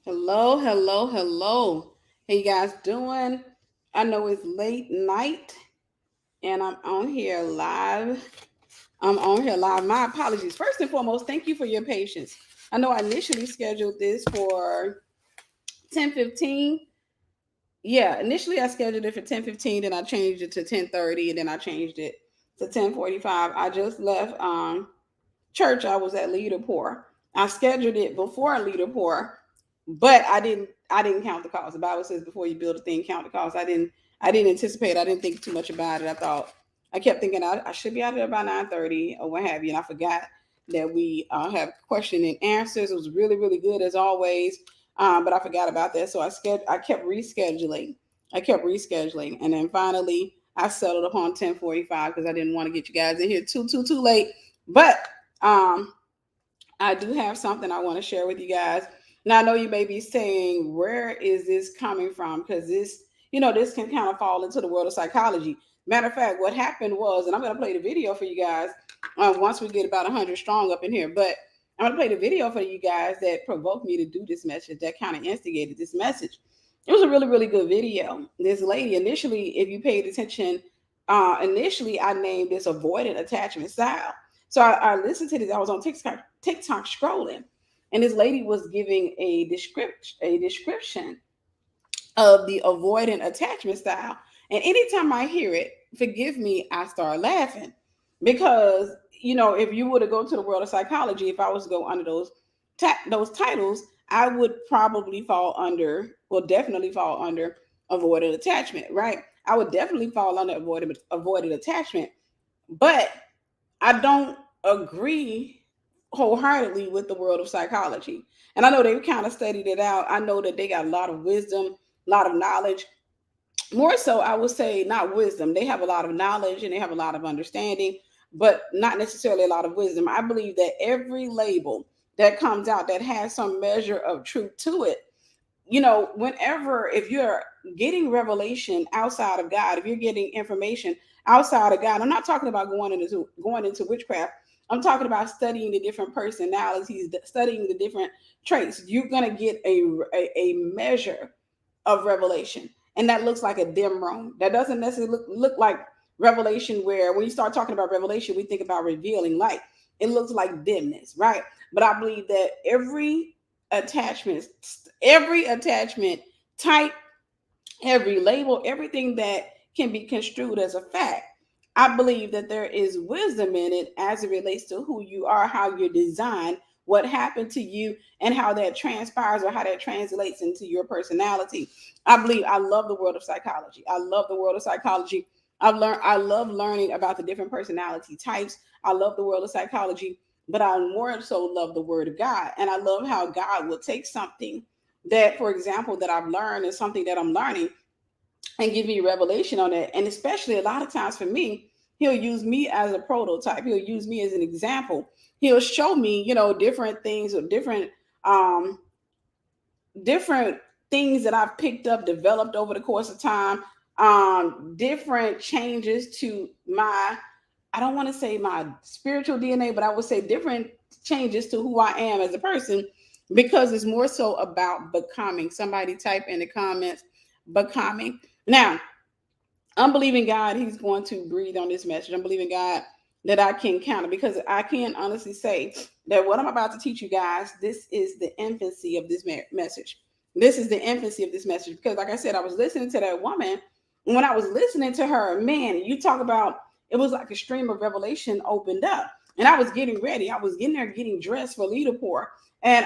Hello, hello, hello. How you guys doing? I know it's late night and I'm on here live. I'm on here live. My apologies. First and foremost, thank you for your patience. I know I initially scheduled this for 10:15. Yeah, initially I scheduled it for 10:15, then I changed it to 10:30, and then I changed it to 10:45. I just left church. I was at Leader Poor. I scheduled it before Leader Poor, but I didn't count the cost. The Bible says before you build a thing, count the cost. I didn't anticipate. I didn't think too much about it. I kept thinking I should be out there by 9:30 or what have you, and I forgot that we have question and answers. It was really really good as always, but I forgot about that. So I kept rescheduling. And then finally I settled upon 10:45 because I didn't want to get you guys in here too late. But um, I do have something I want to share with you guys. Now I know you may be saying, where is this coming from? Because this can kind of fall into the world of psychology. Matter of fact, what happened was, and I'm going to play the video for you guys once we get about 100 strong up in here. But I'm going to play the video for you guys that provoked me to do this message, that kind of instigated this message. It was a really, really good video. This lady, initially, if you paid attention, initially I named this avoidant attachment style. So I listened to this. I was on TikTok scrolling, and this lady was giving a description of the avoidant attachment style. And anytime I hear it, forgive me, I start laughing because if you were to go to the world of psychology, if I was to go under those titles, I would probably definitely fall under avoidant attachment, right? I would definitely fall under avoidant attachment, but I don't agree wholeheartedly with the world of psychology. And I know they've kind of studied it out. I know that they got a lot of wisdom, a lot of knowledge. More so, I would say not wisdom. They have a lot of knowledge and they have a lot of understanding, but not necessarily a lot of wisdom. I believe that every label that comes out that has some measure of truth to it, if you're getting revelation outside of God, if you're getting information outside of God, I'm not talking about going into witchcraft. I'm talking about studying the different personalities, studying the different traits. You're gonna get a measure of revelation, and that looks like a dim room. That doesn't necessarily look like revelation. Where when you start talking about revelation, we think about revealing light. It looks like dimness, right? But I believe that attachment, every attachment type, every label, everything that can be construed as a fact, I believe that there is wisdom in it as it relates to who you are, how you're designed, what happened to you, and how that transpires or how that translates into your personality. I love the world of psychology. I love the world of psychology. I love learning about the different personality types. I love the world of psychology, but I more so love the word of God. And I love how God will take something that, for example, that I've learned is something that I'm learning and give me revelation on it. And especially a lot of times for me, he'll use me as a prototype. He'll use me as an example. He'll show me, different things or um, different things that I've picked up, developed over the course of time, different changes to I don't want to say my spiritual DNA, but I would say different changes to who I am as a person, because it's more so about becoming. Somebody type in the comments, becoming. Now, I'm believing God, He's going to breathe on this message. I'm believing God that I can count it, because I can honestly say that what I'm about to teach you guys, this is the infancy of this message. This is the infancy of this message, because, like I said, I was listening to that woman. And when I was listening to her, man, you talk about, it was like a stream of revelation opened up. And I was getting ready. I was getting there, getting dressed for leader pour. And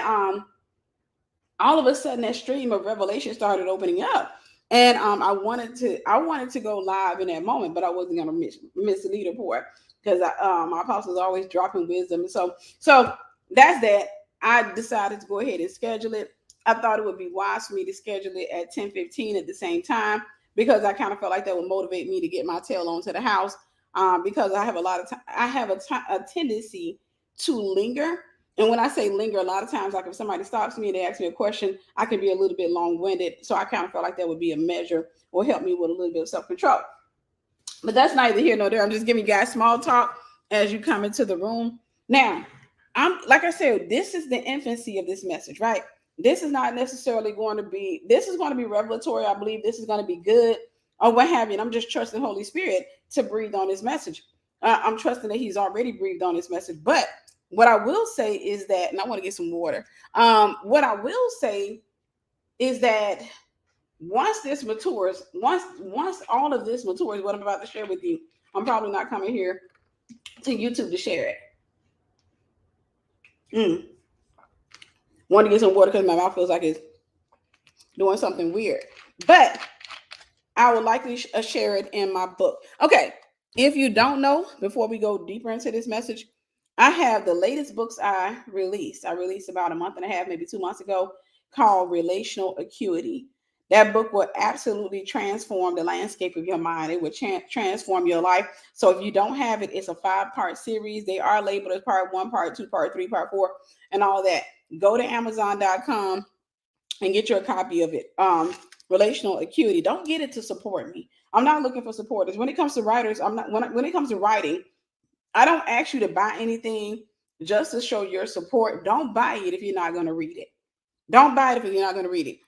all of a sudden that stream of revelation started opening up, and I wanted to go live in that moment, but I wasn't going to miss the leader pour, because my apostle is always dropping wisdom. And so that's that. I decided to go ahead and schedule it. I thought it would be wise for me to schedule it at 10:15 at the same time, because I kind of felt like that would motivate me to get my tail onto the house, because I have a lot of time. I have a tendency to linger. And when I say linger, a lot of times, like if somebody stops me and they ask me a question, I can be a little bit long-winded. So I kind of felt like that would be a measure or help me with a little bit of self-control. But that's neither here nor there. I'm just giving you guys small talk as you come into the room. Now, I'm like I said, this is the infancy of this message, right? this is not necessarily going to be, this is going to be revelatory. I believe this is going to be good or what have you. And I'm just trusting Holy Spirit to breathe on this message. I'm trusting that he's already breathed on this message. But what I will say is that, and I want to get some water. What I will say is that once this matures, once all of this matures, what I'm about to share with you, I'm probably not coming here to YouTube to share it. Want to get some water because my mouth feels like it's doing something weird. But I would likely share it in my book. Okay, if you don't know, before we go deeper into this message, I have the latest books I released. I released about a month and a half, maybe 2 months ago, called Relational Acuity. That book will absolutely transform the landscape of your mind. It will transform your life. So if you don't have it, it's a 5-part series. They are labeled as part 1, part 2, part 3, part 4, and all that. Go to Amazon.com and get you a copy of it. Relational Acuity. Don't get it to support me. I'm not looking for supporters. When it comes to writers, I'm not. When it comes to writing, I don't ask you to buy anything just to show your support. Don't buy it if you're not going to read it. Don't buy it if you're not going to read it.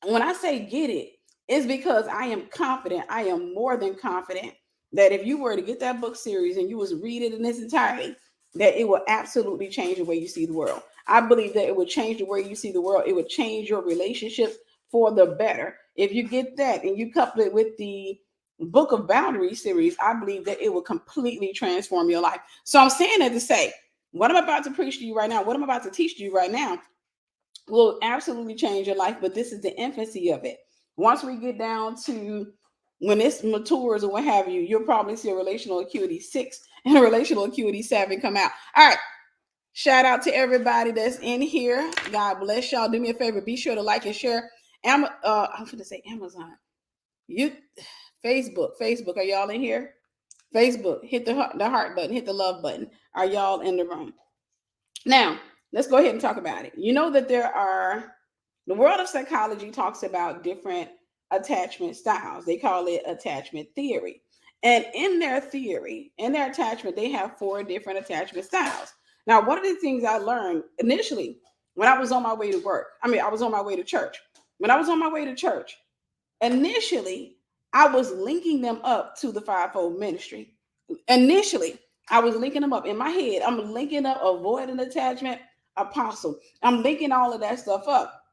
When I say get it, it's because I am confident. I am more than confident that if you were to get that book series and you was read it in its entirety, that it will absolutely change the way you see the world. I believe that it would change the way you see the world. It would change your relationships for the better. If you get that and you couple it with the Book of Boundaries series, I believe that it will completely transform your life. So I'm saying that to say, what I'm about to preach to you right now, what I'm about to teach you right now, will absolutely change your life. But this is the infancy of it. Once we get down to when this matures or what have you, you'll probably see a Relational Acuity 6 and a Relational Acuity 7 come out. All right. Shout out to everybody that's in here. God bless y'all. Do me a favor. Be sure to like and share. I'm going to say Amazon. Facebook. Are y'all in here? Facebook. Hit the heart button. Hit the love button. Are y'all in the room? Now, let's go ahead and talk about it. You know that the world of psychology talks about different attachment styles. They call it attachment theory. And in their theory, in their attachment, they have 4 different attachment styles. Now, one of the things I learned initially when I was on my way to work, I was on my way to church. When I was on my way to church, initially, I was linking them up to the fivefold ministry. Initially, I was linking them up in my head. I'm linking up avoidant attachment, apostle. I'm linking all of that stuff up.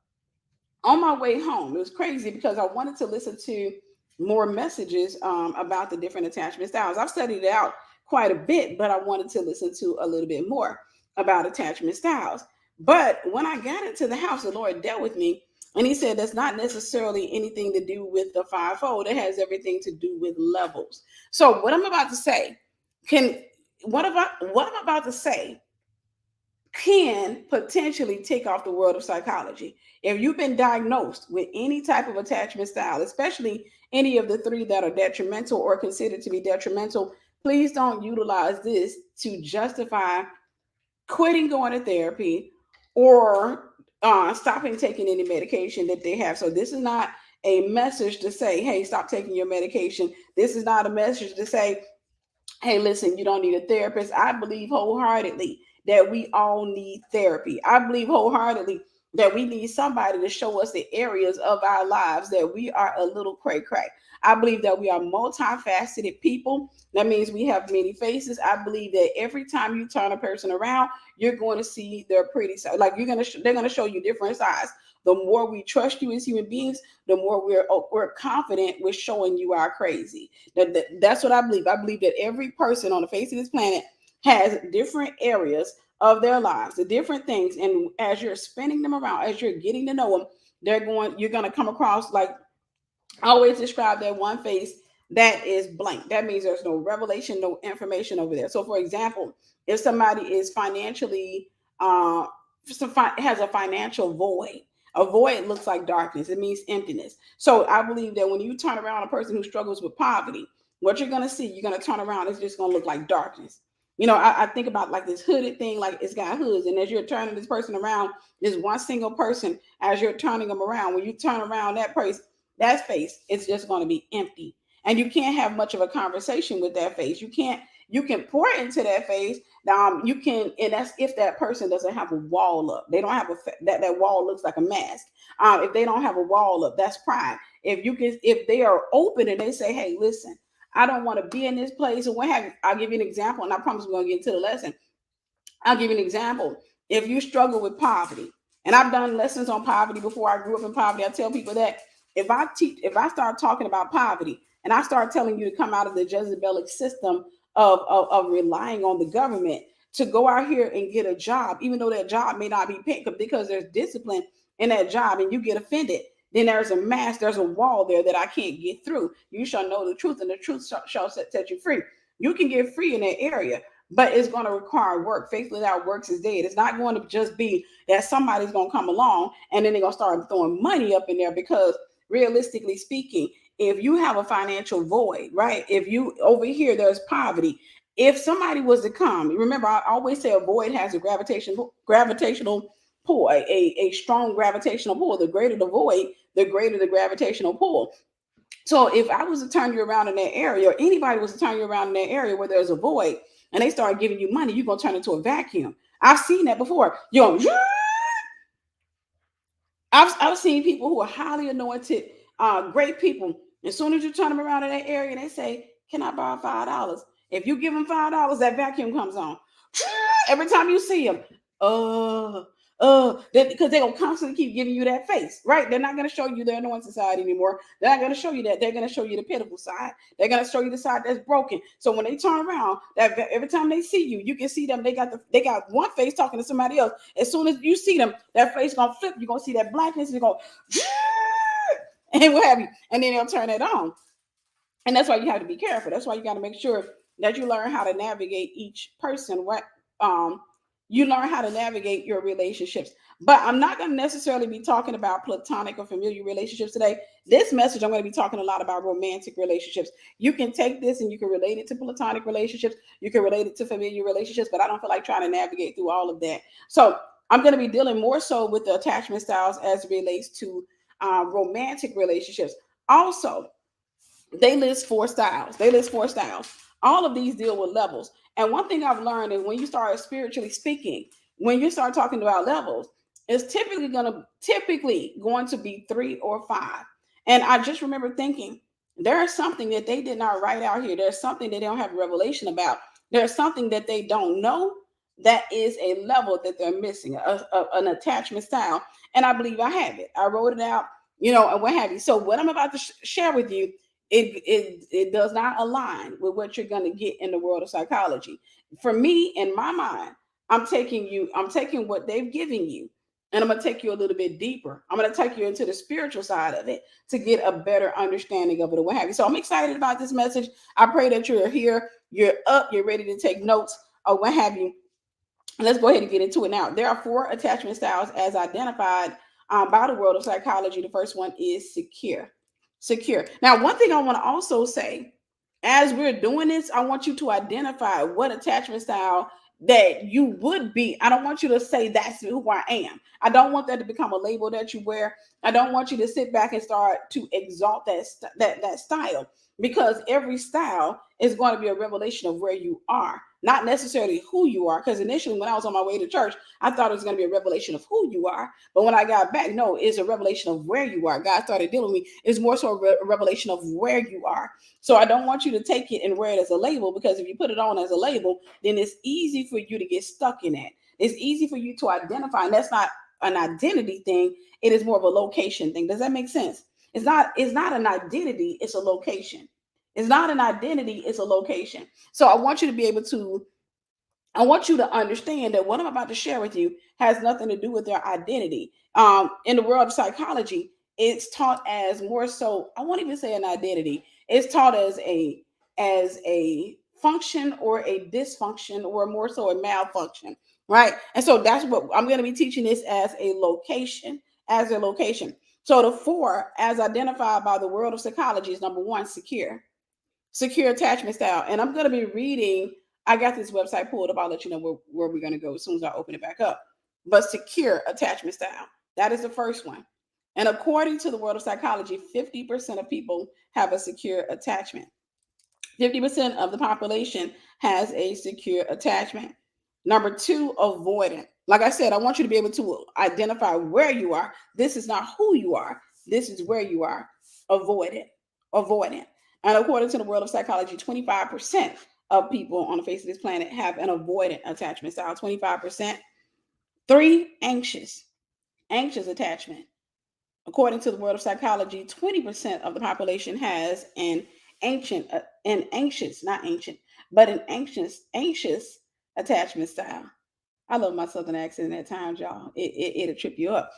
On my way home, it was crazy because I wanted to listen to more messages about the different attachment styles. I've studied it out quite a bit, but I wanted to listen to a little bit more about attachment styles. But when I got into the house, the Lord dealt with me, and he said that's not necessarily anything to do with the fivefold. It has everything to do with levels. So what I'm about to say can potentially take off the world of psychology. If you've been diagnosed with any type of attachment style, especially any of the 3 that are detrimental or considered to be detrimental, please don't utilize this to justify quitting going to therapy or stopping taking any medication that they have. So this is not a message to say, hey, stop taking your medication. This is not a message to say, hey, listen, you don't need a therapist. I believe wholeheartedly that we all need therapy. I believe wholeheartedly that we need somebody to show us the areas of our lives that we are a little cray-cray. I believe that we are multifaceted people. That means we have many faces. I believe that every time you turn a person around, you're going to see their pretty side. Like they're going to show you different sides. The more we trust you as human beings, the more we're confident with showing you our crazy. That's what I believe. I believe that every person on the face of this planet has different areas of their lives, the different things. And as you're spinning them around, as you're getting to know them, you're going to come across, like I always describe that one face that is blank. That means there's no revelation, no information over there. So for example, if somebody is financially, has a financial void, a void looks like darkness. It means emptiness. So I believe that when you turn around a person who struggles with poverty, what you're going to see, you're going to turn around, it's just going to look like darkness. I think about like this hooded thing, like it's got hoods. And as you're turning this person around, there's one single person as you're turning them around. When you turn around that face, it's just going to be empty. And you can't have much of a conversation with that face. You can pour into that face. You can, and that's if that person doesn't have a wall up. They don't have that wall looks like a mask. If they don't have a wall up, that's pride. If they are open and they say, hey, listen, I don't want to be in this place, or what have you. I'll give you an example, and I promise we're gonna get into the lesson. I'll give you an example. If you struggle with poverty, and I've done lessons on poverty before, I grew up in poverty. I tell people that if I start talking about poverty and I start telling you to come out of the Jezebelic system of relying on the government to go out here and get a job, even though that job may not be paid, because there's discipline in that job, and you get offended, then there's a mask, there's a wall there that I can't get through. You shall know the truth, and the truth shall set you free. You can get free in that area, but it's going to require work. Faith without works is dead. It's not going to just be that somebody's going to come along and then they're going to start throwing money up in there, because realistically speaking, if you have a financial void, right? If you over here, there's poverty. If somebody was to come, remember, I always say a void has a gravitational pull, a strong gravitational pull. The greater the void, the greater the gravitational pull. So if I was to turn you around in that area, or anybody was to turn you around in that area where there's a void, and they start giving you money, you're going to turn into a vacuum. I've seen that before. I've seen people who are highly anointed, great people. As soon as you turn them around in that area, they say, can I borrow $5? If you give them $5, that vacuum comes on. Every time you see them, because they're gonna constantly keep giving you that face, right? They're not gonna show you their anointed side anymore. They're not gonna show you that. They're gonna show you the pitiful side. They're gonna show you the side that's broken. So when they turn around, that every time they see you, you can see them. They got one face talking to somebody else. As soon as you see them, that face gonna flip. You're gonna see that blackness. You're gonna and what have you, and then they'll turn it on. And that's why you have to be careful. That's why you got to make sure that you learn how to navigate each person. You learn how to navigate your relationships. But I'm not going to necessarily be talking about platonic or familiar relationships today. This message, I'm going to be talking a lot about romantic relationships. You can take this and you can relate it to platonic relationships. You can relate it to familiar relationships, but I don't feel like trying to navigate through all of that. So I'm going to be dealing more so with the attachment styles as it relates to romantic relationships. Also, they list 4 styles. All of these deal with levels. And one thing I've learned is when you start spiritually speaking, when you start talking about levels, it's typically going to be 3 or 5. And I just remember thinking, there's something that they did not write out here. There's something that they don't have revelation about. There's something that they don't know that is a level that they're missing, an attachment style. And I believe I have it. I wrote it out, and what have you. So what I'm about to share with you, it does not align with what you're going to get in the world of psychology. For me, in my mind, I'm taking what they've given you, and I'm going to take you a little bit deeper. I'm going to take you into the spiritual side of it to get a better understanding of it, or what have you. So I'm excited about this message. I pray that you're here, you're up, you're ready to take notes, or what have you. Let's go ahead and get into it now. There are 4 attachment styles as identified by the world of psychology. The first one is secure. Now, one thing I want to also say, as we're doing this, I want you to identify what attachment style that you would be. I don't want you to say that's who I am. I don't want that to become a label that you wear. I don't want you to sit back and start to exalt that style, because every style is going to be a revelation of where you are, not necessarily who you are. Because initially, when I was on my way to church, I thought it was going to be a revelation of who you are. But when I got back, no, it's a revelation of where you are. God started dealing with me. It's more so a revelation of where you are. So I don't want you to take it and wear it as a label, because if you put it on as a label, then it's easy for you to get stuck in that. It's easy for you to identify, and that's not an identity thing. It is more of a location thing. Does that make sense? It's not an identity, it's a location. It's not an identity, it's a location. So I want you to understand that what I'm about to share with you has nothing to do with their identity. In the world of psychology, it's taught as more so, I won't even say an identity. It's taught as a function or a dysfunction, or more so a malfunction, right? And so that's what I'm going to be teaching this as a location, So the 4, as identified by the world of psychology, is number 1, secure attachment style. And I'm going to be reading, I got this website pulled up. I'll let you know where we're going to go as soon as I open it back up. But secure attachment style, that is the first one. And according to the world of psychology, 50% of people have a secure attachment. 50% of the population has a secure attachment. Number two, avoidant. Like I said, I want you to be able to identify where you are. This is not who you are. This is where you are. Avoidant. Avoidant. And according to the world of psychology, 25% of people on the face of this planet have an avoidant attachment style. 25%. Three, anxious. Anxious attachment. According to the world of psychology, 20% of the population has an anxious, not ancient, but an anxious attachment style. I love my southern accent at times, y'all. It'll trip you up.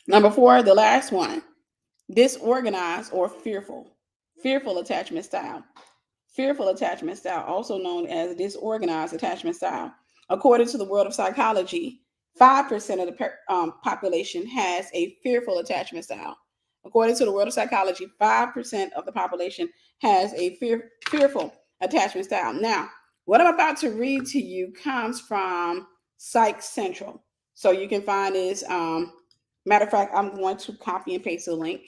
Number four, the last one, disorganized or fearful. Fearful attachment style. Fearful attachment style, also known as disorganized attachment style. According to the world of psychology, 5% of the population has a fearful attachment style. According to the world of psychology, 5% of the population has a fearful attachment style. Now, what I'm about to read to you comes from Psych Central. So you can find this. Matter of fact, I'm going to copy and paste the link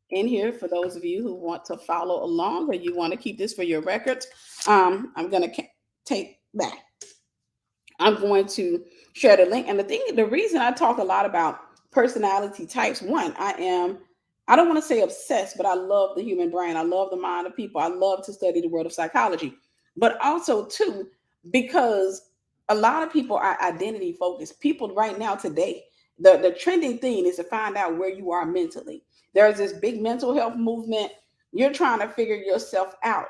in here for those of you who want to follow along or you want to keep this for your records. I'm going to take that. I'm going to share the link. And the reason I talk a lot about personality types, one, I don't want to say obsessed, but I love the human brain. I love the mind of people. I love to study the world of psychology, but also two, because a lot of people are identity focused. People right now today, the trending thing is to find out where you are mentally. There's this big mental health movement. You're trying to figure yourself out.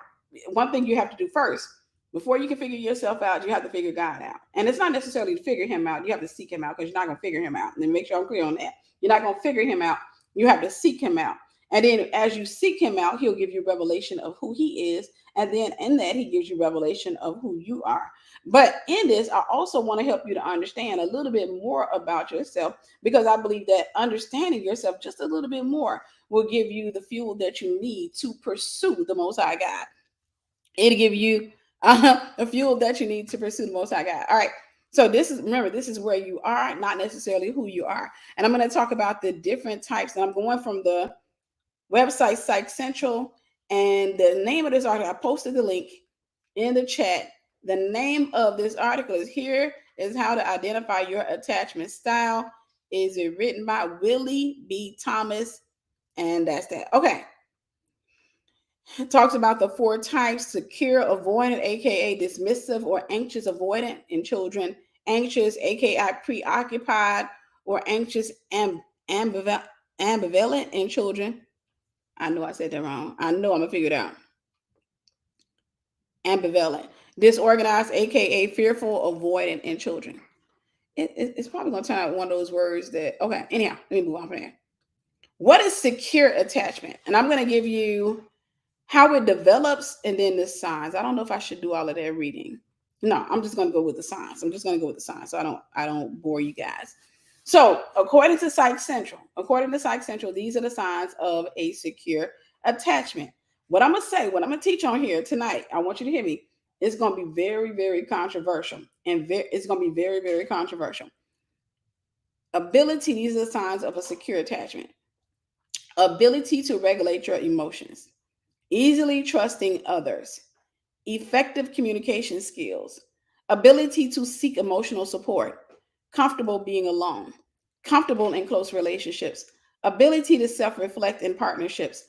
One thing you have to do first, before you can figure yourself out, you have to figure God out. And it's not necessarily to figure him out. You have to seek him out, because you're not going to figure him out. And then make sure I'm clear on that. You're not going to figure him out. You have to seek him out. And then as you seek him out, he'll give you revelation of who he is. And then in that, he gives you revelation of who you are. But in this, I also want to help you to understand a little bit more about yourself, because I believe that understanding yourself just a little bit more will give you the fuel that you need to pursue the Most High God. It'll give you the fuel that you need to pursue the Most High God. All right. So this is where you are, not necessarily who you are. And I'm going to talk about the different types. And I'm going from the website Psych Central, and the name of this article, I posted the link in the chat. The name of this article is Here is How to Identify Your Attachment Style. Is it written by Willie B. Thomas? And that's that. Okay. It talks about the four types: secure avoidant, aka dismissive or anxious avoidant in children; anxious, aka preoccupied or anxious ambivalent in children. I know I said that wrong. I know I'm gonna figure it out. Ambivalent. Disorganized, aka fearful avoidant in children. It's probably gonna turn out one of those words that, okay, anyhow, let me move on from there. What is secure attachment? And I'm gonna give you how it develops and then the signs. I don't know if I should do all of that reading. No, I'm just gonna go with the signs. I'm just gonna go with the signs, so I don't bore you guys. So according to Psych Central, these are the signs of a secure attachment. What I'm gonna teach on here tonight, I want you to hear me. It's gonna be very, very controversial, and it's gonna be very, very controversial. Ability, these are the signs of a secure attachment. Ability to regulate your emotions, easily trusting others, effective communication skills, ability to seek emotional support, comfortable being alone, comfortable in close relationships, ability to self-reflect in partnerships,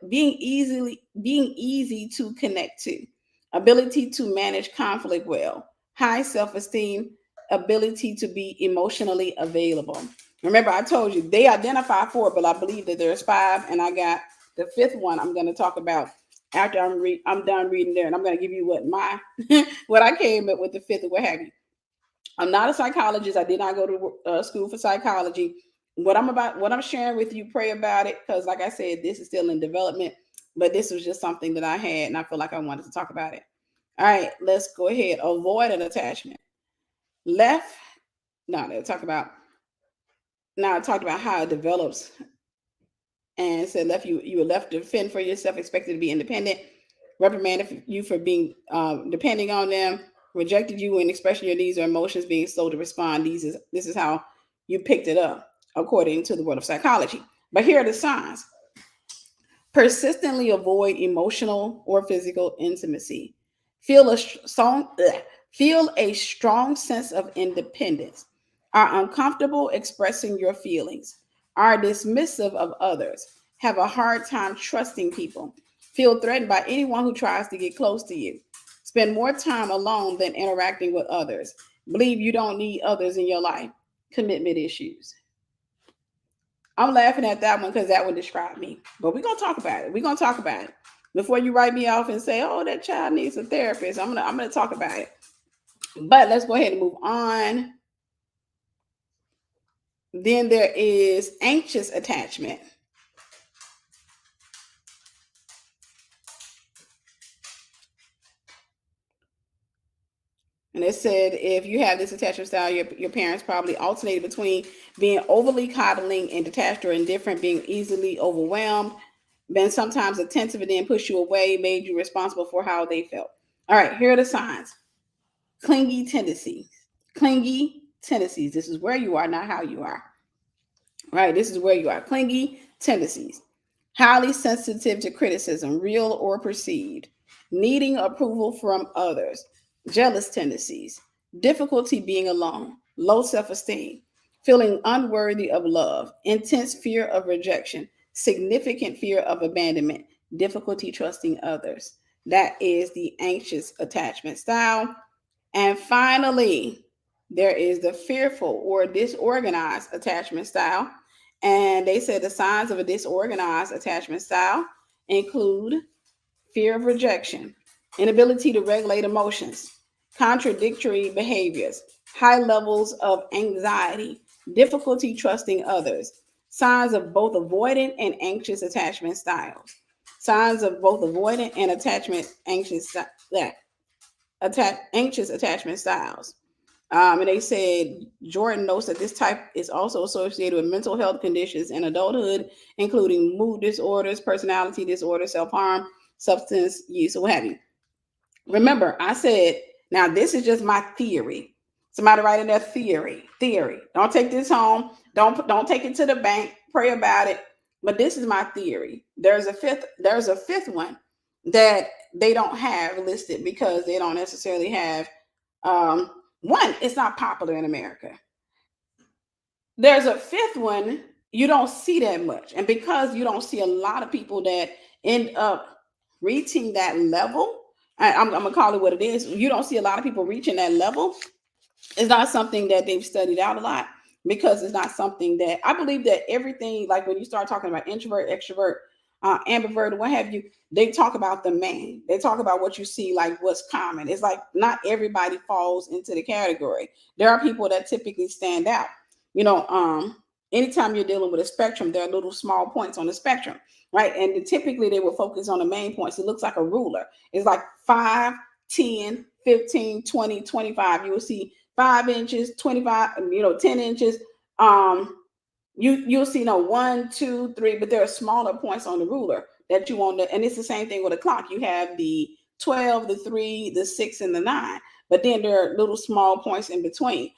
being easy to connect to, ability to manage conflict well, high self-esteem, ability to be emotionally available. Remember, I told you they identify four, but I believe that there's five, and I got the fifth one I'm going to talk about after I'm done reading there, and I'm going to give you what I came up with the fifth or what have you. I'm not a psychologist. I did not go to school for psychology. What I'm sharing with you, pray about it, because like I said, this is still in development, but this was just something that I had, and I feel like I wanted to talk about it. All right, let's go ahead. Avoid an attachment. I talked about how it develops, and said you were left to fend for yourself, expected to be independent, reprimanded you for being depending on them, rejected you when expressing your needs or emotions, being slow to respond. This is how you picked it up according to the world of psychology. But here are the signs. Persistently avoid emotional or physical intimacy. Feel a feel a strong sense of independence, are uncomfortable expressing your feelings, are dismissive of others, have a hard time trusting people, feel threatened by anyone who tries to get close to you, spend more time alone than interacting with others, believe you don't need others in your life, commitment issues. I'm laughing at that one because that would describe me. But we're gonna talk about it. We're gonna talk about it. Before you write me off and say, "Oh, that child needs a therapist," I'm gonna talk about it. But let's go ahead and move on. Then there is anxious attachment. And it said if you have this attachment style, your parents probably alternated between being overly coddling and detached or indifferent, being easily overwhelmed, been sometimes attentive and then push you away, made you responsible for how they felt. All right, here are the signs. Clingy tendencies. Clingy tendencies. This is where you are, not how you are. Right? This is where you are. Clingy tendencies. Highly sensitive to criticism, real or perceived. Needing approval from others. Jealous tendencies. Difficulty being alone. Low self esteem. Feeling unworthy of love. Intense fear of rejection. Significant fear of abandonment. Difficulty trusting others. That is the anxious attachment style. And finally, there is the fearful or disorganized attachment style. And they said the signs of a disorganized attachment style include fear of rejection, inability to regulate emotions, contradictory behaviors, high levels of anxiety, difficulty trusting others, signs of both avoidant and anxious attachment styles, signs of both avoidant and anxious attachment styles. And they said Jordan notes that this type is also associated with mental health conditions in adulthood, including mood disorders, personality disorders, self-harm, substance use, or what have you. Remember, I said, now this is just my theory. Somebody write in their theory. Don't take this home. Don't take it to the bank. Pray about it. But this is my theory. There's a fifth one that they don't have listed because they don't necessarily have one, it's not popular in America. There's a fifth one you don't see that much. And because you don't see a lot of people that end up reaching that level, I'm going to call it what it is. You don't see a lot of people reaching that level. It's not something that they've studied out a lot because it's not something that I believe that everything, like when you start talking about introvert, extrovert, ambivert, what have you, they talk about the man. They talk about what you see, like what's common. It's like not everybody falls into the category. There are people that typically stand out. You know, anytime you're dealing with a spectrum, there are little small points on the spectrum, right? And typically they will focus on the main points. It looks like a ruler. It's like 5, 10, 15, 20, 25. You will see 5 inches, 25, 10 inches. You'll see 1, 2, 3, but there are smaller points on the ruler that you want to, and it's the same thing with a clock. You have the 12, the 3, the 6, and the 9, but then there are little small points in between.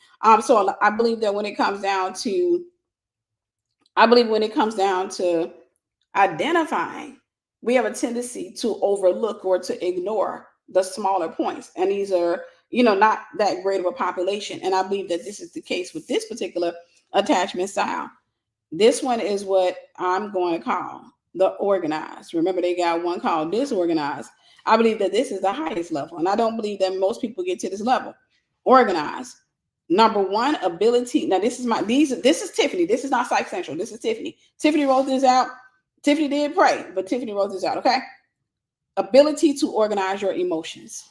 So I believe that when it comes down to identifying, we have a tendency to overlook or to ignore the smaller points, and these are not that great of a population. And I believe that this is the case with this particular attachment style. This one is what I'm going to call the organized. Remember, they got one called disorganized. I believe that this is the highest level, and I don't believe that most people get to this level. Organized. Number one, ability. Now, this is Tiffany. This is not Psych Central. This is Tiffany. Tiffany wrote this out. Tiffany did pray, but Tiffany wrote this out, okay? Ability to organize your emotions.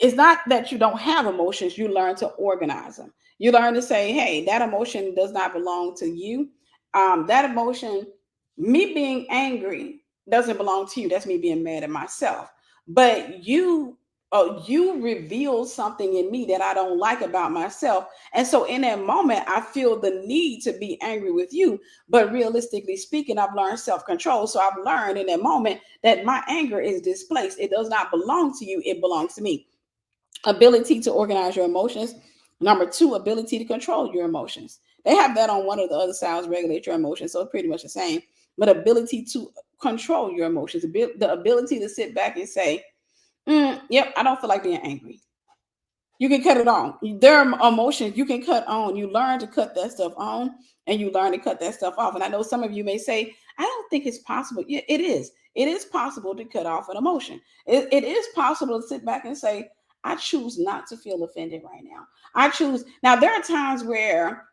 It's not that you don't have emotions, you learn to organize them. You learn to say, hey, that emotion does not belong to you. That emotion, me being angry, doesn't belong to you. That's me being mad at myself. But you revealed something in me that I don't like about myself. And so in that moment, I feel the need to be angry with you. But realistically speaking, I've learned self-control. So I've learned in that moment that my anger is displaced. It does not belong to you. It belongs to me. Ability to organize your emotions. Number two, ability to control your emotions. They have that on one of the other sides, regulate your emotions. So it's pretty much the same. But ability to control your emotions, the ability to sit back and say, yep, I don't feel like being angry. You can cut it on. There are emotions you can cut on. You learn to cut that stuff on, and you learn to cut that stuff off. And I know some of you may say, I don't think it's possible. Yeah, it is. It is possible to cut off an emotion. It is possible to sit back and say, I choose not to feel offended right now. I choose. Now, there are times where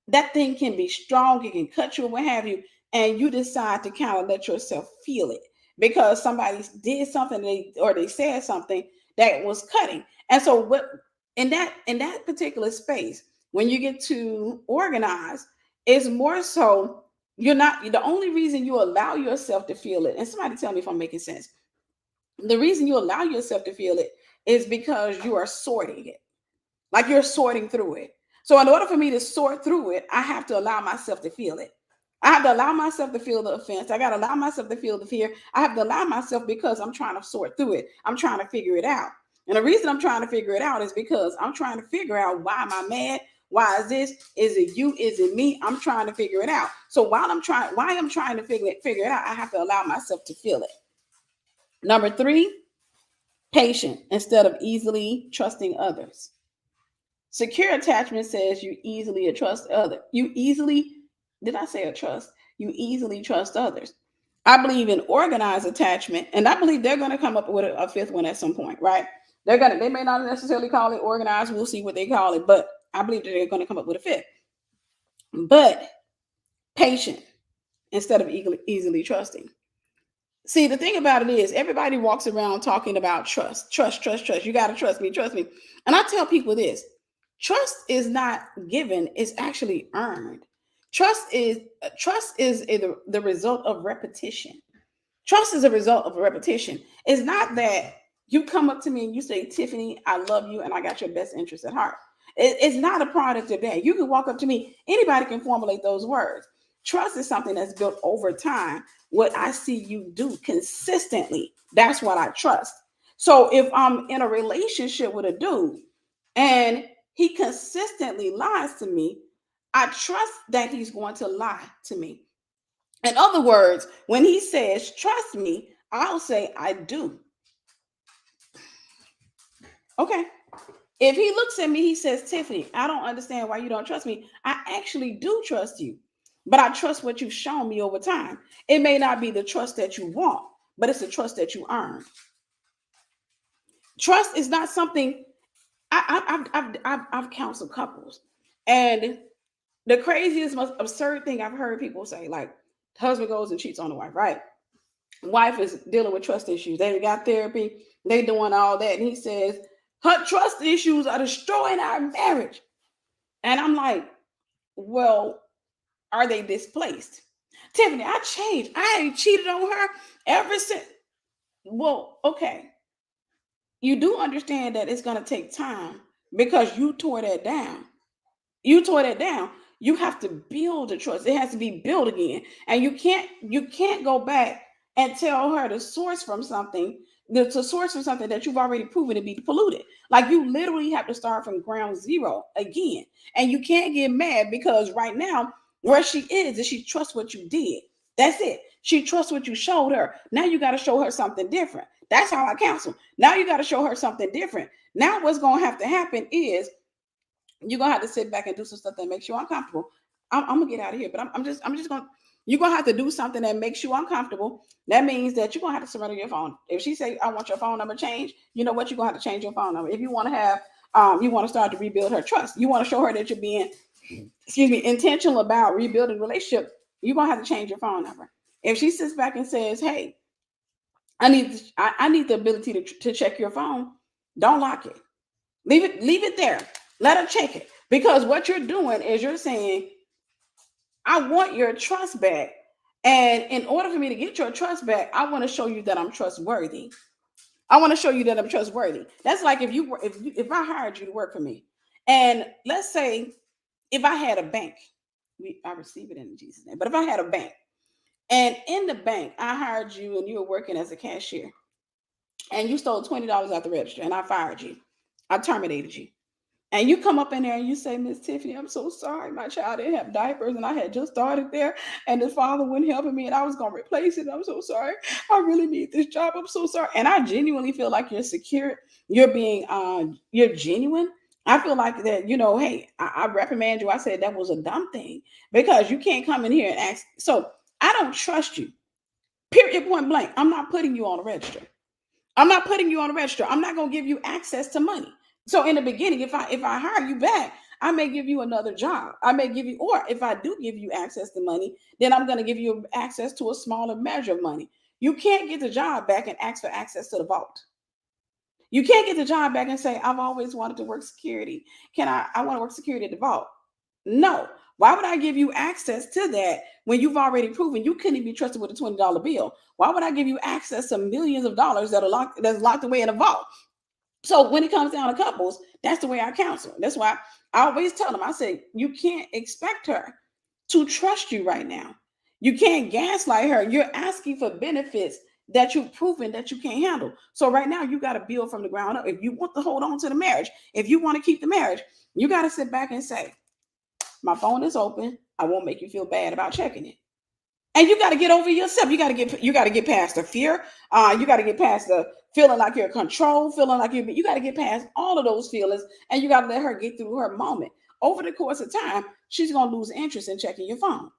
that thing can be strong, it can cut you or what have you, and you decide to kind of let yourself feel it because somebody did something or they said something that was cutting. And so what in that particular space, when you get to organize, it's more so you're not the only reason you allow yourself to feel it. And somebody tell me if I'm making sense. The reason you allow yourself to feel it is because you are sorting it. Like you're sorting through it. So in order for me to sort through it, I have to allow myself to feel it. I have to allow myself to feel the offense. I got to allow myself to feel the fear. I have to allow myself because I'm trying to sort through it. I'm trying to figure it out. And the reason I'm trying to figure it out is because I'm trying to figure out why am I mad? Why is this? Is it you? Is it me? I'm trying to figure it out. So while I'm trying to figure it out, I have to allow myself to feel it. Number 3, patient instead of easily trusting others. Secure attachment says you easily trust others. Did I say a trust? You easily trust others. I believe in organized attachment, and I believe they're going to come up with a fifth one at some point, right? They may not necessarily call it organized. We'll see what they call it, but I believe that they're going to come up with a fifth. But patient instead of easily trusting. See, the thing about it is everybody walks around talking about trust. You got to trust me, trust me. And I tell people this, trust is not given, it's actually earned. Trust is the result of repetition. Trust is a result of repetition. It's not that you come up to me and you say, Tiffany, I love you and I got your best interest at heart. It's not a product of that. You can walk up to me, anybody can formulate those words. Trust is something that's built over time. What I see you do consistently, that's what I trust. So if I'm in a relationship with a dude and he consistently lies to me, I trust that he's going to lie to me. In other words, when he says, trust me, I'll say, I do. Okay. If he looks at me, he says, Tiffany, I don't understand why you don't trust me. I actually do trust you, but I trust what you've shown me over time. It may not be the trust that you want, but it's the trust that you earn. Trust is not something I've counseled couples, and the craziest, most absurd thing I've heard people say, like, husband goes and cheats on the wife, right? Wife is dealing with trust issues. They got therapy, they doing all that, and he says her trust issues are destroying our marriage. And I'm like, well, are they displaced? Tiffany, I changed. I ain't cheated on her ever since. Well, okay. You do understand that it's going to take time because you tore that down. You tore that down. You have to build the trust. It has to be built again. And you can't go back and tell her to source from something, to source from something that you've already proven to be polluted. Like you literally have to start from ground zero again. And you can't get mad because right now, where she is she trusts what you did. That's it. She trusts what you showed her. Now you got to show her something different. That's how I counsel. Now you got to show her something different. Now what's going to have to happen is you're gonna have to sit back and do some stuff that makes you uncomfortable. I'm gonna get out of here, but I'm just gonna you're gonna have to do something that makes you uncomfortable. That means that you're gonna have to surrender your phone. If she say I want your phone number changed, you know what, you're gonna have to change your phone number. If you want to have you want to start to rebuild her trust, you want to show her that you're being intentional about rebuilding relationship, you're gonna have to change your phone number. If she sits back and says, hey, I need the ability to check your phone, don't lock it. Leave it there. Let her check it. Because what you're doing is you're saying, I want your trust back. And in order for me to get your trust back, I want to show you that I'm trustworthy. I want to show you that I'm trustworthy. That's like if I hired you to work for me. And let's say if I had a bank, I receive it in Jesus' name. But if I had a bank and in the bank, I hired you and you were working as a cashier, and you stole $20 out the register and I fired you, I terminated you. And you come up in there and you say, Miss Tiffany, I'm so sorry. My child didn't have diapers and I had just started there and the father wasn't helping me and I was going to replace it. I'm so sorry. I really need this job. I'm so sorry. And I genuinely feel like you're secure. You're being, you're genuine. I feel like that, hey, I reprimand you. I said that was a dumb thing because you can't come in here and ask. So I don't trust you. Period, point blank. I'm not putting you on a register. I'm not putting you on a register. I'm not going to give you access to money. So in the beginning, if I hire you back, I may give you another job. I may give you, or if I do give you access to money, then I'm going to give you access to a smaller measure of money. You can't get the job back and ask for access to the vault. You can't get the job back and say, I've always wanted to work security. I want to work security at the vault. No. Why would I give you access to that when you've already proven you couldn't even be trusted with a $20 bill? Why would I give you access to millions of dollars that's locked away in a vault? So when it comes down to couples, that's the way I counsel. That's why I always tell them, I say, you can't expect her to trust you right now. You can't gaslight her. You're asking for benefits that you've proven that you can't handle. So right now, you got to build from the ground up. If you want to hold on to the marriage, if you want to keep the marriage, you got to sit back and say, my phone is open. I won't make you feel bad about checking it. And you got to get over yourself. You got to get past the fear. You got to get past the feeling like you're in control, feeling like you got to get past all of those feelings, and you got to let her get through her moment. Over the course of time, she's gonna lose interest in checking your phone.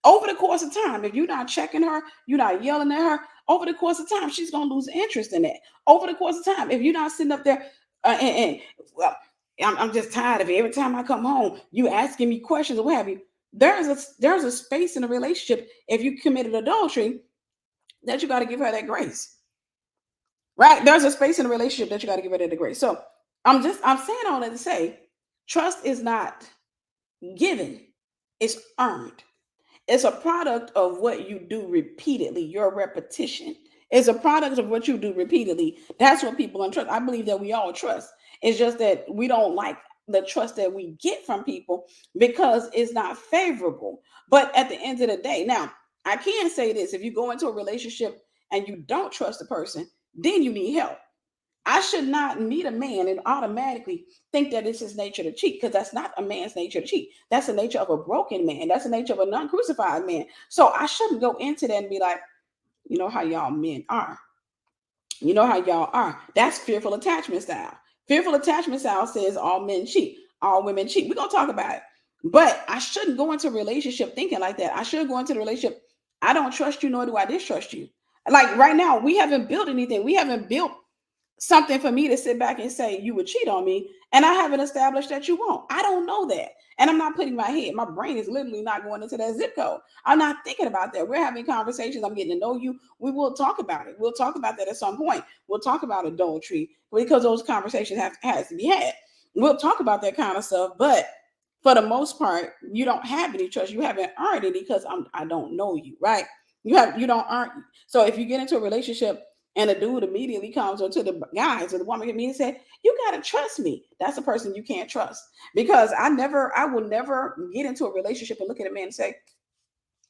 Over the course of time, if you're not checking her, you're not yelling at her. Over the course of time, she's gonna lose interest in that. Over the course of time, if you're not sitting up there well, I'm just tired of it. Every time I come home, you asking me questions or what have you. There's a space in a relationship if you committed adultery that you got to give her that grace, right? There's a space in a relationship that you got to give her that grace. So I'm saying all that to say, trust is not given; it's earned. It's a product of what you do repeatedly. Your repetition is a product of what you do repeatedly. That's what people trust. I believe that we all trust. It's just that we don't like the trust that we get from people because it's not favorable. But at the end of the day, now I can say this: if you go into a relationship and you don't trust the person, then you need help. I should not meet a man and automatically think that it's his nature to cheat because that's not a man's nature to cheat. That's the nature of a broken man. That's the nature of a non-crucified man. So I shouldn't go into that and be like, you know how y'all men are. You know how y'all are. That's fearful attachment style. Fearful attachment style says all men cheat, all women cheat. We're going to talk about it. But I shouldn't go into a relationship thinking like that. I should go into the relationship. I don't trust you, nor do I distrust you. Like right now, we haven't built anything. We haven't built something for me to sit back and say you would cheat on me and I haven't established that you won't. I don't know that. And I'm not putting my brain is literally not going into that zip code. I'm not thinking about that. We're having conversations. I'm getting to know you. We will talk about it. We'll talk about that at some point. We'll talk about adultery because those conversations has to be had. We'll talk about that kind of stuff. But for the most part, you don't have any trust. You haven't earned it because I don't know you, right? You don't earn. So if you get into a relationship and a dude immediately comes or to the guys or the woman me and say, you gotta trust me. That's a person you can't trust. Because I will never get into a relationship and look at a man and say,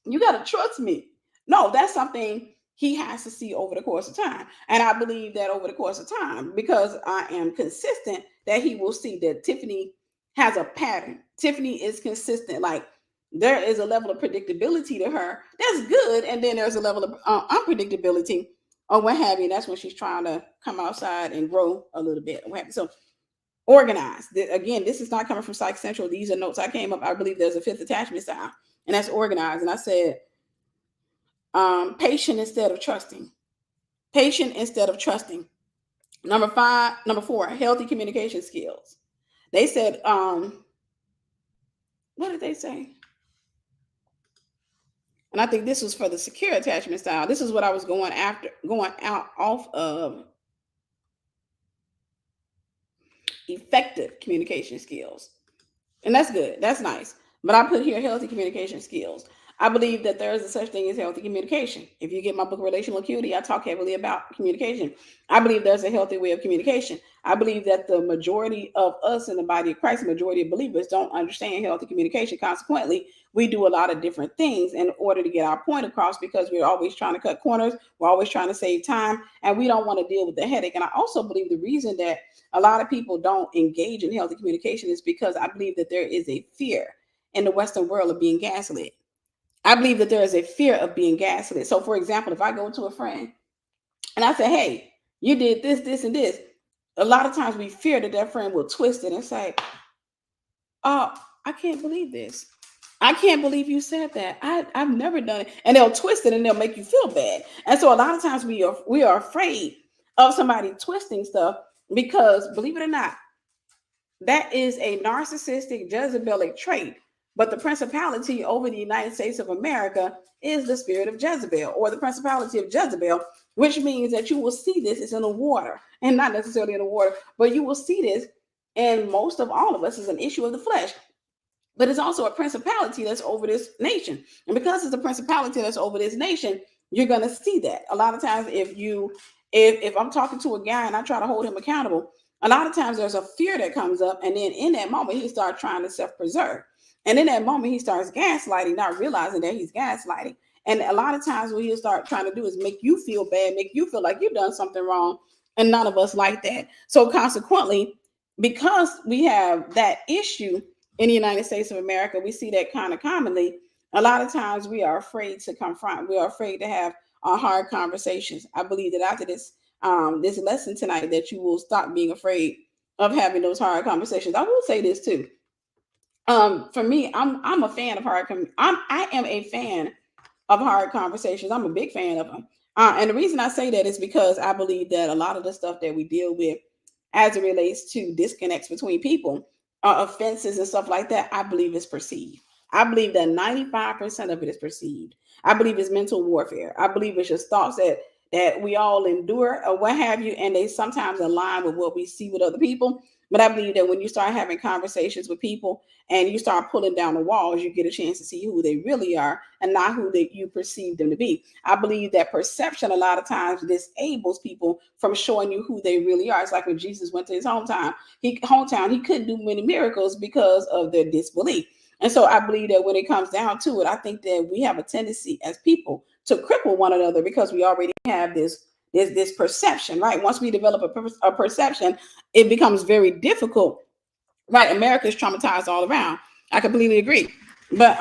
you gotta trust me. No, that's something he has to see over the course of time. And I believe that over the course of time, because I am consistent, that he will see that Tiffany has a pattern. Tiffany is consistent. Like there is a level of predictability to her. That's good. And then there's a level of unpredictability or what have you. That's when she's trying to come outside and grow a little bit. So organized. Again, this is not coming from Psych Central. These are notes I came up. I believe there's a fifth attachment style, and that's organized. And I said, patient instead of trusting. Patient instead of trusting. Number 4, healthy communication skills. They said, what did they say? And I think this was for the secure attachment style. This is what I was going out off of effective communication skills. And that's good. That's nice. But I put here healthy communication skills. I believe that there is a such thing as healthy communication. If you get my book, Relational Acuity, I talk heavily about communication. I believe there's a healthy way of communication. I believe that the majority of us in the body of Christ, the majority of believers, don't understand healthy communication. Consequently, we do a lot of different things in order to get our point across because we're always trying to cut corners. We're always trying to save time, and we don't want to deal with the headache. And I also believe the reason that a lot of people don't engage in healthy communication is because I believe that there is a fear in the Western world of being gaslit. I believe that there is a fear of being gaslit. So, for example, if I go to a friend and I say, hey, you did this, this, and this, a lot of times we fear that that friend will twist it and say, oh, I can't believe this. I can't believe you said that. I've never done it. And they'll twist it and they'll make you feel bad. And so a lot of times we are afraid of somebody twisting stuff because, believe it or not, that is a narcissistic Jezebelic trait. But the principality over the United States of America is the spirit of Jezebel, or the principality of Jezebel, which means that you will see this. It's in the water, and not necessarily in the water, but you will see this. And most of all of us is an issue of the flesh, but it's also a principality that's over this nation. And because it's a principality that's over this nation, you're going to see that a lot of times. If I'm talking to a guy and I try to hold him accountable, a lot of times there's a fear that comes up, and then in that moment he starts trying to self-preserve, and in that moment he starts gaslighting, not realizing that he's gaslighting. And a lot of times what he'll start trying to do is make you feel bad, make you feel like you've done something wrong, and none of us like that. So consequently, because we have that issue in the United States of America, we see that kind of commonly. A lot of times we are afraid to confront. We are afraid to have hard conversations. I believe that after this lesson tonight, that you will stop being afraid of having those hard conversations. I will say this too. For me, I'm a fan of I am a fan of hard conversations. I'm a big fan of them. And the reason I say that is because I believe that a lot of the stuff that we deal with as it relates to disconnects between people, offenses and stuff like that, I believe is perceived. I believe that 95% of it is perceived. I believe it's mental warfare. I believe it's just thoughts that we all endure or what have you, and they sometimes align with what we see with other people. But I believe that when you start having conversations with people and you start pulling down the walls, you get a chance to see who they really are and not who you perceive them to be. I believe that perception a lot of times disables people from showing you who they really are. It's like when Jesus went to his hometown. He couldn't do many miracles because of their disbelief. And so I believe that when it comes down to it, I think that we have a tendency as people to cripple one another because we already have this perception, right? Once we develop a perception, it becomes very difficult. Right, America is traumatized all around. I completely agree, but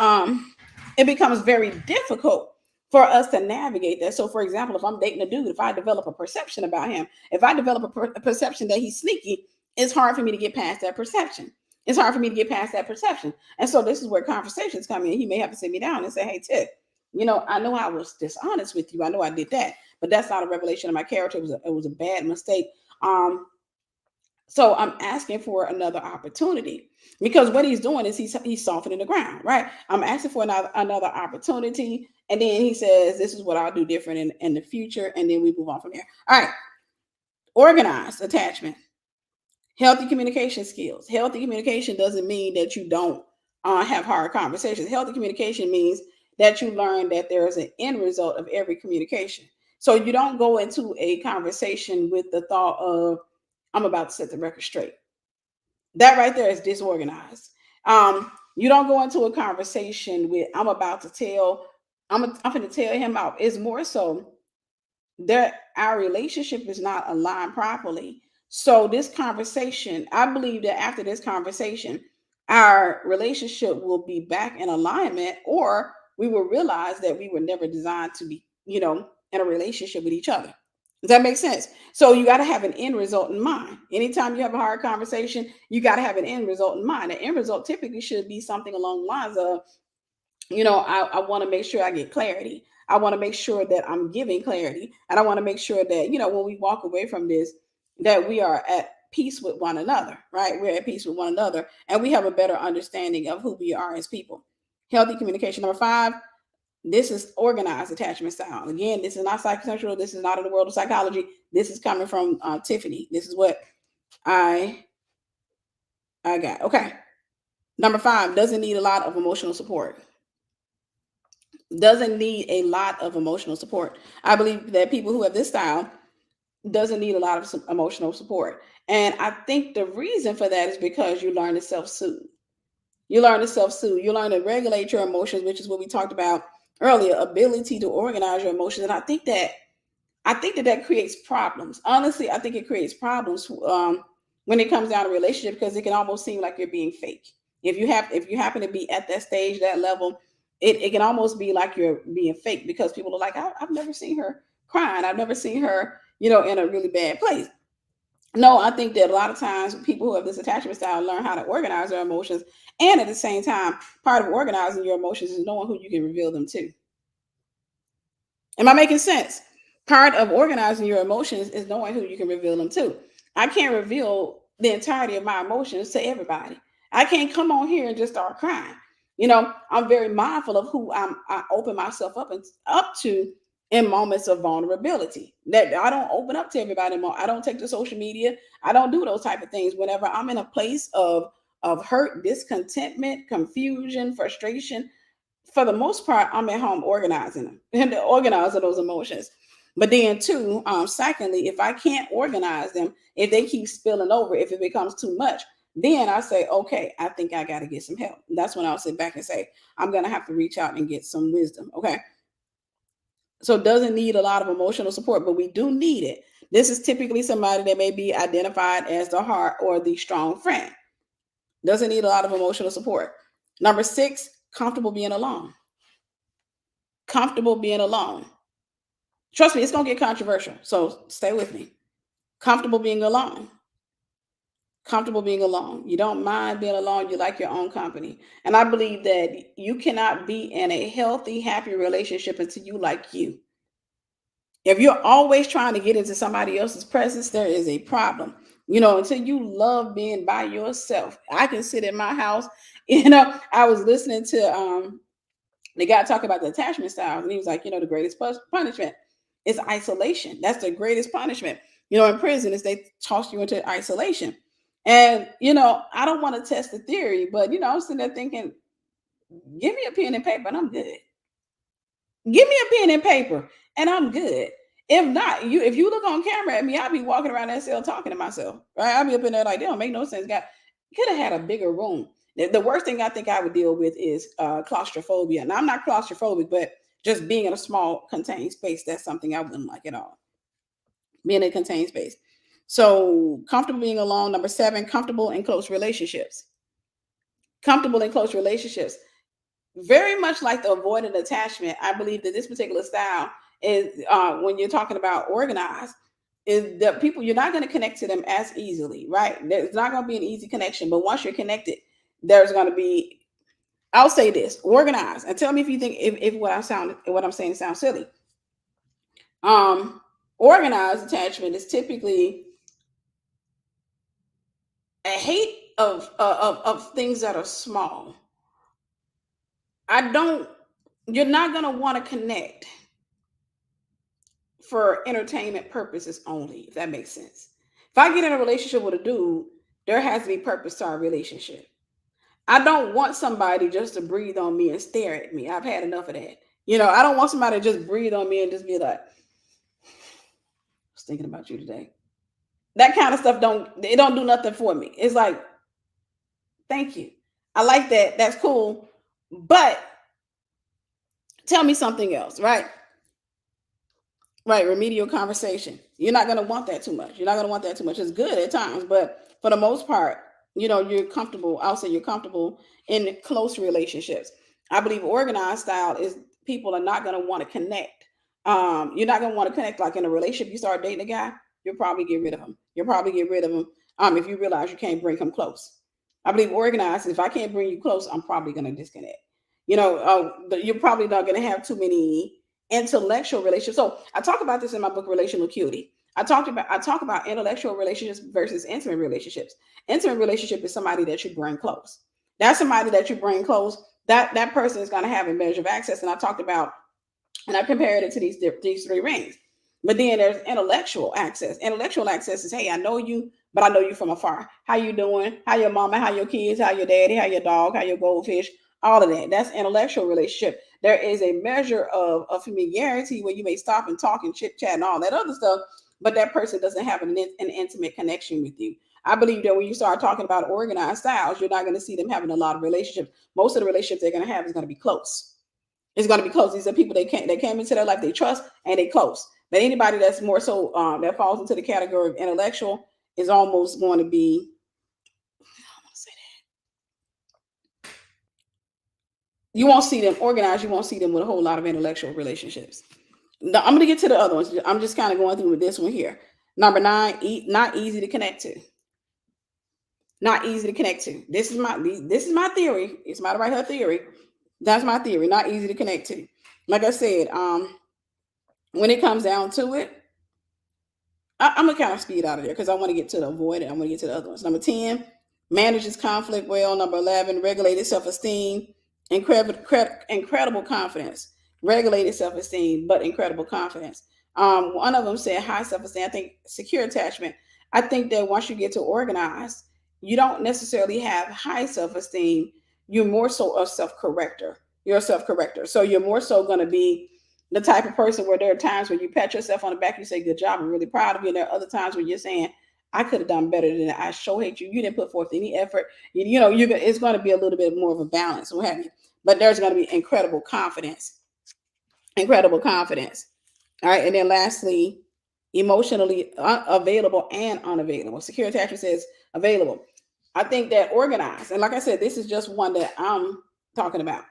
it becomes very difficult for us to navigate that. So, for example, if I'm dating a dude, if I develop a perception about him, if I develop a perception that he's sneaky, it's hard for me to get past that perception. It's hard for me to get past that perception. And so, this is where conversations come in. He may have to sit me down and say, "Hey, Tiff, I know I was dishonest with you. I know I did that, but that's not a revelation of my character. It was a bad mistake." So I'm asking for another opportunity because what he's doing is he's softening the ground, right? I'm asking for another opportunity, and then he says, "This is what I'll do different in the future," and then we move on from there. All right, organized attachment, healthy communication skills. Healthy communication doesn't mean that you don't have hard conversations. Healthy communication means that you learn that there is an end result of every communication. So you don't go into a conversation with the thought of, I'm about to set the record straight. That right there is disorganized. You don't go into a conversation with, I'm going to tell him out. It's more so that our relationship is not aligned properly. So this conversation, I believe that after this conversation, our relationship will be back in alignment, or we will realize that we were never designed to be, in a relationship with each other. Does that make sense? So you got to have an end result in mind. Anytime you have a hard conversation, you got to have an end result in mind. The end result typically should be something along the lines of, I want to make sure I get clarity. I want to make sure that I'm giving clarity. And I want to make sure that, when we walk away from this, that we are at peace with one another, right? We're at peace with one another and we have a better understanding of who we are as people. Healthy communication. Number 5, this is organized attachment style. Again, this is not psychosexual. This is not in the world of psychology. This is coming from Tiffany. This is what I got. Okay. Number 5, doesn't need a lot of emotional support. doesn't need a lot of emotional support. I believe that people who have this style doesn't need a lot of emotional support. And I think the reason for that is because you learn to self-soothe. You learn to self-soothe. You learn to regulate your emotions, which is what we talked about earlier, ability to organize your emotions. And I think that creates problems. Honestly, I think it creates problems when it comes down to relationship, because it can almost seem like you're being fake. If you happen to be at that stage, that level, it can almost be like you're being fake, because people are like, I've never seen her crying. I've never seen her, in a really bad place. No, I think that a lot of times people who have this attachment style learn how to organize their emotions. And at the same time, part of organizing your emotions is knowing who you can reveal them to. Am I making sense? Part of organizing your emotions is knowing who you can reveal them to. I can't reveal the entirety of my emotions to everybody. I can't come on here and just start crying. I'm very mindful of who I open myself up to in moments of vulnerability. That I don't open up to everybody anymore. I don't take to social media. I don't do those type of things. Whenever I'm in a place of hurt, discontentment, confusion, frustration, for the most part, I'm at home organizing them and organizing those emotions. But then, too, secondly, if I can't organize them, if they keep spilling over, if it becomes too much, then I say, okay, I think I got to get some help. That's when I'll sit back and say, I'm going to have to reach out and get some wisdom. Okay. So it doesn't need a lot of emotional support, but we do need it. This is typically somebody that may be identified as the heart or the strong friend. Doesn't need a lot of emotional support. Number 6, comfortable being alone. Comfortable being alone. Trust me, it's going to get controversial. So stay with me. Comfortable being alone. Comfortable being alone. You don't mind being alone. You like your own company. And I believe that you cannot be in a healthy, happy relationship until you like you. If you're always trying to get into somebody else's presence, there is a problem. Until you love being by yourself. I can sit in my house. I was listening to the guy talking about the attachment styles, and he was like, the greatest punishment is isolation. That's the greatest punishment. In prison is they toss you into isolation. And I don't want to test the theory, but I'm sitting there thinking, give me a pen and paper and I'm good. Give me a pen and paper and I'm good. If not, if you look on camera at me, I'll be walking around that cell talking to myself. Right? I'll be up in there like, they don't make no sense. Could have had a bigger room. The worst thing I think I would deal with is claustrophobia. Now, I'm not claustrophobic, but just being in a small contained space, that's something I wouldn't like at all. Being in a contained space. So comfortable being alone. Number 7, comfortable in close relationships. Comfortable in close relationships. Very much like the avoidant attachment, I believe that this particular style is when you're talking about organized, is that people, you're not going to connect to them as easily, right? There's not going to be an easy connection, but once you're connected, there's going to be, I'll say this, organized. And tell me if you think if what I'm saying sounds silly. Organized attachment is typically a hate of things that are small. You're not going to want to connect for entertainment purposes only, if that makes sense. If I get in a relationship with a dude, there has to be purpose to our relationship. I don't want somebody just to breathe on me and stare at me. I've had enough of that. I don't want somebody to just breathe on me and just be like, I was thinking about you today. That kind of stuff don't do nothing for me. It's like, thank you. I like that. That's cool. But tell me something else, right? Right, remedial conversation. You're not going to want that too much. You're not going to want that too much. It's good at times, but for the most part, you're comfortable. I'll say you're comfortable in close relationships. I believe organized style is people are not going to want to connect. You're not going to want to connect like in a relationship. You start dating a guy, you'll probably get rid of him. You'll probably get rid of him if you realize you can't bring him close. I believe organized, if I can't bring you close, I'm probably going to disconnect. You're probably not going to have too many intellectual relationships. So I talk about this in my book, Relational Acuity. I talk about intellectual relationships versus intimate relationships. Intimate relationship is somebody that you bring close. That's somebody that you bring close. That person is going to have a measure of access. And I talked about, and I compared it to these 3 rings. But then there's intellectual access. Intellectual access is, hey, I know you, but I know you from afar. How you doing? How your mama? How your kids? How your daddy? How your dog? How your goldfish? all of that. That's intellectual relationship. There is a measure of familiarity where you may stop and talk and chit chat and all that other stuff, but that person doesn't have an intimate connection with you. I believe that when you start talking about organized styles, you're not going to see them having a lot of relationships. Most of the relationships they're going to have is going to be close. It's going to be close. These are people they came into their life, they trust, and they close. But anybody that's more so that falls into the category of intellectual is almost going to be, you won't see them organized. You won't see them with a whole lot of intellectual relationships. Now, I'm going to get to the other ones. I'm just kind of going through with this one here. Number 9, not easy to connect to. Not easy to connect to. This is my theory. It's my right her theory. That's my theory. Not easy to connect to. Like I said, when it comes down to it, I'm gonna kind of speed out of there because I want to get to the avoidant. I want to get to the other ones. Number 10, manages conflict well. Number 11, regulated self-esteem, incredible confidence. Regulated self-esteem, but incredible confidence. One of them said high self-esteem. I think secure attachment. I think that once you get to organized, you don't necessarily have high self-esteem. You're more so a self-corrector. You're a self-corrector. So you're more so going to be the type of person where there are times when you pat yourself on the back, you say, good job, I'm really proud of you. And there are other times when you're saying, I could have done better than that. I sure hate you. You didn't put forth any effort. It's going to be a little bit more of a balance, what have you. But there's going to be incredible confidence. Incredible confidence. All right. And then lastly, emotionally available and unavailable. Secure attachment says available. I think that organized, and like I said, this is just one that I'm talking about.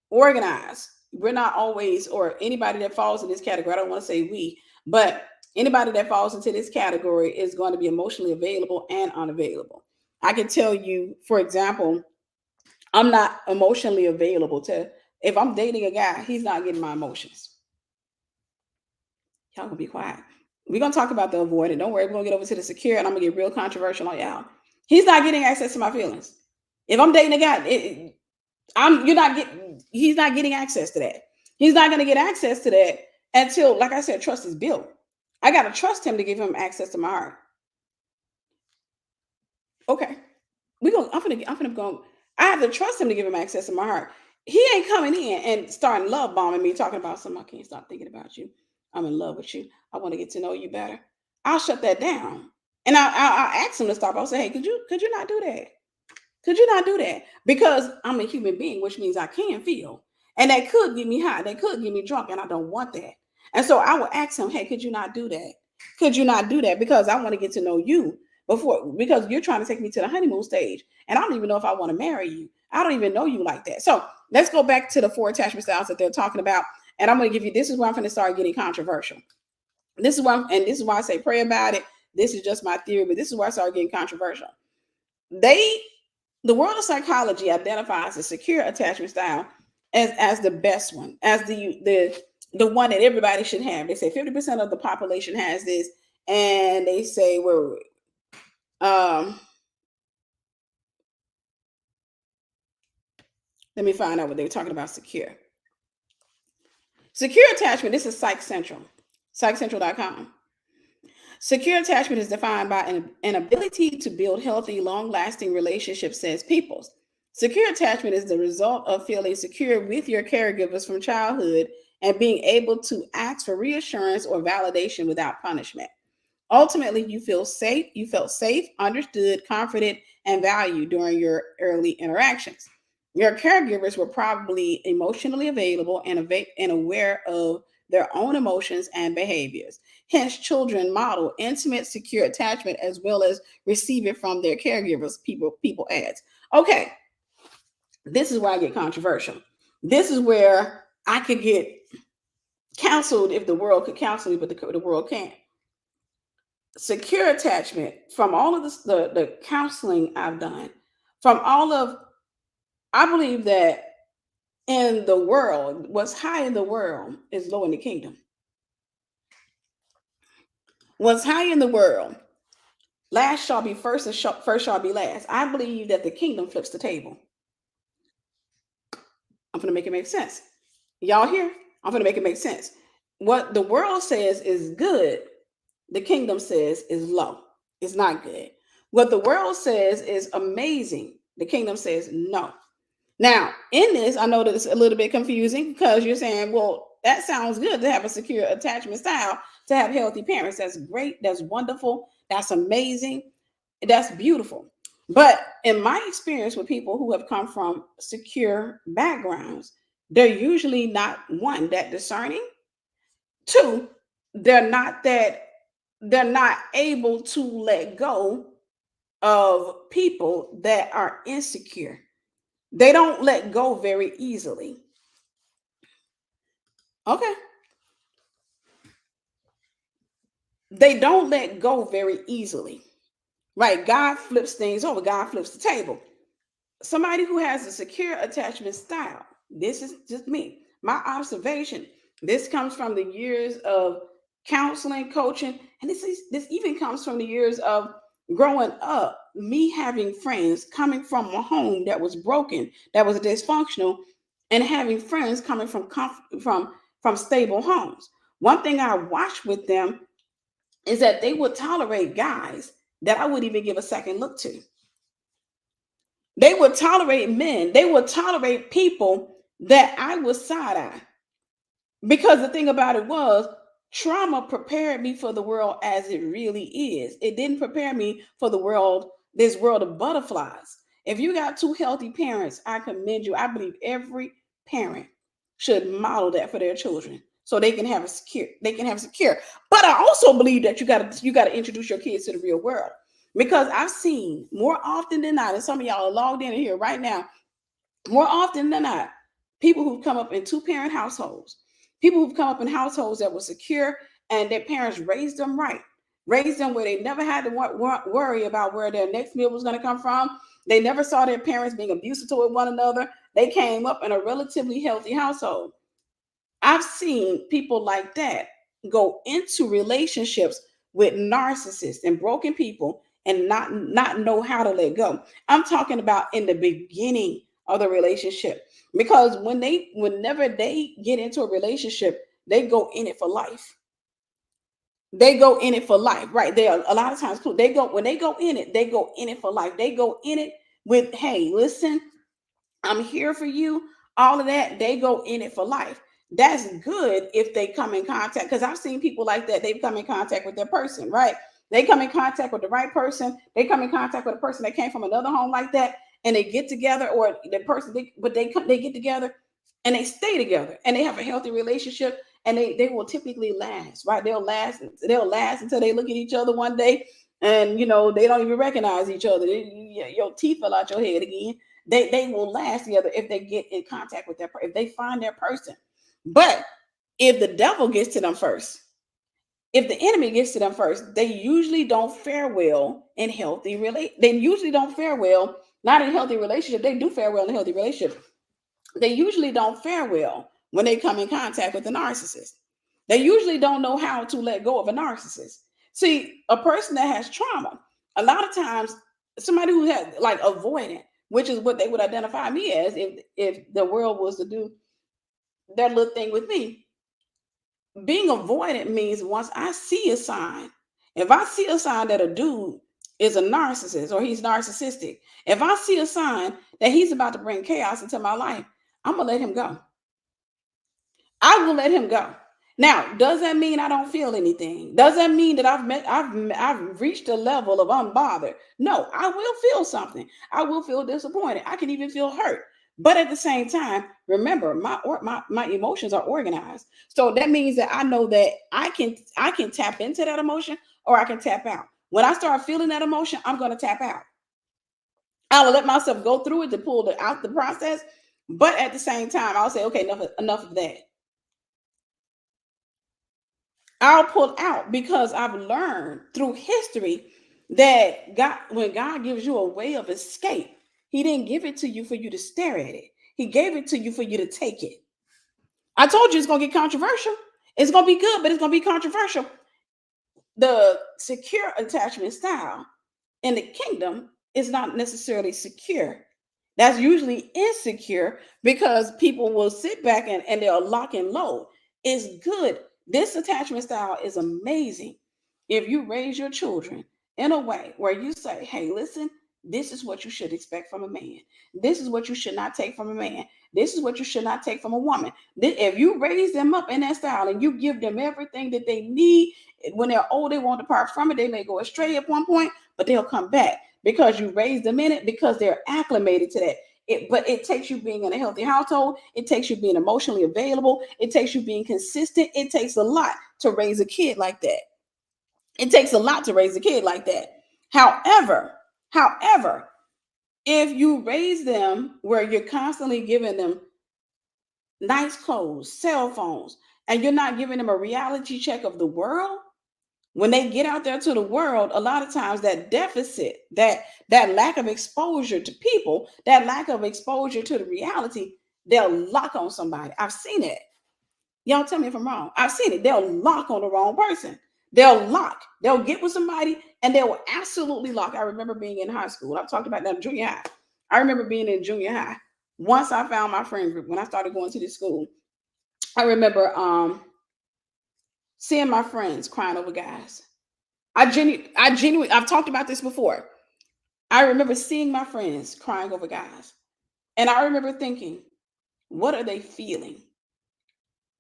Organized. We're not always, or anybody that falls in this category, I don't want to say we, but anybody that falls into this category is going to be emotionally available and unavailable. I can tell you, for example, I'm not emotionally available to, if I'm dating a guy, he's not getting my emotions. Y'all gonna be quiet. We're gonna talk about the avoidant. Don't worry, we're gonna get over to the secure, and I'm gonna get real controversial on y'all. He's not getting access to my feelings. If I'm dating a guy, he's not getting access to that. He's not gonna get access to that until, like I said, trust is built. I gotta trust him to give him access to my heart. Okay. I have to trust him to give him access to my heart. He ain't coming in and starting love bombing me, talking about something. I can't stop thinking about you. I'm in love with you. I want to get to know you better. I'll shut that down. And I'll ask him to stop. I'll say, hey, could you not do that? Could you not do that? Because I'm a human being, which means I can feel. And that could get me high. That could get me drunk. And I don't want that. And so I will ask him, hey, could you not do that? Could you not do that? Because I want to get to know you because you're trying to take me to the honeymoon stage. And I don't even know if I want to marry you. I don't even know you like that. So let's go back to the 4 attachment styles that they're talking about. And I'm going to give you, this is where I'm going to start getting controversial. This is why I say pray about it. This is just my theory, but this is where I start getting controversial. The world of psychology identifies the secure attachment style as the best one, as the one that everybody should have. They say 50% of the population has this, and they say let me find out what they were talking about. Secure attachment. This is Psych Central, psychcentral.com. Secure attachment is defined by an ability to build healthy, long-lasting relationships, says Peoples. Secure attachment is the result of feeling secure with your caregivers from childhood and being able to ask for reassurance or validation without punishment. Ultimately, you felt safe, understood, confident, and valued during your early interactions. Your caregivers were probably emotionally available and aware of their own emotions and behaviors. Hence, children model intimate, secure attachment as well as receive it from their caregivers. People adds. Okay, this is where I get controversial. This is where I could get counseled if the world could counsel me, but the world can't. Secure attachment, from all of the counseling I've done, I believe that in the world, what's high in the world is low in the kingdom. What's high in the world, last shall be first, and first shall be last. I believe that the kingdom flips the table. I'm going to make it make sense. Y'all here? I'm going to make it make sense. What the world says is good, the kingdom says is low. It's not good. What the world says is amazing, the kingdom says no. Now, in this, I know that it's a little bit confusing because you're saying, well, that sounds good to have a secure attachment style, to have healthy parents. That's great. That's wonderful. That's amazing. That's beautiful. But in my experience with people who have come from secure backgrounds, they're usually not, one, that discerning. Two, they're not that, they're not able to let go of people that are insecure. They don't let go very easily. Okay. They don't let go very easily. Right? God flips things over. God flips the table. Somebody who has a secure attachment style, this is just me, my observation. This comes from the years of counseling, coaching, and this even comes from the years of growing up, me having friends coming from a home that was broken, that was dysfunctional, and having friends coming from stable homes. One thing I watched with them is that they would tolerate guys that I wouldn't even give a second look to. They would tolerate men. They would tolerate people that I would side eye. Because the thing about it was, trauma prepared me for the world as it really is. It didn't prepare me for the world, this world of butterflies. If you got two healthy parents, I commend you. I believe every parent should model that for their children so they can have a secure, But I also believe that you gotta introduce your kids to the real world. Because I've seen more often than not, and some of y'all are logged in here right now, more often than not, people who've come up in two-parent households, people who've come up in households that were secure and their parents raised them right, raised them where they never had to worry about where their next meal was going to come from. They never saw their parents being abusive toward one another. They came up in a relatively healthy household. I've seen people like that go into relationships with narcissists and broken people and not know how to let go. I'm talking about in the beginning of the relationship, because whenever they get into a relationship, they go in it for life. They go in it for life, right? They are a lot of times they go when they go in it, they go in it for life. They go in it with, hey, listen, I'm here for you. All of that, they go in it for life. That's good if they come in contact, because I've seen people like that. They've come in contact with their person, right? They come in contact with the right person. They come in contact with a person that came from another home like that, and they get together, or the person, they get together and they stay together and they have a healthy relationship, and they will typically last, right? They'll last until they look at each other one day, and they don't even recognize each other. Your teeth fell out your head again. They will last together if they get in contact with if they find their person. But if the devil gets to them first, if the enemy gets to them first, they usually don't fare well in healthy They usually don't fare well, not in healthy relationship. They do fare well in healthy relationship. They usually don't fare well when they come in contact with a narcissist. They usually don't know how to let go of a narcissist. See, a person that has trauma, a lot of times, somebody who has like avoidant, which is what they would identify me as if the world was to do their little thing with me. Being avoidant means once I see a sign, if I see a sign that a dude is a narcissist or he's narcissistic, if I see a sign that he's about to bring chaos into my life, I'm gonna let him go. I will let him go. Now, does that mean I don't feel anything? Does that mean that I've reached a level of unbothered? No, I will feel something. I will feel disappointed. I can even feel hurt. But at the same time, remember, my emotions are organized. So that means that I know that I can tap into that emotion, or I can tap out. When I start feeling that emotion, I'm going to tap out. I'll let myself go through it to pull out the process. But at the same time, I'll say, okay, enough of that. I'll pull out, because I've learned through history that when God gives you a way of escape, He didn't give it to you for you to stare at it. He gave it to you for you to take it. I told you it's going to get controversial. It's going to be good, but it's going to be controversial. The secure attachment style in the kingdom is not necessarily secure. That's usually insecure, because people will sit back and they'll lock and load. It's good. This attachment style is amazing if you raise your children in a way where you say, hey, listen, This is what you should expect from a man. This is what you should not take from a man. This is what you should not take from a woman. If you raise them up in that style and you give them everything that they need, when they're old, they won't depart from it. They may go astray at one point, but they'll come back because you raised them in it, because they're acclimated to that. But it takes you being in a healthy household. It takes you being emotionally available. It takes you being consistent. It takes a lot to raise a kid like that. It takes a lot to raise a kid like that. However, if you raise them where you're constantly giving them nice clothes, cell phones, and you're not giving them a reality check of the world, when they get out there to the world, a lot of times that deficit, that lack of exposure to people, that lack of exposure to the reality, they'll lock on somebody. I've seen it. Y'all tell me if I'm wrong. I've seen it. They'll lock on the wrong person. They'll lock. They'll get with somebody and they will absolutely lock. I remember being in high school. I've talked about that in junior high. I remember being in junior high. Once I found my friend group, when I started going to this school, I remember seeing my friends crying over guys. I've talked about this before. I remember seeing my friends crying over guys. And I remember thinking, what are they feeling?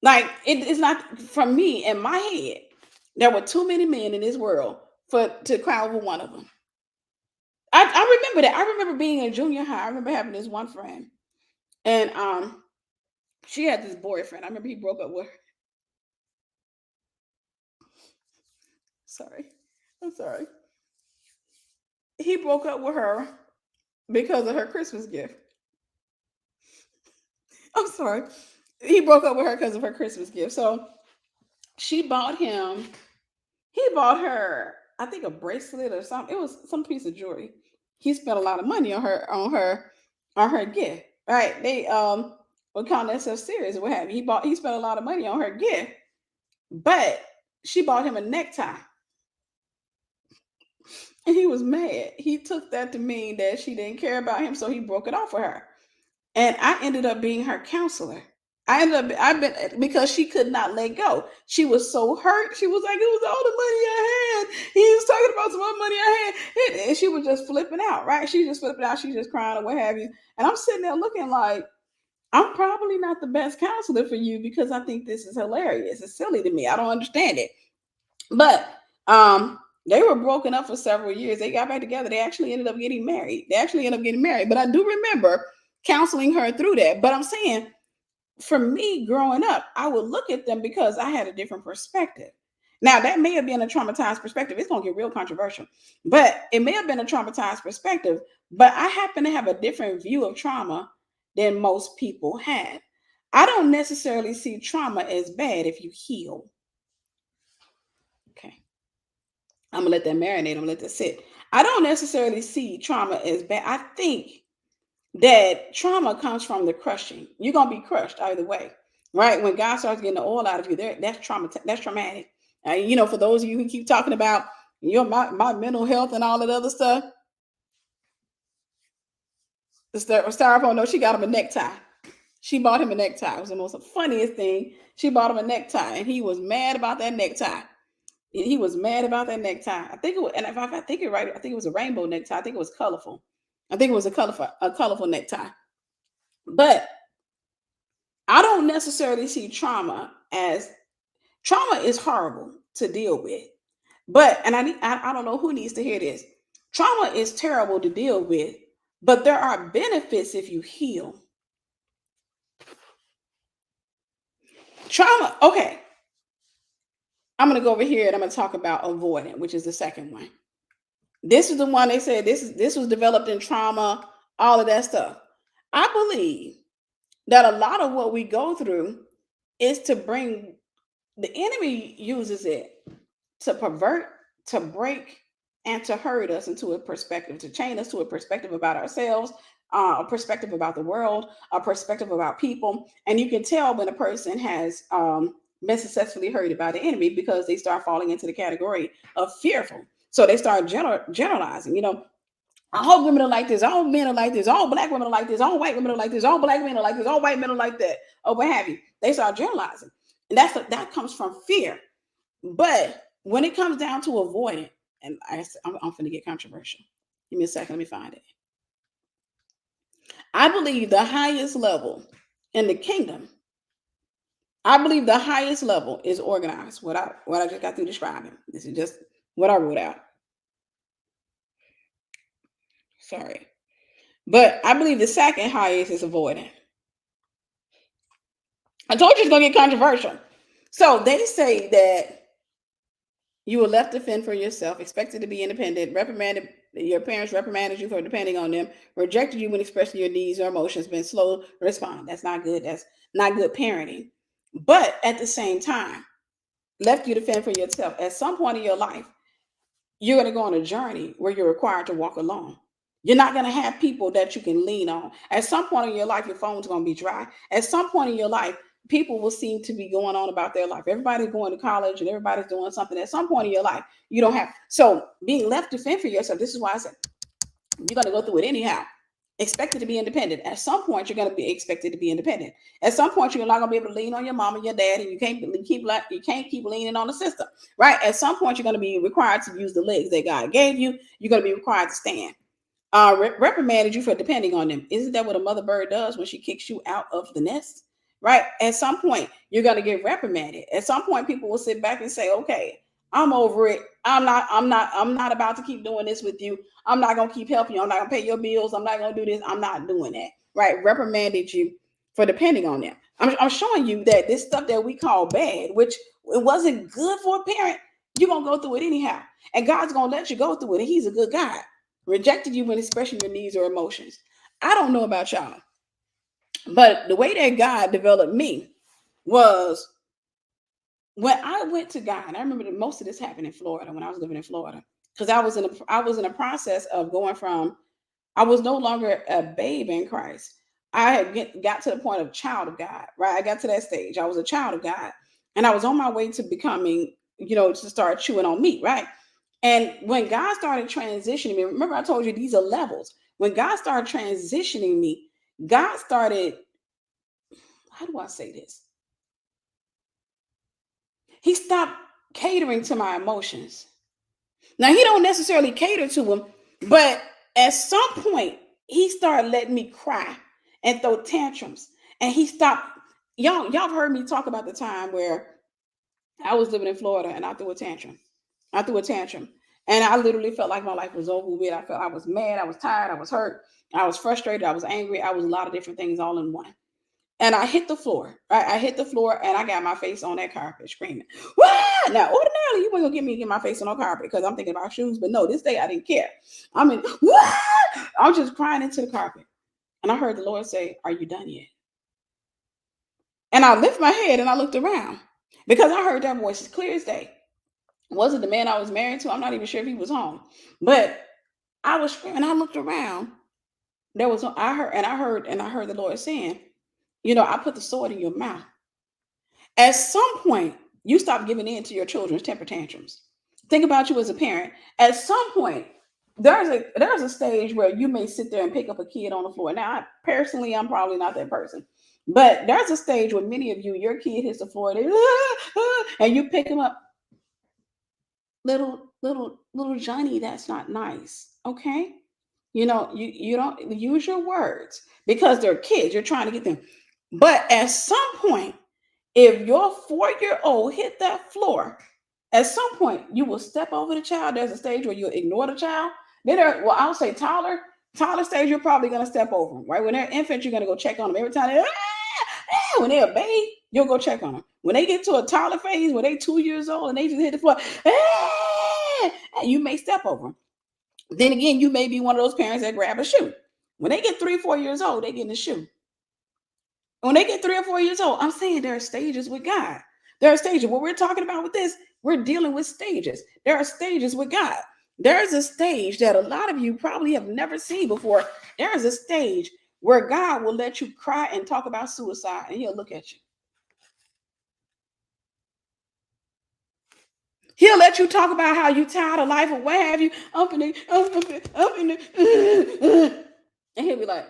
Like, it's not, from me in my head, there were too many men in this world to cry over one of them. I remember that. I remember being in junior high. I remember having this one friend, and she had this boyfriend. I remember he broke up with her. Sorry, I'm sorry. He broke up with her because of her Christmas gift. I'm sorry. He broke up with her because of her Christmas gift. So she bought him. He bought her, I think, a bracelet or something. It was some piece of jewelry. He spent a lot of money on her gift. Right? They would count themselves serious or what have you. He spent a lot of money on her gift, but she bought him a necktie. And he was mad. He took that to mean that she didn't care about him, so he broke it off with her. And I ended up being her counselor. I've been, because she could not let go. She was so hurt. She was like, it was all the money I had. He was talking about some more money I had. And she was just flipping out, right? She just flipping out. She just crying or what have you. And I'm sitting there looking like, I'm probably not the best counselor for you because I think this is hilarious. It's silly to me. I don't understand it. But they were broken up for several years. They got back together. They actually ended up getting married. But I do remember counseling her through that. But I'm saying, for me growing up, I would look at them because I had a different perspective. Now, that may have been a traumatized perspective. It's going to get real controversial, but it may have been a traumatized perspective. But I happen to have a different view of trauma than most people have. I don't necessarily see trauma as bad if you heal. Okay. I'm going to let that marinate. I'm going to let that sit. I don't necessarily see trauma as bad. I think that trauma comes from the crushing. You're gonna be crushed either way, right? When God starts getting the oil out of you, that's trauma. That's traumatic. For those of you who keep talking about my mental health and all that other stuff, the styrofoam. No, she got him a necktie. She bought him a necktie. It was the most funniest thing. She bought him a necktie, and he was mad about that necktie. He was mad about that necktie. I think it was, and if I think it right, I think it was a rainbow necktie. I think it was colorful. I think it was a colorful necktie. But I don't necessarily see trauma is horrible to deal with. But, and I don't know who needs to hear this. Trauma is terrible to deal with, but there are benefits if you heal. Trauma, okay. I'm going to go over here and I'm going to talk about avoidant, which is the second one. This is the one they said this was developed in trauma, all of that stuff. I believe that a lot of what we go through is to bring, the enemy uses it to pervert, to break, and to hurt us into a perspective, to chain us to a perspective about ourselves, a perspective about the world, a perspective about people. And you can tell when a person has been successfully hurted by the enemy because they start falling into the category of fearful. So they start generalizing, all women are like this, all men are like this, all black women are like this, all white women are like this, all black men are like this, all white men are like that, or what have you. They start generalizing. And that comes from fear. But when it comes down to avoiding, and I'm going to get controversial. Give me a second. Let me find it. I believe the highest level in the kingdom, I believe the highest level is organized. What I just got through describing. This is just what I wrote out. Sorry. But I believe the second highest is avoidant. I told you it's gonna get controversial. So they say that you were left to fend for yourself, expected to be independent, reprimanded, your parents reprimanded you for depending on them, rejected you when expressing your needs or emotions, been slow to respond. That's not good. That's not good parenting. But at the same time, left you to fend for yourself. At some point in your life, you're going to go on a journey where you're required to walk alone. You're not going to have people that you can lean on. At some point in your life, your phone's going to be dry. At some point in your life, people will seem to be going on about their life. Everybody's going to college and everybody's doing something. At some point in your life, you don't have. So being left to fend for yourself, this is why I said you're going to go through it anyhow. Expected to be independent. At some point, you're going to be expected to be independent. At some point, you're not going to be able to lean on your mom and your dad, and you can't keep leaning on the system, right? At some point, you're going to be required to use the legs that God gave you. You're going to be required to stand. Reprimanded you for depending on them. Isn't that what a mother bird does when she kicks you out of the nest? Right? At some point, you're going to get reprimanded. At some point, people will sit back and say, okay, I'm over it. I'm not about to keep doing this with you. I'm not going to keep helping you. I'm not going to pay your bills. I'm not going to do this. I'm not doing that. Right? Reprimanded you for depending on them. I'm showing you that this stuff that we call bad, which it wasn't good for a parent, you're going to go through it anyhow. And God's going to let you go through it. And he's a good God. Rejected you when expressing your needs or emotions. I don't know about y'all, but the way that God developed me was when I went to God. And I remember that most of this happened in Florida when I was living in Florida, because I was in a process of going from, I was no longer a babe in Christ. I had got to the point of child of God, right? I got to that stage. I was a child of God, and I was on my way to becoming, to start chewing on meat, right? And when God started transitioning me, remember I told you these are levels. When God started transitioning me, God started, how do I say this? He stopped catering to my emotions. Now he don't necessarily cater to them, but at some point he started letting me cry and throw tantrums. And he stopped. Y'all have heard me talk about the time where I was living in Florida and I threw a tantrum. I threw a tantrum. And I literally felt like my life was over with. I felt I was mad, I was tired, I was hurt, I was frustrated, I was angry, I was a lot of different things all in one. And I hit the floor. Right? I hit the floor and I got my face on that carpet screaming. Wah! Now, ordinarily, you weren't gonna get me to get my face on no carpet because I'm thinking about shoes, but no, this day I didn't care. I mean, Wah! I was just crying into the carpet. And I heard the Lord say, "Are you done yet?" And I lifted my head and I looked around because I heard that voice as clear as day. Was it the man I was married to? I'm not even sure if he was home. But I was screaming. I looked around. There was I heard the Lord saying, I put the sword in your mouth. At some point, you stop giving in to your children's temper tantrums. Think about you as a parent. At some point, there's a stage where you may sit there and pick up a kid on the floor. Now, personally, I'm probably not that person. But there's a stage where many of you, your kid hits the floor, and you pick him up. Little Johnny, that's not nice. Okay. You don't use your words because they're kids. You're trying to get them. But at some point, if your 4-year-old hit that floor, at some point you will step over the child. There's a stage where you'll ignore the child. I'll say toddler stage, you're probably gonna step over them, right? When they're infants, you're gonna go check on them every time when they're a babe, you'll go check on them. When they get to a toddler phase, when they 2 years old and they just hit the floor, you may step over them. Then again, you may be one of those parents that grab a shoe. When they get 3 or 4 years old, they get in the shoe. When they get 3 or 4 years old, I'm saying there are stages with God. There are stages. What we're talking about with this, we're dealing with stages. There are stages with God. There's a stage that a lot of you probably have never seen before. There is a stage where God will let you cry and talk about suicide, and he'll look at you. He'll let you talk about how you tired of life or what have you, and he'll be like,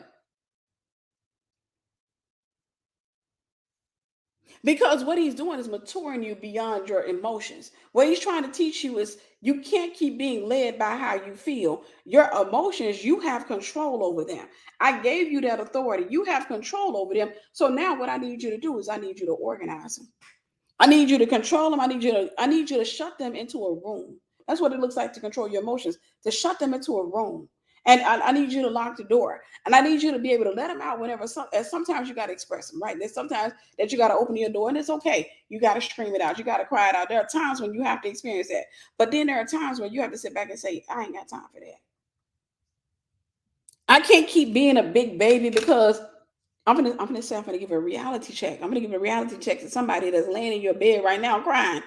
Because what he's doing is maturing you beyond your emotions. What he's trying to teach you is you can't keep being led by how you feel. Your emotions, you have control over them. I gave you that authority. You have control over them. So now what I need you to do is I need you to organize them. I need you to control them. I need you to shut them into a room. That's what it looks like to control your emotions, to shut them into a room. And I need you to lock the door. And I need you to be able to let them out whenever sometimes you got to express them, right? There's sometimes that you got to open your door and it's okay. You got to scream it out. You got to cry it out. There are times when you have to experience that. But then there are times when you have to sit back and say, I ain't got time for that. I can't keep being a big baby because I'm gonna give a reality check. I'm gonna give a reality check to somebody that's laying in your bed right now crying.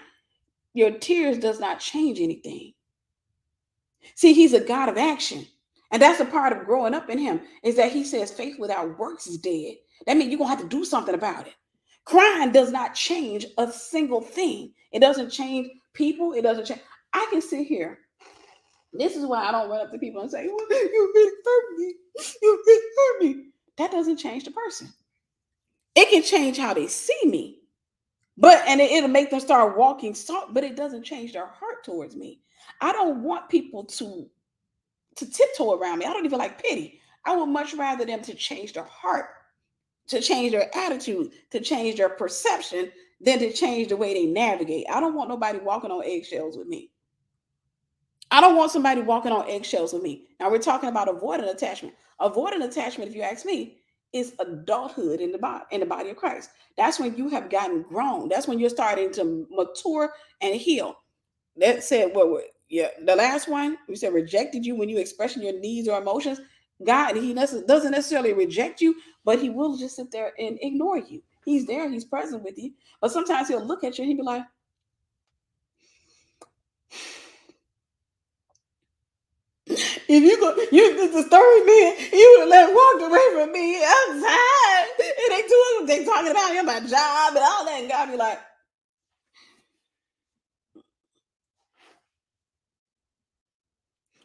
Your tears does not change anything. See, he's a God of action. And that's a part of growing up in him, is that he says faith without works is dead. That means you're gonna have to do something about it. Crying does not change a single thing. It doesn't change people, it doesn't change. I can sit here. This is why I don't run up to people and say, well, you really hurt me. You really hurt me. That doesn't change the person. It can change how they see me. But it'll make them start walking soft, but it doesn't change their heart towards me. I don't want people to tiptoe around me. I don't even like pity. I would much rather them to change their heart, to change their attitude, to change their perception than to change the way they navigate. I don't want nobody walking on eggshells with me. I don't want somebody walking on eggshells with me. Now we're talking about avoidant attachment. Avoidant attachment, if you ask me, is adulthood in the body of Christ. That's when you have gotten grown. That's when you're starting to mature and heal. That said, yeah, the last one we said rejected you when you expressing your needs or emotions. God, he doesn't necessarily reject you, but he will just sit there and ignore you. He's there, he's present with you, but sometimes he'll look at you and he'll be like, if you go, you disturb me, you would let walk away from me. I'm tired. And they talking about him, my job and all that, and God be like,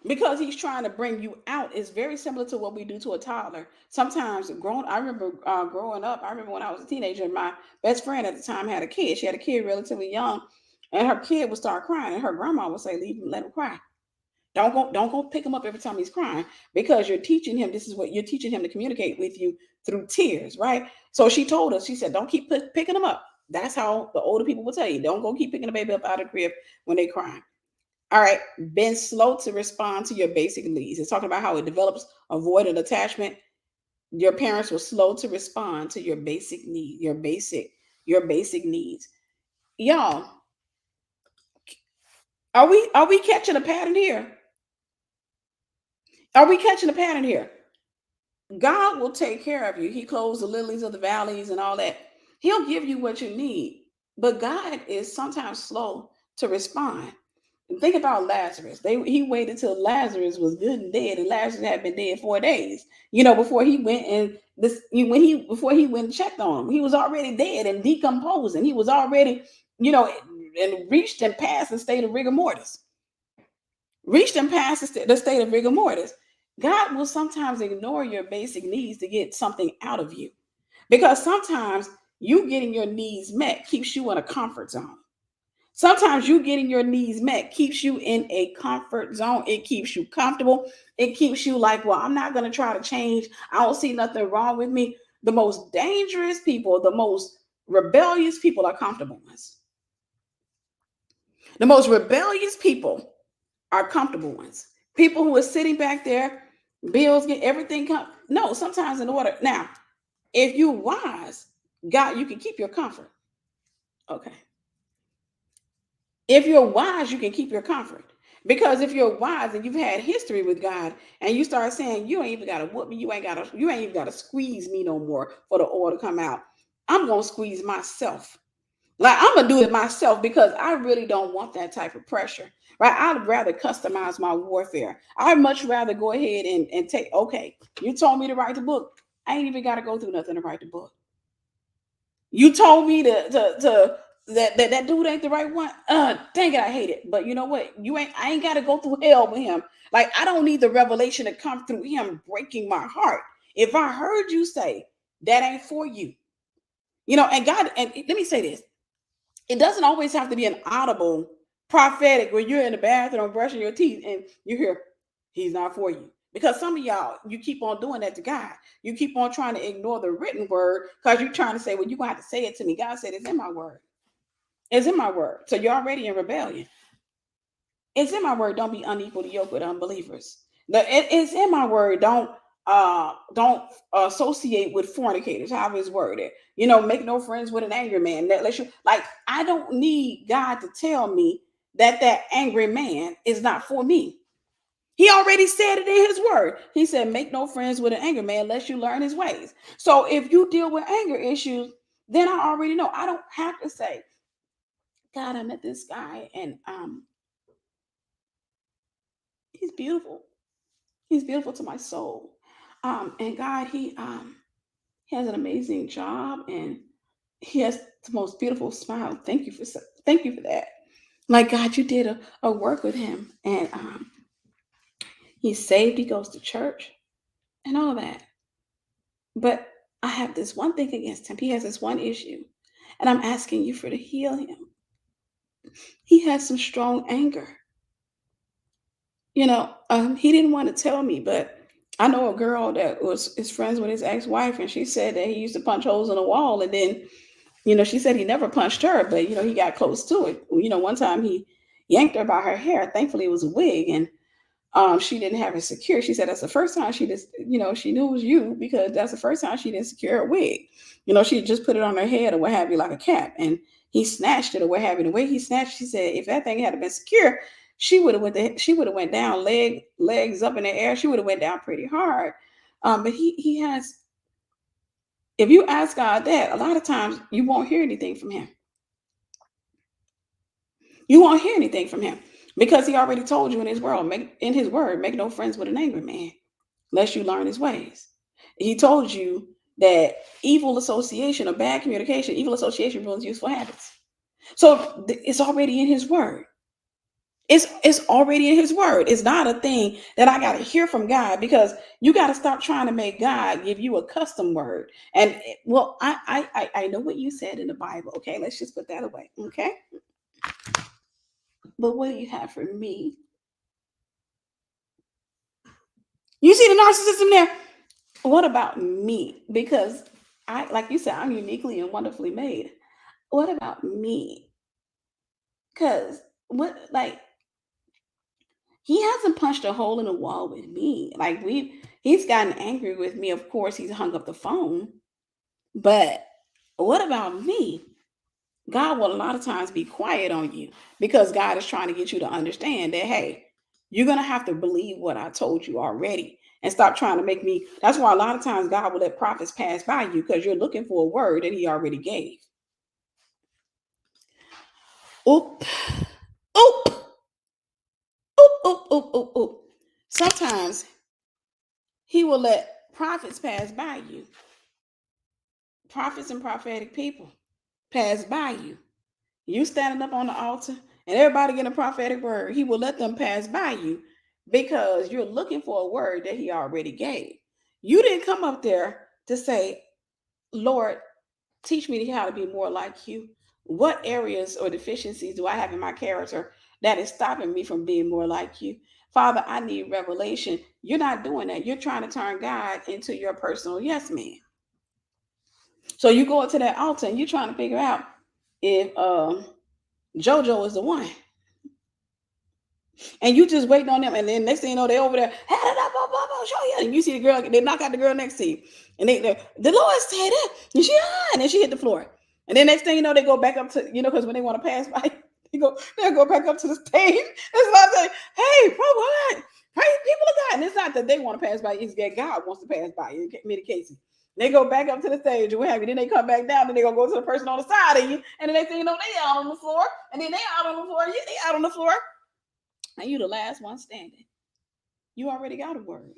because he's trying to bring you out. It's very similar to what we do to a toddler. Sometimes I remember growing up. I remember when I was a teenager, my best friend at the time had a kid. She had a kid relatively young, and her kid would start crying, and her grandma would say, "Leave him, let him cry. Don't go pick him up every time he's crying, because you're teaching him. This is what you're teaching him to communicate with you through tears, right?" So she told us. She said, "Don't keep picking him up." That's how the older people will tell you. Don't go keep picking the baby up out of the crib when they cry. All right, been slow to respond to your basic needs. It's talking about how it develops avoidant attachment. Your parents were slow to respond to your basic need, your basic needs. Y'all, are we catching a pattern here? Are we catching a pattern here? God will take care of you. He clothes the lilies of the valleys and all that. He'll give you what you need. But God is sometimes slow to respond. Think about Lazarus. He waited till Lazarus was good and dead, and Lazarus had been dead 4 days. Before he went and before he went and checked on him, he was already dead and decomposing. He was already, and reached and past the state of rigor mortis. Reached and past the state of rigor mortis. God will sometimes ignore your basic needs to get something out of you, because sometimes you getting your needs met keeps you in a comfort zone. Sometimes you getting your needs met keeps you in a comfort zone. It keeps you comfortable. It keeps you like, well, I'm not going to try to change. I don't see nothing wrong with me. The most dangerous people, the most rebellious people are comfortable ones. The most rebellious people are comfortable ones. People who are sitting back there, bills, get everything. No, sometimes in order. Now, if you're wise, God, you can keep your comfort. Okay. If you're wise, you can keep your comfort. Because if you're wise and you've had history with God, and you start saying, you ain't even gotta whoop me, you ain't even gotta squeeze me no more for the oil to come out. I'm gonna squeeze myself. Like, I'm gonna do it myself, because I really don't want that type of pressure. Right? I'd rather customize my warfare. I'd much rather go ahead and take, okay, you told me to write the book. I ain't even gotta go through nothing to write the book. You told me to that dude ain't the right one. Dang it, I hate it. But you know what? I ain't gotta go through hell with him. Like, I don't need the revelation to come through him breaking my heart. If I heard you say that ain't for you, And God, and let me say this, it doesn't always have to be an audible prophetic where you're in the bathroom brushing your teeth and you hear, he's not for you. Because some of y'all, you keep on doing that to God. You keep on trying to ignore the written word because you're trying to say, well, you're going to have to say it to me. God said, it's in my word. It's in my word. So you're already in rebellion. It's in my word. Don't be unequal to yoke with unbelievers. It's in my word. Don't associate with fornicators. How is worded? Make no friends with an angry man. That lets you, like, I don't need God to tell me that angry man is not for me. He already said it in his word. He said, make no friends with an angry man unless you learn his ways. So if you deal with anger issues, then I already know. I don't have to say, God, I met this guy and he's beautiful. He's beautiful to my soul. And God, he has an amazing job and he has the most beautiful smile. Thank you for that. Like, God, you did a work with him, and he's saved. He goes to church and all that. But I have this one thing against him. He has this one issue, and I'm asking you for to heal him. He has some strong anger. He didn't want to tell me, but I know a girl that is friends with his ex-wife, and she said that he used to punch holes in the wall, and then, she said he never punched her, but he got close to it. One time he yanked her by her hair. Thankfully, it was a wig, and she didn't have it secure. She said that's the first time she just, she knew it was you because that's the first time she didn't secure a wig. She just put it on her head or what have you, like a cap, and he snatched it or what have you. The way he snatched, she said, if that thing had been secure, she would have went down, legs up in the air. She would have went down pretty hard. But he has. If you ask God that, a lot of times you won't hear anything from him. You won't hear anything from him because he already told you in his word, make no friends with an angry man, lest you learn his ways. He told you that evil association or bad communication, evil association ruins useful habits. So it's already in his word. It's already in his word. It's not a thing that I got to hear from God, because you got to stop trying to make God give you a custom word. And well, I know what you said in the Bible. Okay, let's just put that away. Okay, but what do you have for me? You see the narcissism there? What about me? Because like you said, I'm uniquely and wonderfully made. What about me? Because he hasn't punched a hole in the wall with me. Like he's gotten angry with me. Of course, he's hung up the phone. But what about me? God will a lot of times be quiet on you because God is trying to get you to understand that, hey, you're going to have to believe what I told you already and stop trying to make me. That's why a lot of times God will let prophets pass by you, because you're looking for a word that he already gave. Oop, oop, oop, oop, oop, oop, oop. Sometimes he will let prophets pass by you. Prophets and prophetic people pass by you. You standing up on the altar and everybody getting a prophetic word, he will let them pass by you because you're looking for a word that he already gave. You didn't come up there to say, Lord, teach me how to be more like you. What areas or deficiencies do I have in my character that is stopping me from being more like you? Father, I need revelation. You're not doing that. You're trying to turn God into your personal yes man. So you go up to that altar and you're trying to figure out if JoJo is the one. And you just waiting on them, and then next thing you know, they over there, and you see the girl, they knock out the girl next to you, and the Lord said it, and then she hit the floor, and then next thing you know, they go back up to, because when they want to pass by, they'll go back up to the stage. It's like, saying, hey, bro, what? Praise people of God, and it's not that they want to pass by; it's that God wants to pass by. In many cases, they go back up to the stage, or what have you. Then they come back down, and they gonna go to the person on the side of you, and the next thing you know, they out on the floor, and then they out on the floor, they out on the floor. And you the last one standing. You already got a word.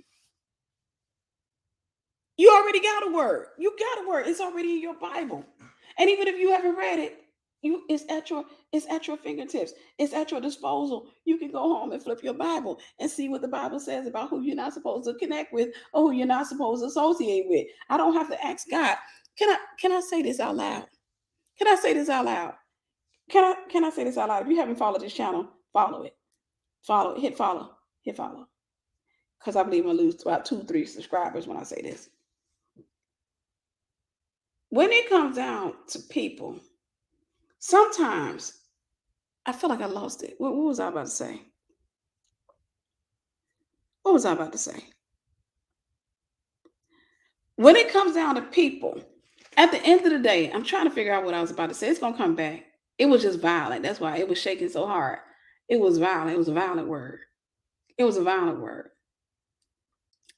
You already got a word. You got a word. It's already in your Bible. And even if you haven't read it, it's at your fingertips. It's at your disposal. You can go home and flip your Bible and see what the Bible says about who you're not supposed to connect with or who you're not supposed to associate with. I don't have to ask God, Can I say this out loud? Can I say this out loud? Can I say this out loud? If you haven't followed this channel, follow it. Follow it. Hit follow. Hit follow. Because I believe I'm gonna lose about 2-3 subscribers when I say this. When it comes down to people, sometimes I feel like I lost it. What was I about to say? What was I about to say? When it comes down to people, at the end of the day, I'm trying to figure out what I was about to say. It's gonna come back. It was just violent. That's why it was shaking so hard. It was violent. It was a violent word. It was a violent word.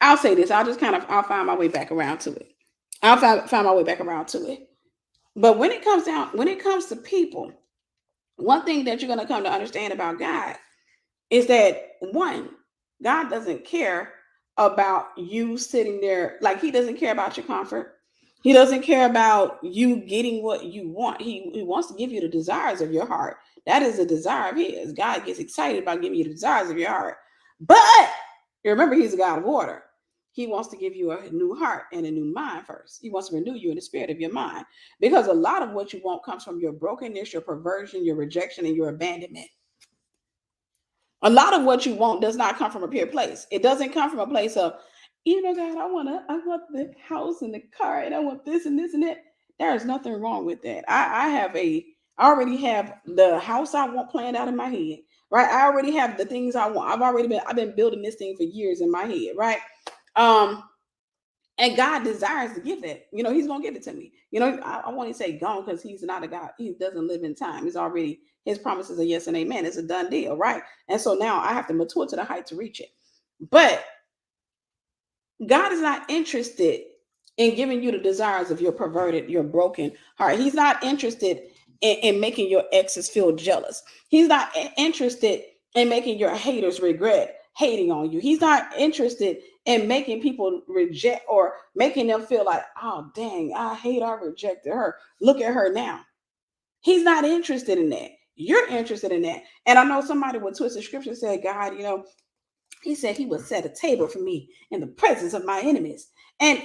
I'll say this. I'll find my way back around to it. I'll find my way back around to it. But when it comes to people, one thing that you're going to come to understand about God is that, one, God doesn't care about you sitting there. Like, he doesn't care about your comfort. He doesn't care about you getting what you want. He wants to give you the desires of your heart. That is a desire of his. God gets excited about giving you the desires of your heart. But you remember, he's a God of order. He wants to give you a new heart and a new mind first. He wants to renew you in the spirit of your mind. Because a lot of what you want comes from your brokenness, your perversion, your rejection, and your abandonment. A lot of what you want does not come from a pure place. It doesn't come from a place of, God, I want the house and the car, and I want this and this and that. There is nothing wrong with that. I already have the house I want planned out in my head, right? I already have the things I want. I've been building this thing for years in my head, right? And God desires to give that. He's gonna give it to me. I want to say gone because he's not a God. He doesn't live in time. It's already, his promises are yes and amen. It's a done deal, right? And so now I have to mature to the height to reach it. But God is not interested in giving you the desires of your perverted, your broken heart. He's not interested in making your exes feel jealous. He's not interested in making your haters regret hating on you. He's not interested in making people reject or making them feel like, oh, dang, I rejected her. Look at her now. He's not interested in that. You're interested in that. And I know somebody would twist the scripture and say, God, he said he would set a table for me in the presence of my enemies. And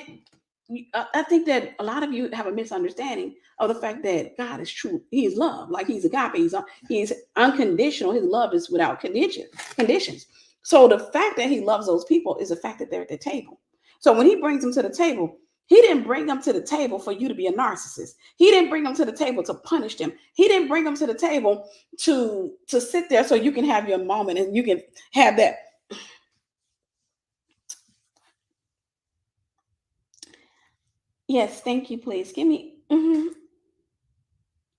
I think that a lot of you have a misunderstanding of the fact that God is true. He is love. Like, he's agape. He's unconditional. His love is without conditions. So the fact that he loves those people is the fact that they're at the table. So when he brings them to the table, he didn't bring them to the table for you to be a narcissist. He didn't bring them to the table to punish them. He didn't bring them to the table to sit there so you can have your moment and you can have that. Yes, thank you, please. Give me,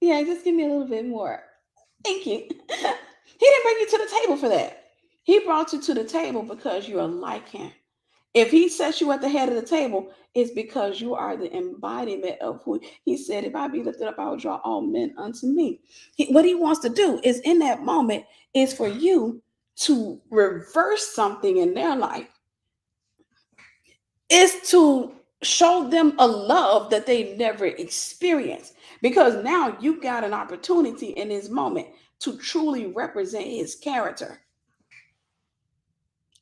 yeah, just give me a little bit more. Thank you. He didn't bring you to the table for that. He brought you to the table because you are like him. If he sets you at the head of the table, it's because you are the embodiment of who he said, if I be lifted up, I will draw all men unto me. What he wants to do is, in that moment, is for you to reverse something in their life. Is to show them a love that they never experienced. Because now you got an opportunity in this moment to truly represent his character.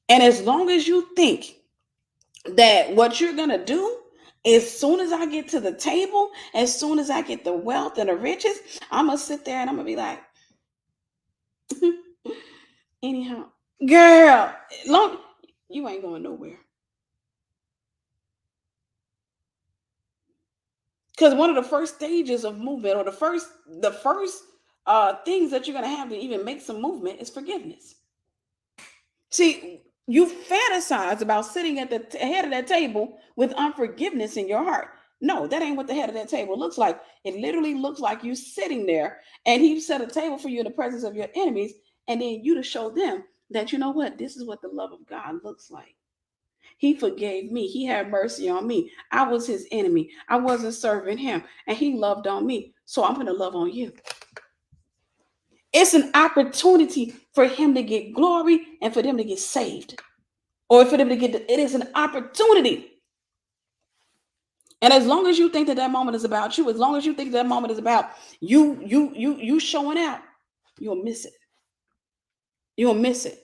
And as long as you think that what you're going to do, as soon as I get to the table, as soon as I get the wealth and the riches, I'm going to sit there and I'm going to be like, anyhow, girl, you ain't going nowhere. Because one of the first stages of movement, or the first things that you're going to have to even make some movement, is forgiveness. See, you fantasize about sitting at the head of that table with unforgiveness in your heart. No, that ain't what the head of that table looks like. It literally looks like you sitting there and he set a table for you in the presence of your enemies, and then you to show them that, you know what, this is what the love of God looks like. He forgave me. He had mercy on me. I was his enemy. I wasn't serving him, and he loved on me. So I'm going to love on you. It's an opportunity for him to get glory and for them to get saved, or for them to get, it is an opportunity. And as long as you think that moment is about you, as long as you think that moment is about you showing out, you'll miss it. You'll miss it.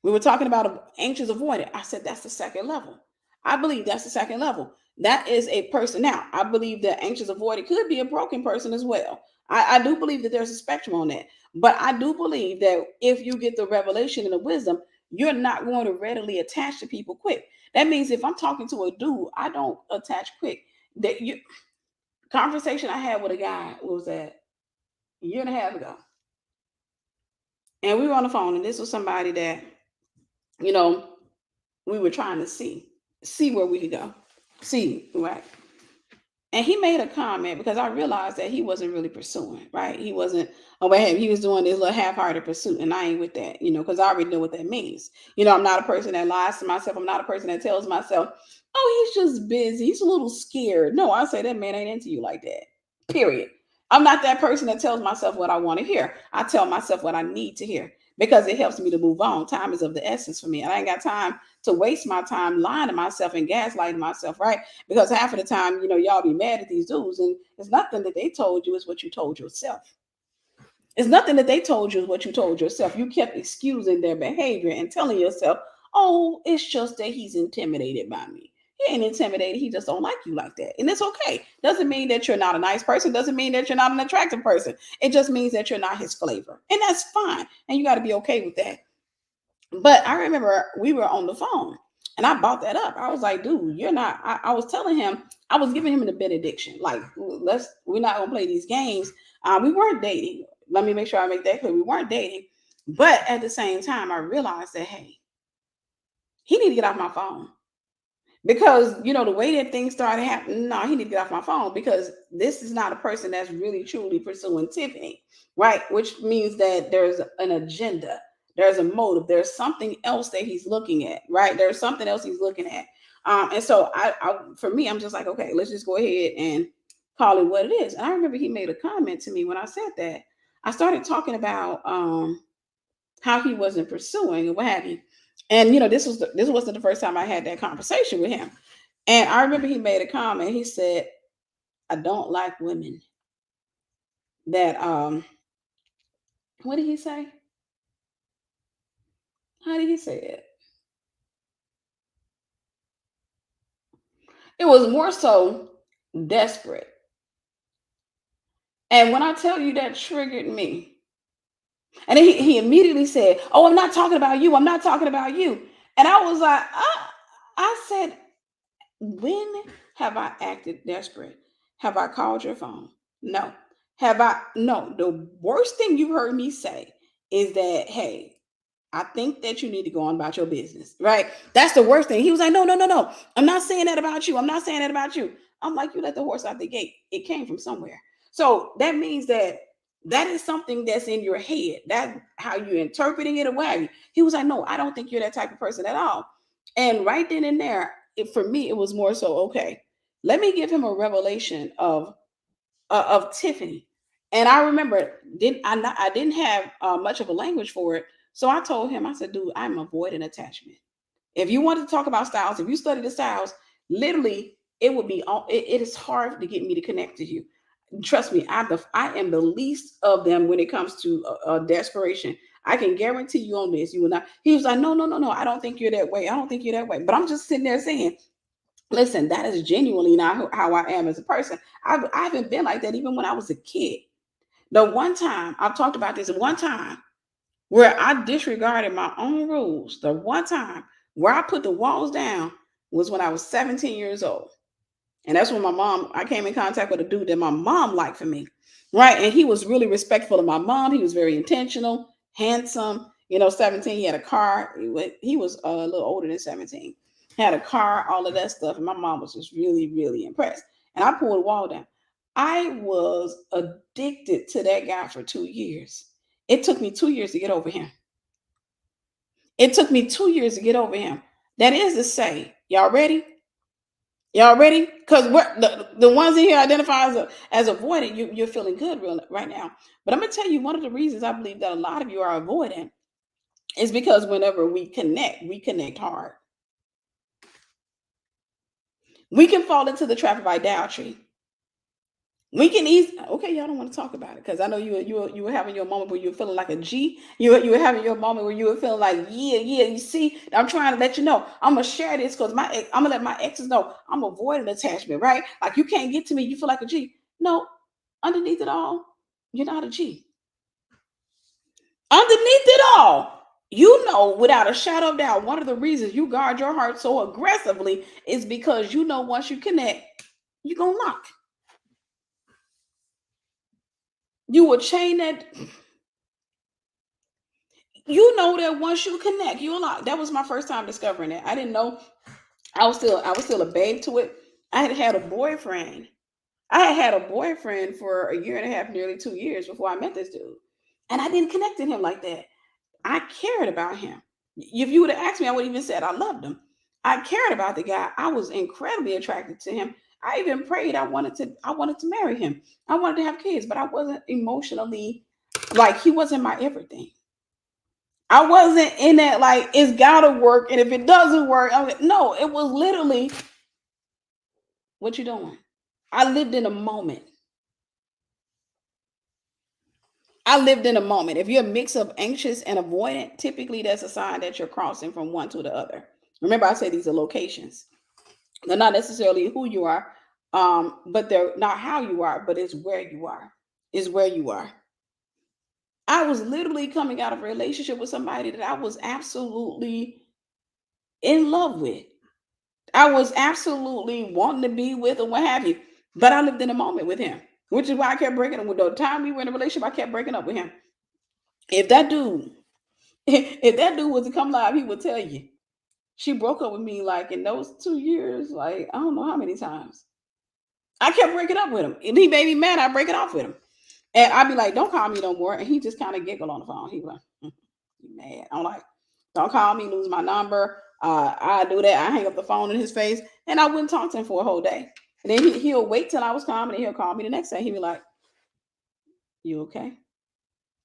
We were talking about anxious avoidant. I said that's the second level. I believe that's the second level. That is a person. Now, I believe that anxious avoidant could be a broken person as well. I do believe that there's a spectrum on that. But I do believe that if you get the revelation and the wisdom, you're not going to readily attach to people quick. That means if I'm talking to a dude, I don't attach quick. That you conversation I had with a guy, what was that, a year and a half ago. And we were on the phone, and this was somebody that, you know, we were trying to see where we could go. See, right. And he made a comment because I realized that he wasn't really pursuing, right? He wasn't away. He was doing this little half-hearted pursuit, and I ain't with that, because I already know what that means. I'm not a person that lies to myself. I'm not a person that tells myself, "Oh, he's just busy. He's a little scared." No, I say that man ain't into you like that. Period. I'm not that person that tells myself what I want to hear. I tell myself what I need to hear because it helps me to move on. Time is of the essence for me, and I ain't got time to waste my time lying to myself and gaslighting myself, right? Because half of the time, y'all be mad at these dudes, and it's nothing that they told you, it's what you told yourself. It's nothing that they told you, is what you told yourself. You kept excusing their behavior and telling yourself, "Oh, it's just that he's intimidated by me." He ain't intimidated, he just don't like you like that. And it's okay. Doesn't mean that you're not a nice person, doesn't mean that you're not an attractive person. It just means that you're not his flavor. And that's fine. And you got to be okay with that. But I remember we were on the phone and I brought that up. I was like, "Dude, you're not," I was telling him, I was giving him the benediction. Like, we're not gonna play these games. We weren't dating. Let me make sure I make that clear. We weren't dating. But at the same time, I realized that, hey, he need to get off my phone. Because the way that things started happening, no, he need to get off my phone because this is not a person that's really truly pursuing Tiffany, right? Which means that there's an agenda, there's a motive, there's something else that he's looking at, right? There's something else he's looking at. And so for me, I'm just like, okay, let's just go ahead and call it what it is. And I remember he made a comment to me when I said that. I started talking about how he wasn't pursuing and what have you. And this wasn't the first time I had that conversation with him. And I remember he made a comment. He said, "I don't like women that what did he say? How did he say it? It was more so desperate." And when I tell you that triggered me, and then he immediately said, "Oh, I'm not talking about you. I'm not talking about you." And I was like, I said, "When have I acted desperate? Have I called your phone? No. Have I? No. The worst thing you heard me say is that, hey, I think that you need to go on about your business, right? That's the worst thing." He was like, "No, no, no, no. I'm not saying that about you. I'm not saying that about you." I'm like, "You let the horse out the gate. It came from somewhere." So that means that that is something that's in your head. That's how you're interpreting it or whatever. He was like, "No, I don't think you're that type of person at all." And right then and there, for me, it was more so, okay, let me give him a revelation of Tiffany. And I remember, I didn't have much of a language for it. So I told him, I said, "Dude, I'm avoiding attachment. If you want to talk about styles, if you study the styles, literally, it would be all, it is hard to get me to connect to you. Trust me, I am the least of them when it comes to desperation. I can guarantee you on this, you will not." He was like, "No, no, no, no. I don't think you're that way. I don't think you're that way." But I'm just sitting there saying, "Listen, that is genuinely not how I am as a person. I haven't been like that even when I was a kid." The one time I've talked about this, one time where I disregarded my own rules, the one time where I put the walls down was when I was 17 years old. And that's when I came in contact with a dude that my mom liked for me. Right. And he was really respectful of my mom. He was very intentional, handsome. 17, he had a car. He was a little older than 17. Had a car, all of that stuff. And my mom was just really, really impressed. And I pulled the wall down. I was addicted to that guy for 2 years. It took me 2 years to get over him. It took me 2 years to get over him. That is to say, y'all ready? Y'all ready? Because what the ones in here identify as avoidant, you're feeling good right now. But I'm gonna tell you one of the reasons I believe that a lot of you are avoidant is because whenever we connect hard. We can fall into the trap of idolatry We can easily, okay, y'all don't want to talk about it because I know you were having your moment where you were feeling like a G. You were having your moment where you were feeling like, yeah, yeah. You see, I'm trying to let you know. I'm gonna share this because I'm gonna let my exes know I'm avoiding attachment, right? Like you can't get to me. You feel like a G. No, underneath it all, you're not a G. Underneath it all, you know without a shadow of doubt, one of the reasons you guard your heart so aggressively is because you know once you connect, you're gonna lock. You will chain that. You know that once you connect, you'll lock. That was my first time discovering that. I didn't know. I was still a babe to it. I had a boyfriend. I had a boyfriend for a year and a half, nearly 2 years before I met this dude. And I didn't connect to him like that. I cared about him. If you would have asked me, I would have even said I loved him. I cared about the guy. I was incredibly attracted to him. I even prayed I wanted to marry him. I wanted to have kids, but I wasn't emotionally like he wasn't my everything. I wasn't in that like it's gotta work, and if it doesn't work, no, it was literally what you doing. I lived in a moment. I lived in a moment. If you're a mix of anxious and avoidant, typically that's a sign that you're crossing from one to the other. Remember, I said these are locations. They're not necessarily who you are, but they're not how you are, but it's where you are. Is where you are. I was literally coming out of a relationship with somebody that I was absolutely in love with. I was absolutely wanting to be with or what have you. But I lived in a moment with him, which is why I kept breaking up with the time we were in a relationship. I kept breaking up with him. If that dude, if that dude was to come live, he would tell you. She broke up with me like in those 2 years, like I don't know how many times. I kept breaking up with him. And he made me mad. I break it off with him. And I'd be like, don't call me no more. And he just kind of giggled on the phone. He was like, you mad. I'm like, don't call me, lose my number. I do that. I hang up the phone in his face, and I wouldn't talk to him for a whole day. And then he'll wait till I was calm, and then he'll call me the next day. He'll be like, "You okay?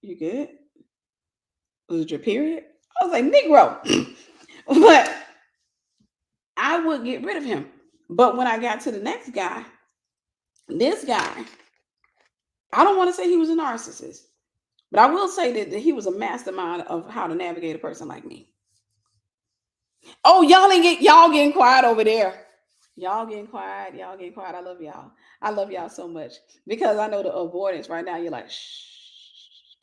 You good? Was it your period?" I was like, "Negro," but I would get rid of him. But when I got to the next guy, this guy, I don't want to say he was a narcissist, but I will say that he was a mastermind of how to navigate a person like me. Oh, y'all getting quiet over there. Y'all getting quiet. Y'all getting quiet. I love y'all. I love y'all so much because I know the avoidance right now. You're like, shh.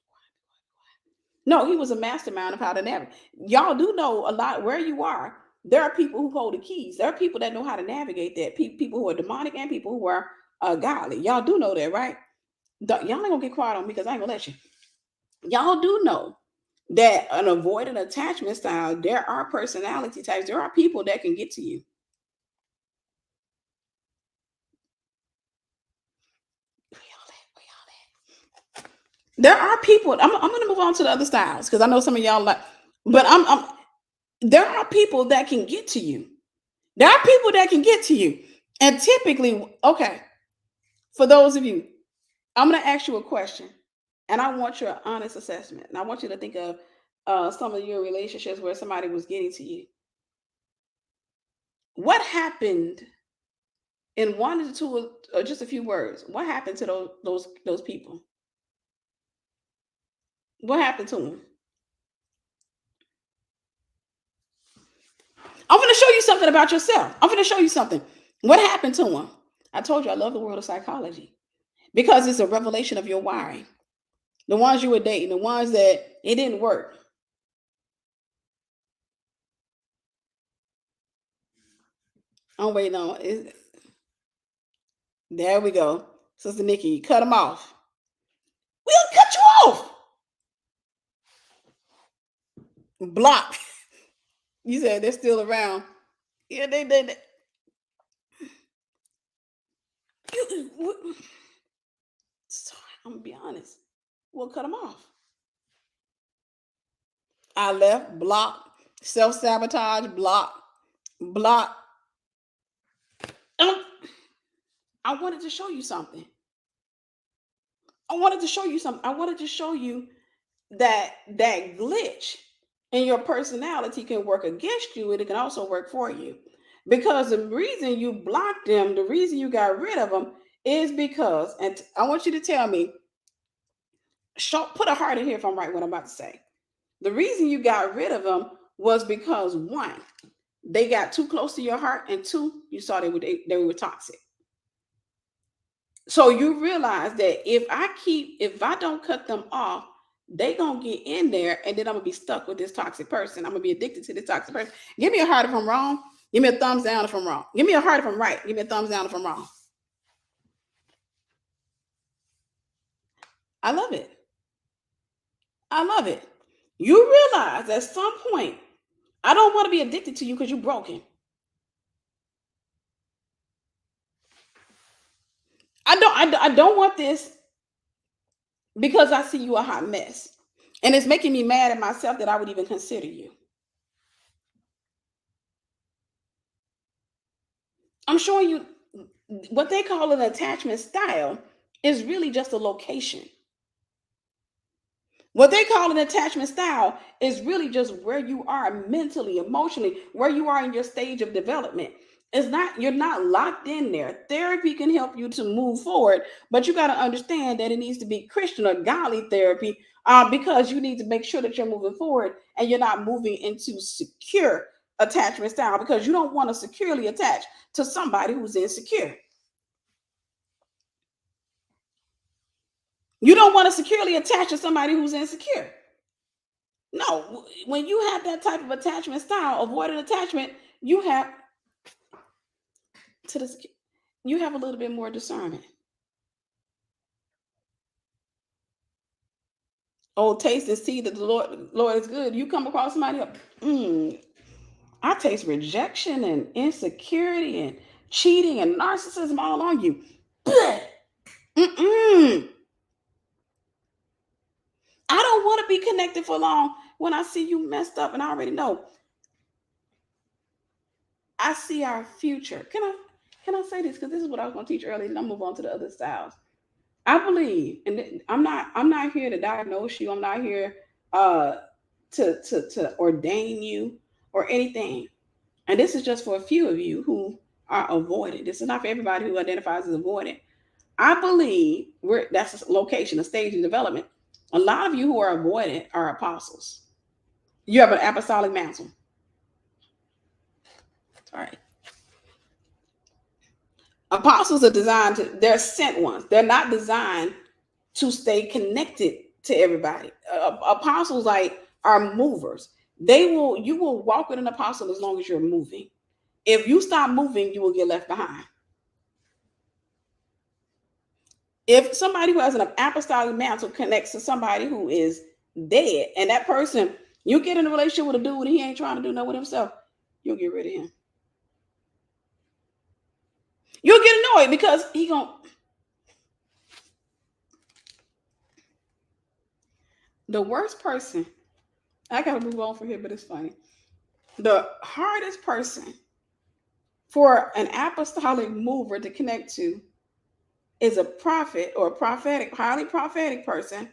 No, he was a mastermind of how to navigate. Y'all do know a lot where you are. There are people who hold the keys. There are people that know how to navigate that. People who are demonic and people who are godly. Y'all do know that, right? Y'all ain't gonna get quiet on me because I ain't gonna let you. Y'all do know that an avoidant attachment style, there are personality types. There are people that can get to you. There are people. I'm going to move on to the other styles because I know some of y'all like, but there are people that can get to you. There are people that can get to you, and typically, okay. For those of you, I'm going to ask you a question, and I want your honest assessment, and I want you to think of some of your relationships where somebody was getting to you. What happened in one or two or just a few words? What happened to those people? What happened to them? I'm going to show you something about yourself. I'm going to show you something. What happened to him? I told you I love the world of psychology because it's a revelation of your wiring. The ones you were dating, the ones that it didn't work. I'm waiting on it. There we go. Sister Nikki, cut them off. We'll cut you off. Block. You said they're still around. Yeah, they sorry, I'm gonna be honest. We'll cut them off. I left, block, self-sabotage, block, block. I wanted to show you something. I wanted to show you something. I wanted to show you that glitch in your personality can work against you and it can also work for you. Because the reason you blocked them, the reason you got rid of them is because, and I want you to tell me, put a heart in here if I'm right what I'm about to say. The reason you got rid of them was because one, they got too close to your heart, and two, you saw they were toxic. So you realize that if I don't cut them off, they gonna get in there, and then I'm gonna be stuck with this toxic person. I'm gonna be addicted to this toxic person. Give me a heart if I'm wrong. Give me a thumbs down if I'm wrong. Give me a heart if I'm right. Give me a thumbs down if I'm wrong. I love it. I love it. You realize at some point, I don't want to be addicted to you because you're broken. I don't want this because I see you a hot mess. And it's making me mad at myself that I would even consider you. I'm showing you what they call an attachment style is really just a location. What they call an attachment style is really just where you are mentally, emotionally, where you are in your stage of development. It's not, you're not locked in there. Therapy can help you to move forward, but you got to understand that it needs to be Christian or godly therapy, because you need to make sure that you're moving forward and you're not moving into secure attachment style, because you don't want to securely attach to somebody who's insecure. You don't want to securely attach to somebody who's insecure. No, when you have that type of attachment style, avoidant attachment, you have to this, you have a little bit more discernment. Oh, taste and see that the Lord is good. You come across somebody else, I taste rejection and insecurity and cheating and narcissism all on you. Mm-mm. I don't want to be connected for long when I see you messed up, and I already know. I see our future. Can I say this? Because this is what I was going to teach earlier, and I'll move on to the other styles. I believe, and I'm not here to diagnose you. I'm not here to ordain you or anything. And this is just for a few of you who are avoidant. This is not for everybody who identifies as avoidant. I believe that's a location, a stage of development. A lot of you who are avoidant are apostles. You have an apostolic mantle. All right. Apostles are designed to, they're sent ones. They're not designed to stay connected to everybody. Apostles are movers. You will walk with an apostle as long as you're moving. If you stop moving, you will get left behind. If somebody who has an apostolic mantle connects to somebody who is dead, and that person, you get in a relationship with a dude and he ain't trying to do nothing with himself, you'll get rid of him. You'll get annoyed because he gonna. The worst person, I gotta move on from here, but it's funny. The hardest person for an apostolic mover to connect to is a prophet or a prophetic, highly prophetic person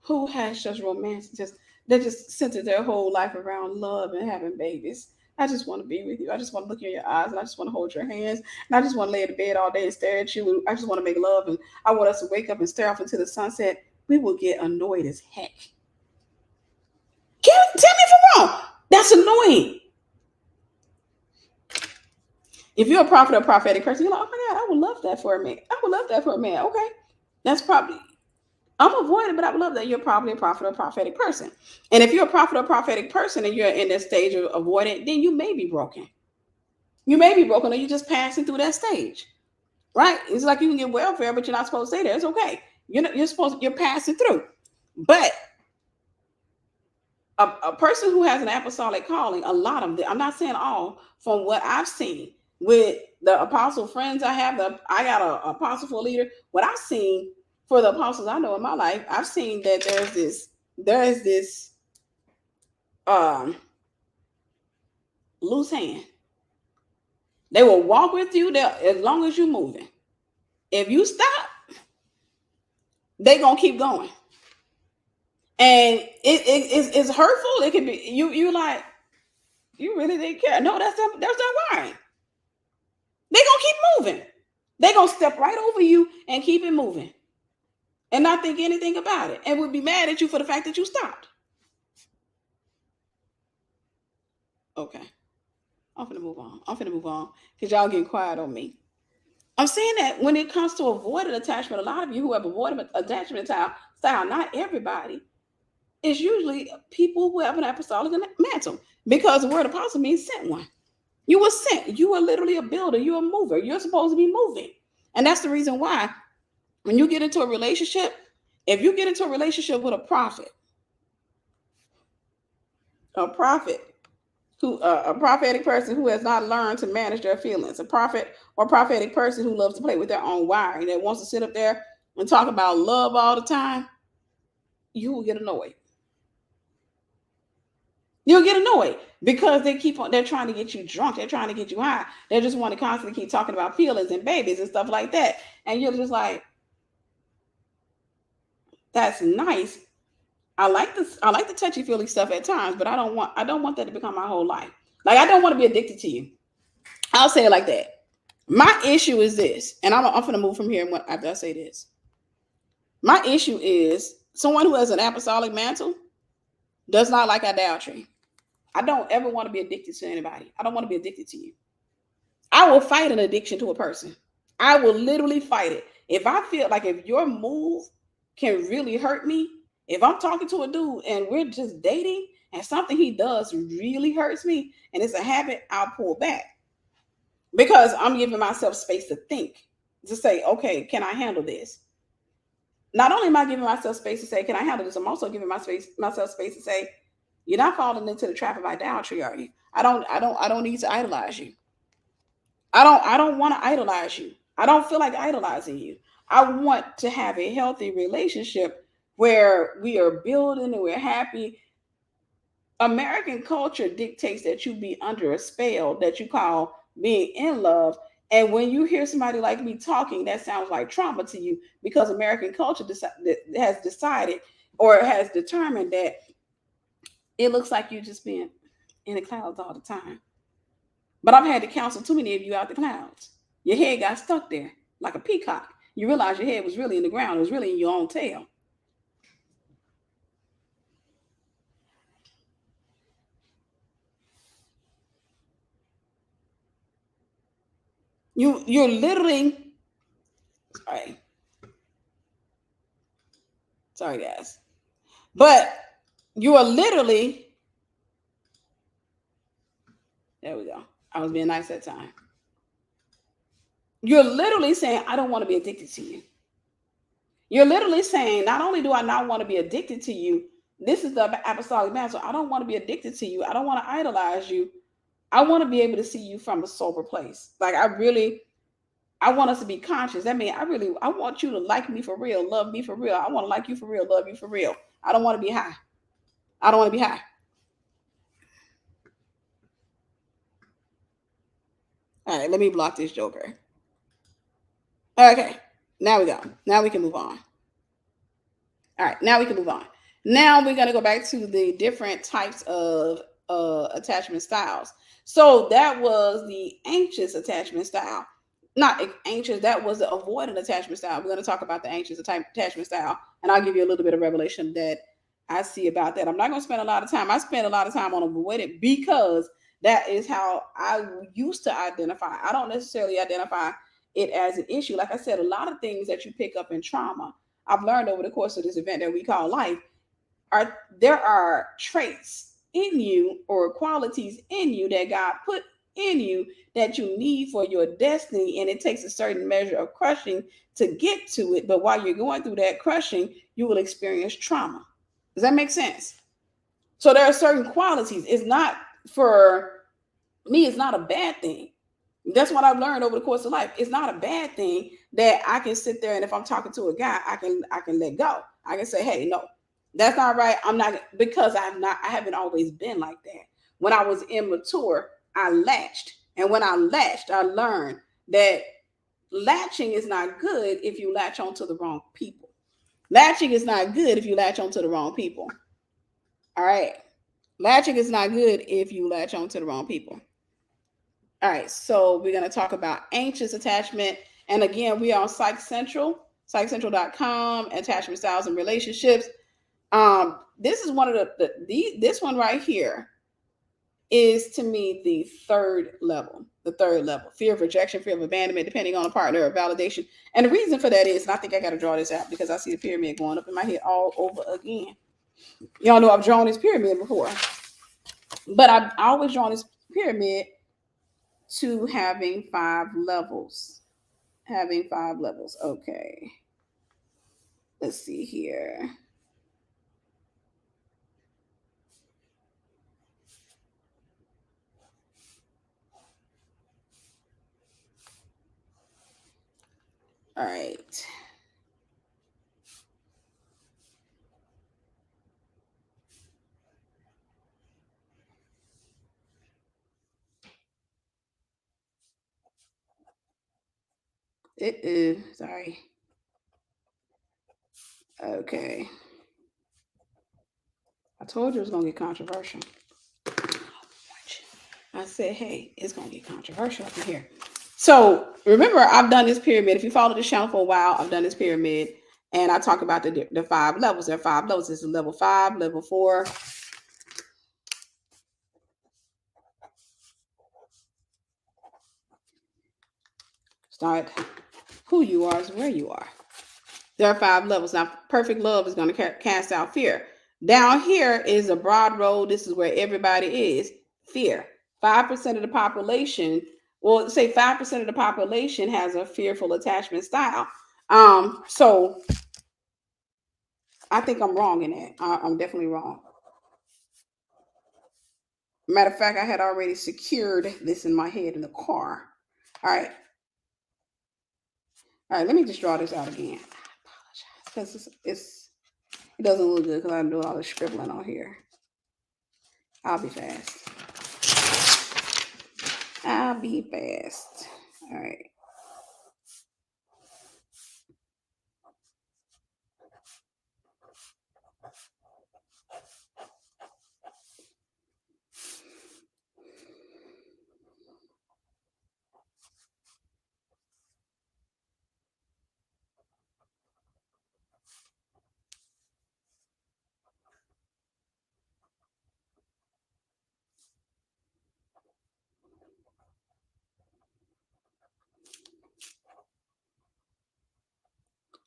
who has just romance, they just centered their whole life around love and having babies. I just want to be with you. I just want to look in your eyes, and I just want to hold your hands, and I just want to lay in the bed all day and stare at you. I just want to make love, and I want us to wake up and stare off into the sunset. We will get annoyed as heck. Tell me if I'm wrong. That's annoying. If you're a prophet or prophetic person, you're like, oh my God, I would love that for a man. I would love that for a man. Okay. That's probably, I'm avoiding, but I would love that you're probably a prophet or prophetic person. And if you're a prophet or prophetic person and you're in that stage of avoidant, then you may be broken. You may be broken, or you're just passing through that stage, right? It's like you can get welfare, but you're not supposed to stay there. It's okay. You're passing through. But a person who has an apostolic calling, a lot of them, I'm not saying all, from what I've seen with the apostle friends I have, I got an apostle for a leader. What I've seen for the apostles I know in my life, I've seen that there is this loose hand. They will walk with you there as long as you're moving. If you stop, they're gonna keep going. And it's hurtful. It can be you like, you really didn't care. No, that's not right. They're gonna keep moving. They're going to step right over you and keep it moving and not think anything about it, and would be mad at you for the fact that you stopped. Okay. I'm finna move on because y'all getting quiet on me. I'm saying that when it comes to avoidant attachment, a lot of you who have avoidant attachment style, not everybody, is usually people who have an apostolic mantle, because the word apostle means sent one. You were sent. You are literally a builder. You're a mover. You're supposed to be moving. And that's the reason why when you get into a relationship, if you get into a relationship with a prophet who a prophetic person who has not learned to manage their feelings, a prophet or prophetic person who loves to play with their own wiring, that wants to sit up there and talk about love all the time, you will get annoyed. You'll get annoyed because they're trying to get you drunk, they're trying to get you high, they just want to constantly keep talking about feelings and babies and stuff like that, and you're just like, that's nice. I like the touchy feely stuff at times, but I don't want that to become my whole life. Like, I don't want to be addicted to you. I'll say it like that. My issue is this, and I'm going to move from here after I say this. My issue is someone who has an apostolic mantle does not like idolatry. I don't ever want to be addicted to anybody. I don't want to be addicted to you. I will fight an addiction to a person. I will literally fight it. If I feel like if your move can really hurt me, if I'm talking to a dude and we're just dating and something he does really hurts me and it's a habit, I'll pull back. Because I'm giving myself space to think, to say, okay, can I handle this? Not only am I giving myself space to say, can I handle this? I'm also giving myself space to say, you're not falling into the trap of idolatry, are you? I don't need to idolize you. I don't want to idolize you. I don't feel like idolizing you. I want to have a healthy relationship where we are building and we're happy. American culture dictates that you be under a spell that you call being in love. And when you hear somebody like me talking, that sounds like trauma to you, because American culture has decided or has determined that it looks like you're just being in the clouds all the time. But I've had to counsel too many of you out the clouds. Your head got stuck there like a peacock. You realize your head was really in the ground. It was really in your own tail. You're literally sorry guys, but you are literally, there we go. I was being nice that time. You're literally saying, I don't want to be addicted to you. You're literally saying, not only do I not want to be addicted to you, this is the apostolic mantle. I don't want to be addicted to you. I don't want to idolize you. I want to be able to see you from a sober place. Like, I want us to be conscious. That means I want you to like me for real, love me for real. I want to like you for real, love you for real. I don't want to be high. I don't want to be high. All right, let me block this joker. Okay, now we go. Now we can move on. All right, now we can move on. Now we're going to go back to the different types of attachment styles. So that was the anxious attachment style. Not anxious, that was the avoidant attachment style. We're going to talk about the anxious attachment style, and I'll give you a little bit of revelation that I see about that. I'm not going to spend a lot of time. I spend a lot of time on avoidant because that is how I used to identify. I don't necessarily identify it as an issue. Like I said, a lot of things that you pick up in trauma, I've learned over the course of this event that we call life, there are traits in you or qualities in you that God put in you that you need for your destiny, and it takes a certain measure of crushing to get to it. But while you're going through that crushing, you will experience trauma. Does that make sense? So there are certain qualities. It's not, for me, it's not a bad thing. That's what I've learned over the course of life. It's not a bad thing that I can sit there and if I'm talking to a guy, I can let go. I can say, hey, no, that's not right. I'm not, because I haven't always been like that. When I was immature, I latched. And when I latched, I learned that latching is not good if you latch onto the wrong people. Latching is not good if you latch onto the wrong people. All right. Latching is not good if you latch onto the wrong people. All right, so we're going to talk about anxious attachment. And again, we are on Psych Central, psychcentral.com, attachment styles and relationships. This is one of this one right here is to me the third level. The third level: fear of rejection, fear of abandonment, depending on a partner or validation. And the reason for that is, and I think I got to draw this out because I see the pyramid going up in my head all over again. Y'all know I've drawn this pyramid before, but I've always drawn this pyramid to having 5 levels. Having 5 levels. Okay. Let's see here. All right. It is. Sorry. Okay. I told you it was going to get controversial. I said, hey, it's going to get controversial up in here. So remember, I've done this pyramid. If you follow this channel for a while, I've done this pyramid. And I talk about the 5 levels. There are 5 levels. This is level 5, level 4. Start who you are is where you are. There are 5 levels. Now, perfect love is going to cast out fear. Down here is a broad road. This is where everybody is. Fear. 5% of the population, well, say 5% of the population has a fearful attachment style. So I think I'm wrong in that. I'm definitely wrong. Matter of fact, I had already secured this in my head in the car. All right. All right, let me just draw this out again. I apologize because it doesn't look good because I'm doing all the scribbling on here. I'll be fast. I'll be fast. All right.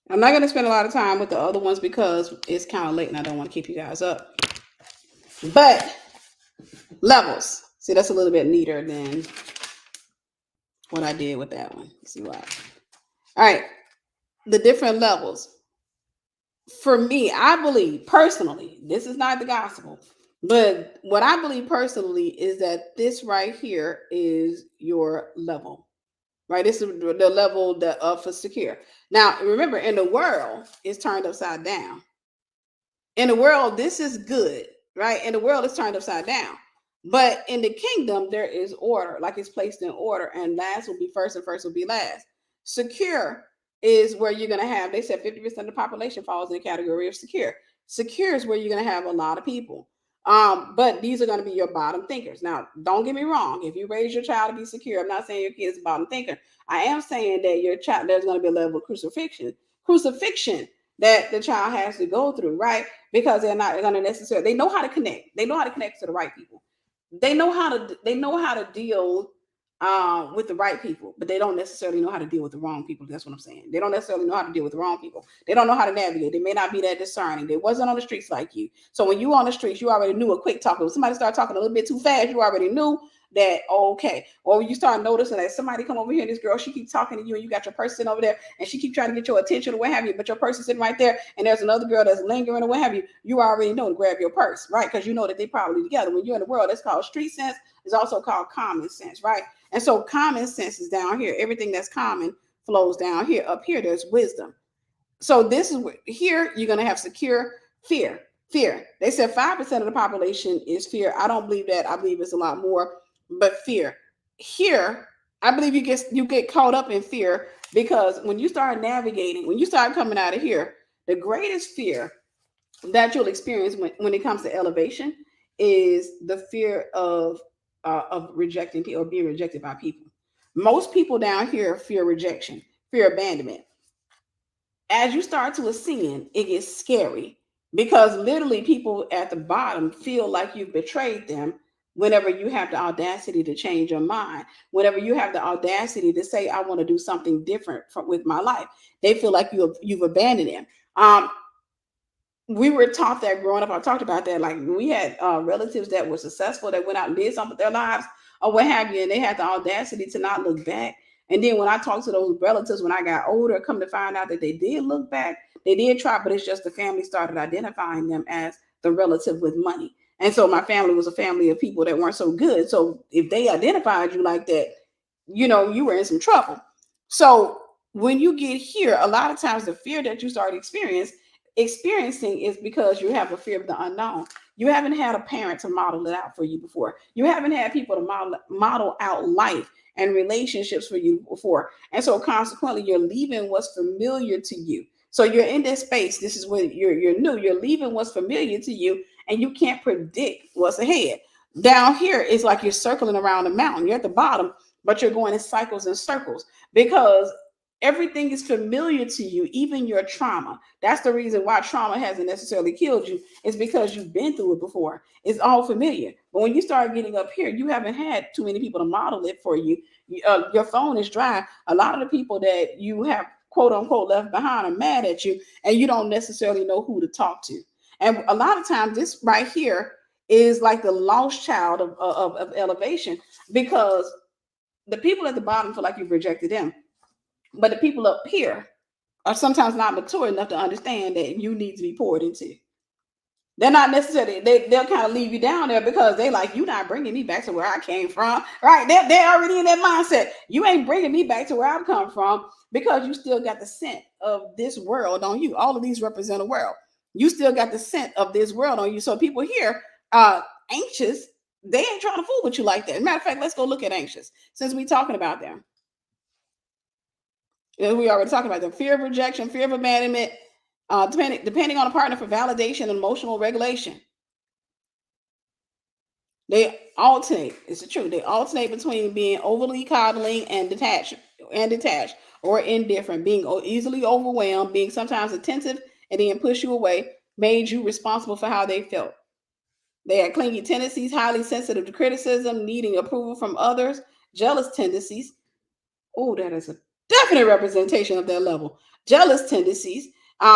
I'm not going to spend a lot of time with the other ones because it's kind of late and I don't want to keep you guys up. But levels. See, that's a little bit neater than what I did with that one. See why? All right. The different levels. For me, I believe personally, this is not the gospel, but what I believe personally is that this right here is your level. Right? This is the level that for secure. Now, remember, in the world, it's turned upside down. In the world, this is good, right? In the world, it's turned upside down. But in the kingdom, there is order, like it's placed in order, and last will be first and first will be last. Secure is where you're going to have, they said 50% of the population falls in the category of secure. Secure is where you're going to have a lot of people. But these are going to be your bottom thinkers. Now, don't get me wrong. If you raise your child to be secure, I'm not saying your kid's a bottom thinker. I am saying that your child, there's going to be a level of crucifixion that the child has to go through, right? Because they're not going to necessarily, they know how to connect. They know how to connect to the right people. They know how to deal with the right people, but they don't necessarily know how to deal with the wrong people. That's what I'm saying. They don't necessarily know how to deal with the wrong people. They don't know how to navigate. They may not be that discerning. They wasn't on the streets like you. So when you on the streets, you already knew a quick talk. When somebody started talking a little bit too fast, you already knew that, okay. Or when you start noticing that somebody come over here and this girl, she keeps talking to you and you got your person over there and she keep trying to get your attention or what have you, but your purse is sitting right there and there's another girl that's lingering or what have you, you already know to grab your purse, right? Because you know that they probably together. When you're in the world, that's called street sense. It's also called common sense, right? And so common sense is down here. Everything that's common flows down here. Up here, there's wisdom. So this is what, here you're going to have secure fear. Fear. They said 5% of the population is fear. I don't believe that. I believe it's a lot more, but fear. Here, I believe you get caught up in fear because when you start navigating, when you start coming out of here, the greatest fear that you'll experience when it comes to elevation is the fear of rejecting people or being rejected by people. Most people down here fear rejection. fear of abandonment. As you start to ascend, it gets scary because literally people at the bottom feel like you've betrayed them whenever you have the audacity to change your mind, whenever you have the audacity to say, I want to do something different with my life. They feel like you've abandoned them. We were taught that growing up. I talked about that. Like we had relatives that were successful that went out and did something with their lives or what have you, and they had the audacity to not look back. And then when I talked to those relatives when I got older, come to find out that they did look back, they did try, but it's just the family started identifying them as the relative with money. And so my family was a family of people that weren't so good. So if they identified you like that, you were in some trouble. So when you get here, a lot of times the fear that you start experiencing is because you have a fear of the unknown. You haven't had a parent to model it out for you before. You haven't had people to model out life and relationships for you before. And so consequently, you're leaving what's familiar to you. So you're in this space. This is when you're new. You're leaving what's familiar to you, and you can't predict what's ahead. Down here, it's like you're circling around a mountain. You're at the bottom, but you're going in cycles and circles because everything is familiar to you, even your trauma. That's the reason why trauma hasn't necessarily killed you. It's because you've been through it before. It's all familiar. But when you start getting up here, you haven't had too many people to model it for you. Your phone is dry. A lot of the people that you have quote unquote left behind are mad at you, and you don't necessarily know who to talk to. And a lot of times, this right here is like the lost child of elevation, because the people at the bottom feel like you've rejected them. But the people up here are sometimes not mature enough to understand that you need to be poured into. They're not necessarily, they'll kind of leave you down there because they like, you not bringing me back to where I came from, right? They're already in that mindset. You ain't bringing me back to where I've come from because you still got the scent of this world on you. All of these represent a world. You still got the scent of this world on you. So people here, anxious, they ain't trying to fool with you like that. Matter of fact, let's go look at anxious since we talking about them. We already talked about them. Fear of rejection, fear of abandonment, depending on a partner for validation and emotional regulation. They alternate. It's the truth. They alternate between being overly coddling and detached, or indifferent, being easily overwhelmed, being sometimes attentive and then push you away, made you responsible for how they felt. They had clingy tendencies, highly sensitive to criticism, needing approval from others, jealous tendencies. Oh, that is a definite representation of that level. Jealous tendencies,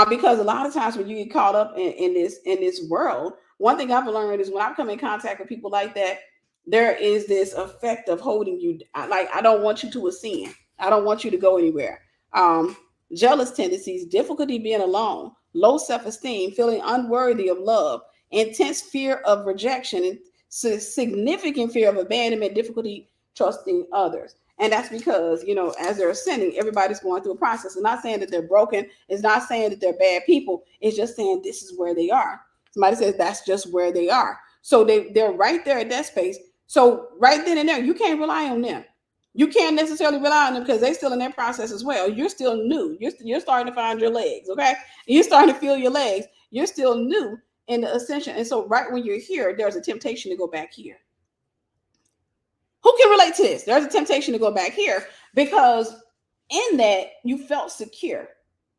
because a lot of times when you get caught up in this world, one thing I've learned is when I come in contact with people like that, there is this effect of holding you. Like I don't want you to ascend. I don't want you to go anywhere. Um, Jealous tendencies, difficulty being alone, low self-esteem, feeling unworthy of love, intense fear of rejection, and significant fear of abandonment, difficulty trusting others. And that's because, as they're ascending, everybody's going through a process. It's not saying that they're broken. It's not saying that they're bad people. It's just saying this is where they are. Somebody says that's just where they are. So they're right there at that space. So right then and there, you can't rely on them. You can't necessarily rely on them because they're still in their process as well. You're still new. You're starting to find your legs, okay? You're starting to feel your legs. You're still new in the ascension. And so right when you're here, there's a temptation to go back here. Who can relate to this? There's a temptation to go back here because in that you felt secure.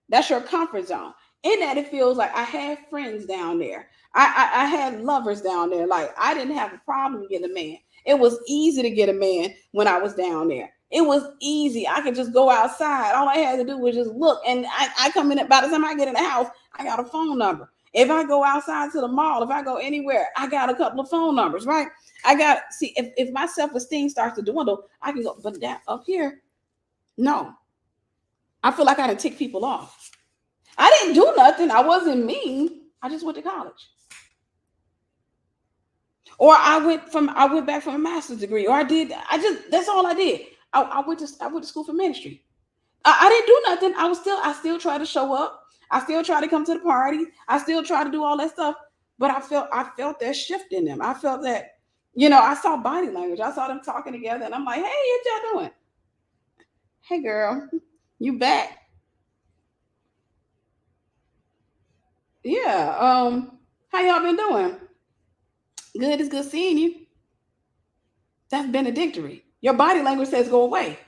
That's your comfort zone. In that it feels like I had friends down there. I had lovers down there. Like I didn't have a problem getting a man. It was easy to get a man when I was down there. It was easy. I could just go outside. All I had to do was just look. And I come in, by the time I get in the house, I got a phone number. If I go outside to the mall, if I go anywhere, I got a couple of phone numbers, right? If my self-esteem starts to dwindle, I can go, but that up here, no. I feel like I done tick people off. I didn't do nothing. I wasn't mean. I just went to college. Or I went back for a master's degree. Or that's all I did. I went to school for ministry. I didn't do nothing. I still try to show up. I still try to come to the party. I still try to do all that stuff. But I felt that shift in them. I felt that, I saw body language. I saw them talking together, and I'm like, hey, what y'all doing? Hey, girl, you back? Yeah. How y'all been doing? Good. It's good seeing you. That's benedictory. Your body language says go away.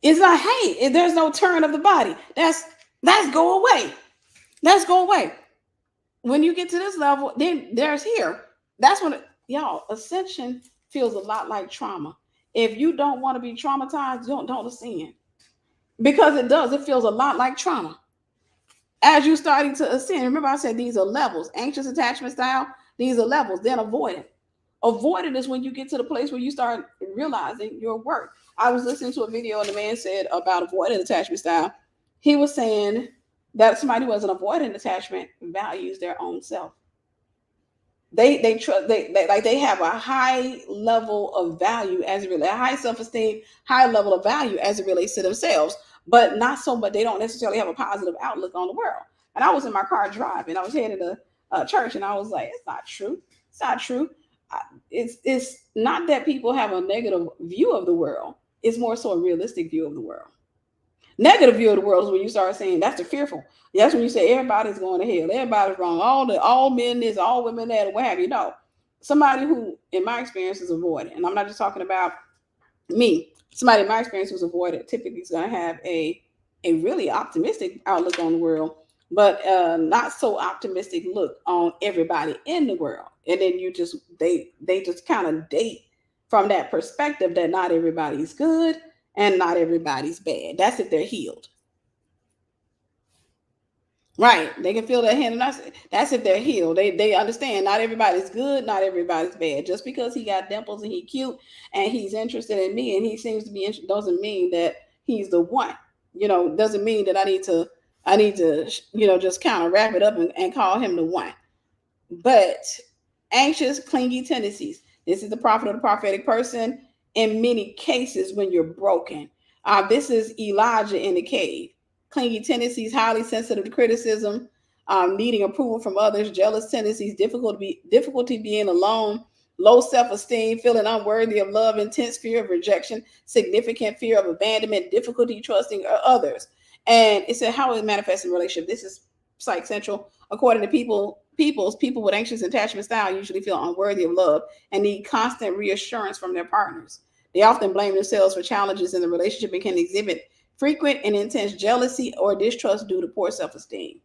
It's not hate. There's no turn of the body. That's go away. That's go away. When you get to this level, then there's here. That's when y'all, ascension feels a lot like trauma. If you don't want to be traumatized, don't ascend. Because it does. It feels a lot like trauma. As you're starting to ascend, remember I said these are levels. Anxious attachment style, these are levels. Then avoidant. Avoidant is when you get to the place where you start realizing your worth. I was listening to a video and the man said about avoidant attachment style. He was saying that somebody who has an avoidant attachment values their own self. They like they have a high level of value as it relates, a high self-esteem, high level of value as it relates to themselves, but not so much. They don't necessarily have a positive outlook on the world. And I was in my car driving. I was headed to church, and I was like, "It's not true. It's not true. It's not that people have a negative view of the world. It's more so a realistic view of the world. Negative view of the world is when you start saying that's the fearful. That's when you say everybody's going to hell, everybody's wrong, all men this, all women that, what have you. No, somebody who, in my experience, is avoidant, and I'm not just talking about me. Somebody in my experience who's avoidant typically is going to have a really optimistic outlook on the world, but not so optimistic look on everybody in the world. And then you just they just kind of date from that perspective that not everybody's good and not everybody's bad. That's if they're healed. Right. They can feel that hand. And that's if they're healed. They understand not everybody's good, not everybody's bad. Just because he got dimples and he cute and he's interested in me and he seems to be doesn't mean that he's the one. Doesn't mean that I need to, just kind of wrap it up and call him the one. But anxious, clingy tendencies. This is the prophet or the prophetic person in many cases when you're broken. This is Elijah in the cave. Clingy tendencies, highly sensitive to criticism, needing approval from others, jealous tendencies, difficulty being alone, low self-esteem, feeling unworthy of love, intense fear of rejection, significant fear of abandonment, difficulty trusting others. And it said how it manifests in relationship. This is Psych Central. According to people with anxious attachment style usually feel unworthy of love and need constant reassurance from their partners. They often blame themselves for challenges in the relationship and can exhibit frequent and intense jealousy or distrust due to poor self-esteem.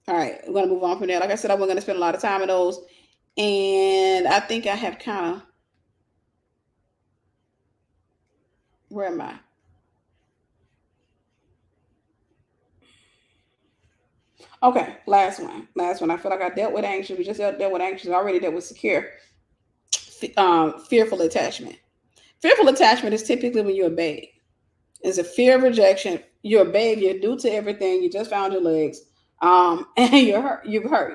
All right, I'm going to move on from there. Like I said, I wasn't going to spend a lot of time on those. And I think I have kind of, where am I? Okay, last one. I feel like I dealt with anxious. We just dealt with anxious. I already dealt with secure. Fearful attachment. Fearful attachment is typically when you're a babe. It's a fear of rejection. You're a babe. You're new to everything. You just found your legs, and you're hurt.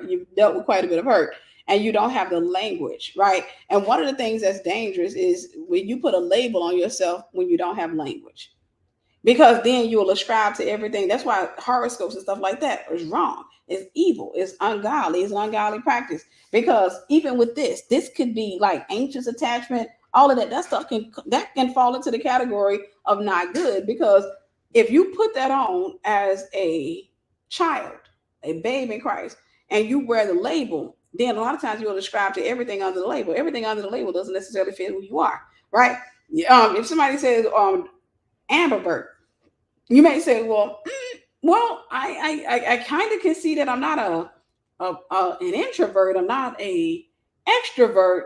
You've dealt with quite a bit of hurt, and you don't have the language, right? And one of the things that's dangerous is when you put a label on yourself when you don't have language, because then you will ascribe to everything. That's why horoscopes and stuff like that is wrong. It's evil. It's ungodly. It's an ungodly practice. Because even with this could be like anxious attachment. All of that stuff can fall into the category of not good. Because if you put that on as a child, a babe in Christ, and you wear the label, then a lot of times you will ascribe to everything under the label. Everything under the label doesn't necessarily fit who you are, right? If somebody says ambivert, you may say, well, I kind of can see that I'm not an introvert. I'm not a extrovert.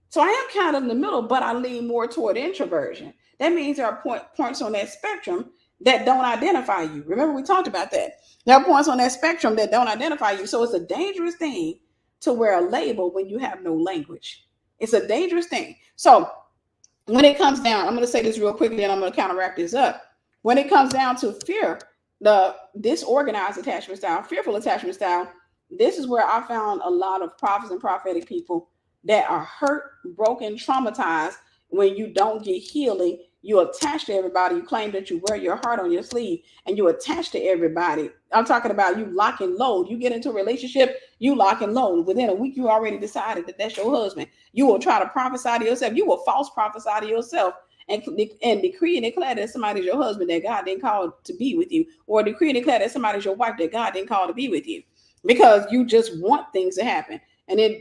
So I am kind of in the middle, but I lean more toward introversion. That means there are points on that spectrum that don't identify you. Remember, we talked about that. There are points on that spectrum that don't identify you. So it's a dangerous thing to wear a label when you have no language. It's a dangerous thing. So when it comes down, I'm going to say this real quickly and I'm going to kind of wrap this up. When it comes down to fear, the disorganized attachment style, fearful attachment style, this is where I found a lot of prophets and prophetic people that are hurt, broken, traumatized. When you don't get healing, you attach to everybody. You claim that you wear your heart on your sleeve and you attach to everybody. I'm talking about you lock and load. You get into a relationship, you lock and load. Within a week, you already decided that that's your husband. You will try to prophesy to yourself. You will false prophesy to yourself and decree and declare that somebody's your husband that God didn't call to be with you, or decree and declare that somebody's your wife that God didn't call to be with you, because you just want things to happen.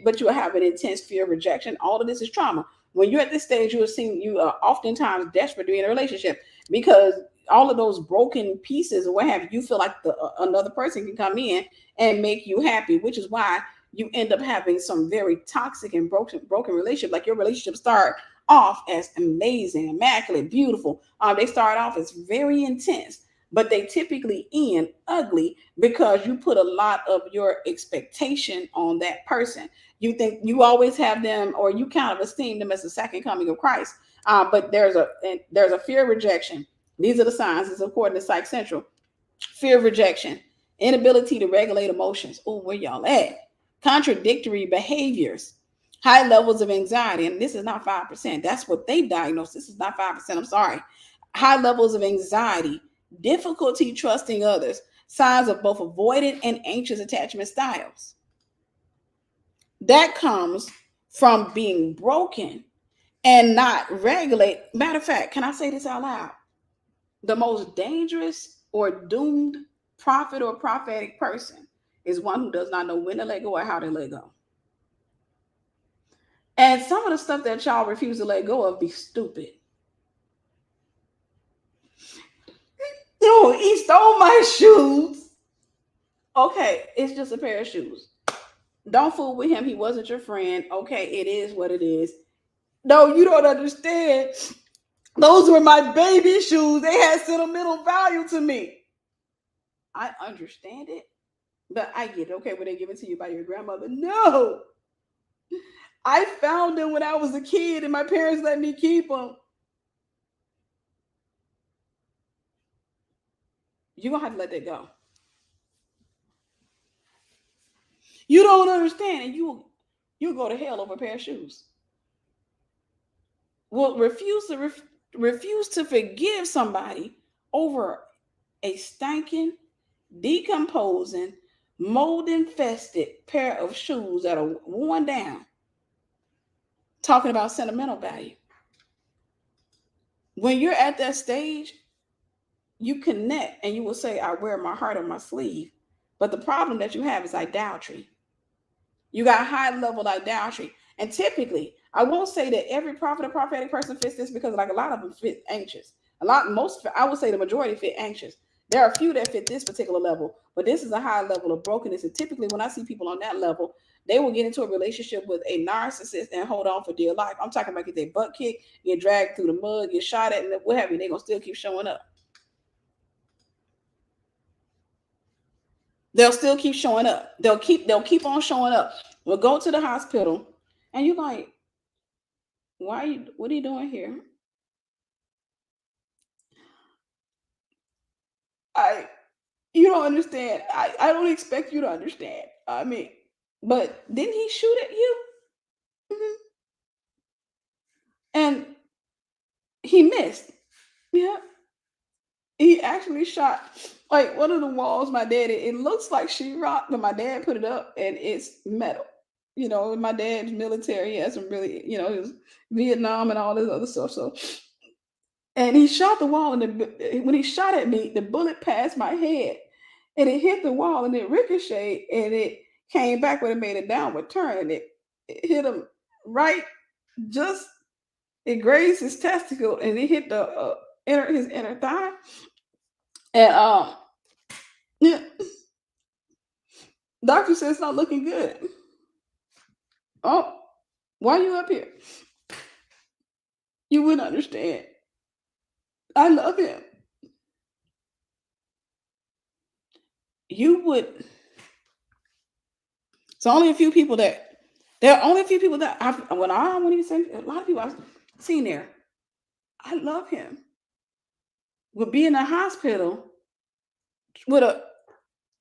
But you have an intense fear of rejection. All of this is trauma. When you're at this stage, you are oftentimes desperate to be in a relationship because all of those broken pieces or what have you feel like another person can come in and make you happy, which is why you end up having some very toxic and broken relationship. Like your relationship start off as amazing, immaculate, beautiful. They start off as very intense, but they typically end ugly because you put a lot of your expectation on that person. You think you always have them, or you kind of esteem them as the second coming of Christ. But there's a fear of rejection. These are the signs. It's according to Psych Central. Fear of rejection, inability to regulate emotions. Oh, where y'all at? Contradictory behaviors, high levels of anxiety, and this is not 5%. That's what they diagnosed. This is not 5%. I'm sorry. High levels of anxiety, difficulty trusting others, signs of both avoidant and anxious attachment styles. That comes from being broken and not regulate. Matter of fact, can I say this out loud? The most dangerous or doomed prophet or prophetic person is one who does not know when to let go or how to let go. And some of the stuff that y'all refuse to let go of be stupid. Dude, he stole my shoes. Okay, it's just a pair of shoes. Don't fool with him. He wasn't your friend. Okay, it is what it is. No, you don't understand. Those were my baby shoes. They had sentimental value to me. I understand it, but I get it. Okay, were they given to you by your grandmother? No. I found them when I was a kid and my parents let me keep them. You're going to have to let that go. You don't understand, and you'll go to hell over a pair of shoes. Well, refuse to forgive somebody over a stinking, decomposing, mold infested pair of shoes that are worn down. Talking about sentimental value. When you're at that stage, you connect and you will say, I wear my heart on my sleeve. But the problem that you have is idolatry. You got high level idolatry. And typically, I won't say that every prophet or prophetic person fits this, because like a lot of them fit anxious. I would say the majority fit anxious. There are a few that fit this particular level, but this is a high level of brokenness. And typically when I see people on that level, they will get into a relationship with a narcissist and hold on for dear life. I'm talking about get their butt kicked, get dragged through the mud, get shot at, and what have you. They're going to still keep showing up. They'll still keep showing up. They'll keep on showing up. We'll go to the hospital and you're like, what are you doing here? You don't understand. I don't expect you to understand. I mean, but didn't he shoot at you? Mhm. And he missed. Yeah. He actually shot like one of the walls. My dad, it looks like sheetrock, but my dad put it up and it's metal. You know, my dad's military. He has some really, it was Vietnam and all this other stuff. So, and he shot the wall, and when he shot at me, the bullet passed my head and it hit the wall and it ricocheted and it came back when it made a downward turn and it hit him right, just it grazed his testicle and it hit his inner thigh. And yeah, doctor says it's not looking good. Oh, why are you up here? You wouldn't understand. I love him. You would. It's only a few people that there are only a few people that when I want to say a lot of people I've seen there. I love him. Would be in the hospital with a.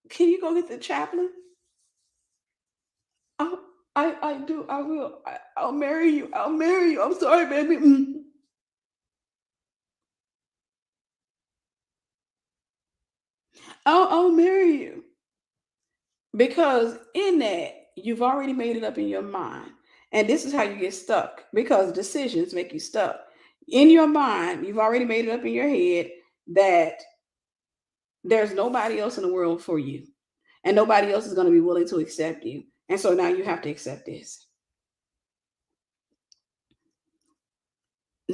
Can you go get the chaplain? Oh, I do. I will. I'll marry you. I'll marry you. I'm sorry, baby. I'll marry you. Because in that, you've already made it up in your mind. And this is how you get stuck, because decisions make you stuck. In your mind, you've already made it up in your head that there's nobody else in the world for you. And nobody else is going to be willing to accept you. And so now you have to accept this.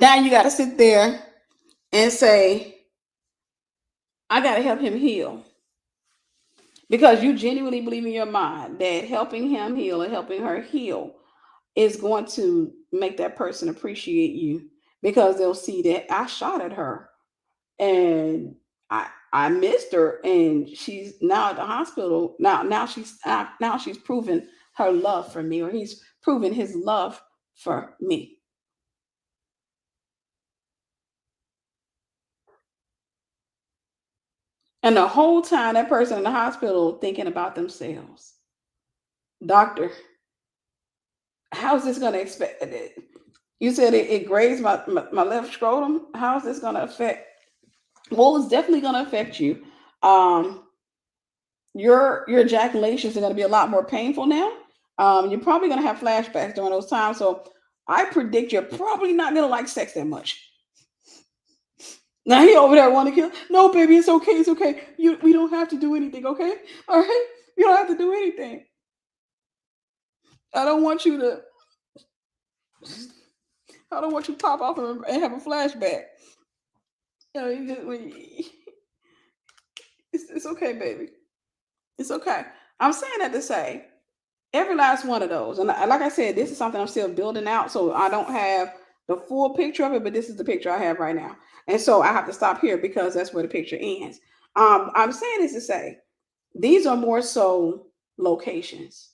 Now you got to sit there and say, I got to help him heal. Because you genuinely believe in your mind that helping him heal and helping her heal is going to make that person appreciate you, because they'll see that I shot at her and I missed her, and she's now at the hospital. Now she's proven her love for me, or he's proven his love for me. And the whole time that person in the hospital thinking about themselves. Doctor, how's this going to expect it? You said it grazed my left scrotum. How's this going to affect? Well, it's definitely going to affect you. Um, your ejaculations are going to be a lot more painful now. You're probably going to have flashbacks during those times. So I predict you're probably not going to like sex that much. Now he over there want to kill. No, baby, it's okay. It's okay. We don't have to do anything. Okay, all right. You don't have to do anything. I don't want you to. I don't want you to pop off and have a flashback. You know, it's okay, baby. It's okay. I'm saying that to say every last one of those, and like I said, this is something I'm still building out, so I don't have the full picture of it, but this is the picture I have right now, and so I have to stop here because that's where the picture ends. I'm saying this to say these are more so locations.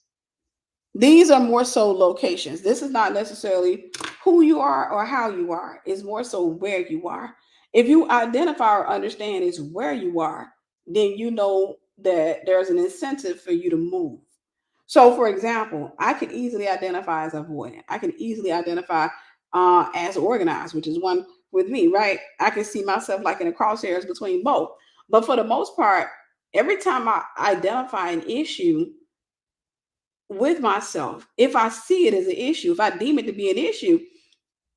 These are more so locations. This is not necessarily who you are or how you are. It's more so where you are. If you identify or understand is where you are, then you know that there's an incentive for you to move. So, for example, I could easily identify as avoidant. I can easily identify as organized, which is one with me, right? I can see myself like in the crosshairs between both. But for the most part, every time I identify an issue with myself, if I see it as an issue, if I deem it to be an issue,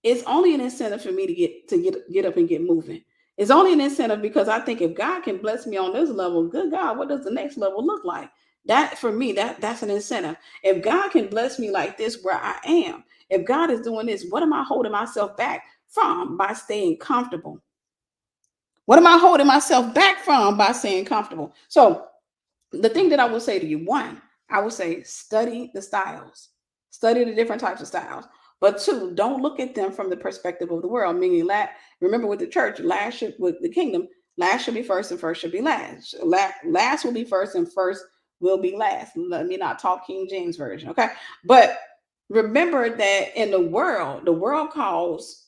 it's only an incentive for me to get up and get moving. It's only an incentive because I think if God can bless me on this level, good God, what does the next level look like? That for me, that's an incentive. If God can bless me like this where I am, if God is doing this, what am I holding myself back from by staying comfortable? What am I holding myself back from by staying comfortable? So the thing that I will say to you, one, I would say study the styles, study the different types of styles. But two, don't look at them from the perspective of the world. Meaning, remember with the church, with the kingdom, last should be first and first should be last. Last will be first and first will be last. Let me not talk King James version, okay? But remember that in the world calls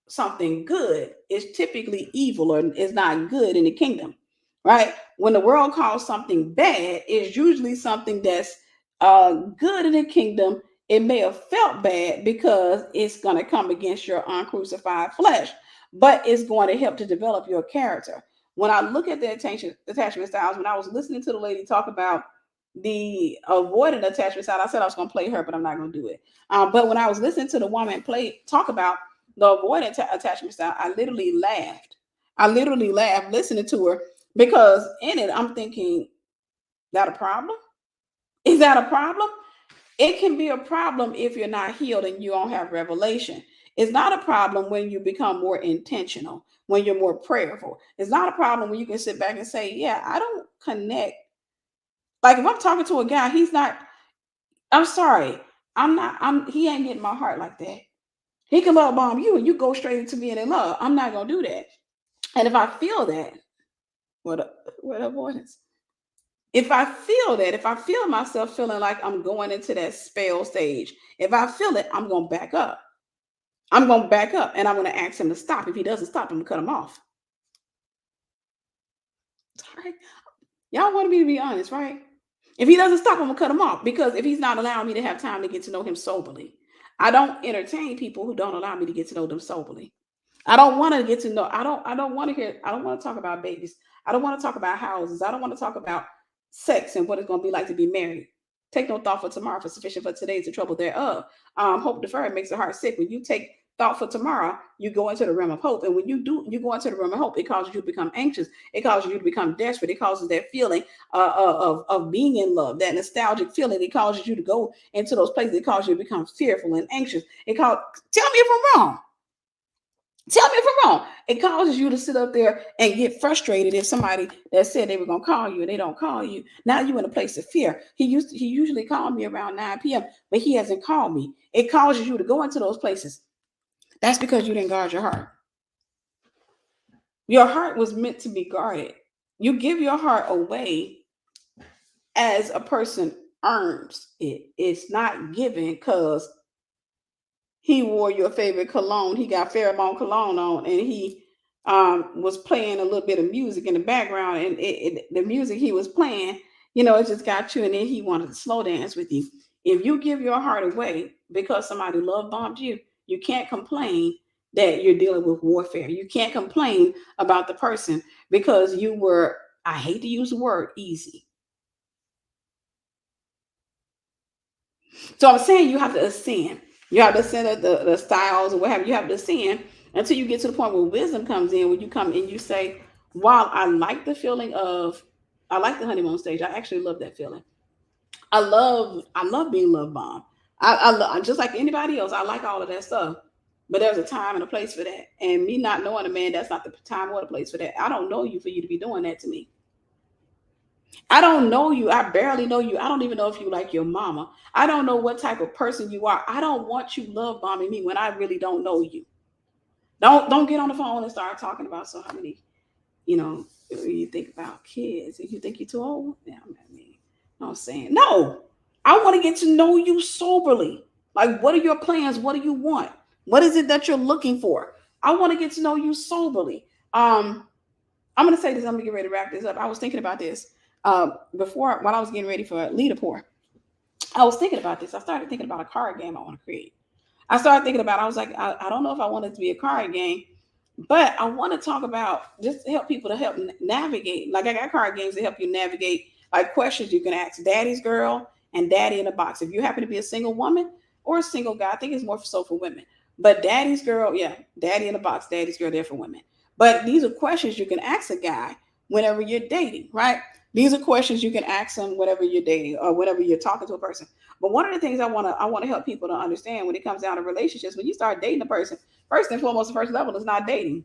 something good is typically evil or is not good in the kingdom, right? When the world calls something bad, it's usually something that's good in the kingdom. It may have felt bad because it's going to come against your uncrucified flesh, but it's going to help to develop your character. When I look at the attachment styles, when I was listening to the lady talk about the avoidant attachment style, I said I was going to play her, but I'm not going to do it. But when I was listening to the woman talk about the avoidant attachment style, I literally laughed. I literally laughed listening to her because in it, I'm thinking, that a problem? Is that a problem? It can be a problem if you're not healed and you don't have revelation. It's not a problem when you become more intentional, when you're more prayerful. It's not a problem when you can sit back and say, yeah, I don't connect. Like if I'm talking to a guy, he's not, I'm sorry, he ain't getting my heart like that. He can love bomb you and you go straight into being in love. I'm not gonna do that. And if I feel that, what avoidance? If I feel myself feeling like I'm going into that spell stage, if I feel it, I'm gonna back up. I'm gonna back up and I'm gonna ask him to stop. If he doesn't stop, I'm gonna cut him off. Right? Y'all want me to be honest, right? If he doesn't stop, I'm gonna cut him off because if he's not allowing me to have time to get to know him soberly, I don't entertain people who don't allow me to get to know them soberly. I don't want to get to know. I don't want to hear. I don't want to talk about babies. I don't want to talk about houses. I don't want to talk about sex and what it's going to be like to be married. Take no thought for tomorrow, for sufficient for today is the trouble thereof. Hope deferred makes the heart sick. When you take thought for tomorrow, you go into the realm of hope. And when you do, you go into the realm of hope. It causes you to become anxious. It causes you to become desperate. It causes that feeling of being in love, that nostalgic feeling. It causes you to go into those places. It causes you to become fearful and anxious. Tell me if I'm wrong. Tell me if I'm wrong. It causes you to sit up there and get frustrated if somebody that said they were gonna call you and they don't call you. Now you're in a place of fear. He usually called me around 9 p.m., but he hasn't called me. It causes you to go into those places. That's because you didn't guard your heart. Your heart was meant to be guarded. You give your heart away as a person earns it. It's not given because he wore your favorite cologne. He got pheromone cologne on, and he was playing a little bit of music in the background, and the music he was playing, it just got you, and then he wanted to slow dance with you. If you give your heart away because somebody love bombed you, you can't complain that you're dealing with warfare. You can't complain about the person because you were, I hate to use the word, easy. So I'm saying you have to ascend. You have to ascend the styles or whatever. You have to ascend until you get to the point where wisdom comes in, when you come and you say, while I like the feeling of, I like the honeymoon stage. I actually love that feeling. I love being love bombed. Just like anybody else, I like all of that stuff. But there's a time and a place for that. And me not knowing a man, that's not the time or the place for that. I don't know you for you to be doing that to me. I don't know you. I barely know you. I don't even know if you like your mama. I don't know what type of person you are. I don't want you love bombing me when I really don't know you. Don't get on the phone and start talking about so how many, you think about kids. If you think you're too old, yeah, I mean, I'm saying no. I want to get to know you soberly. Like, what are your plans? What do you want? What is it that you're looking for? I want to get to know you soberly. I'm gonna say this. I'm gonna get ready to wrap this up. I was thinking about this before while I was getting ready for leader pour. I was thinking about this. I started thinking about a card game I want to create. I started thinking about. I was like, I don't know if I want it to be a card game, but I want to talk about just to help people to help navigate. Like, I got card games to help you navigate, like questions you can ask Daddy's Girl and Daddy in a Box. If you happen to be a single woman or a single guy, I think it's more so for women. But Daddy's Girl, yeah, Daddy in a Box, Daddy's Girl, they're for women. But these are questions you can ask a guy whenever you're dating, right? These are questions you can ask them whenever you're dating or whenever you're talking to a person. But one of the things I want to help people to understand when it comes down to relationships, when you start dating a person, first and foremost, the first level is not dating.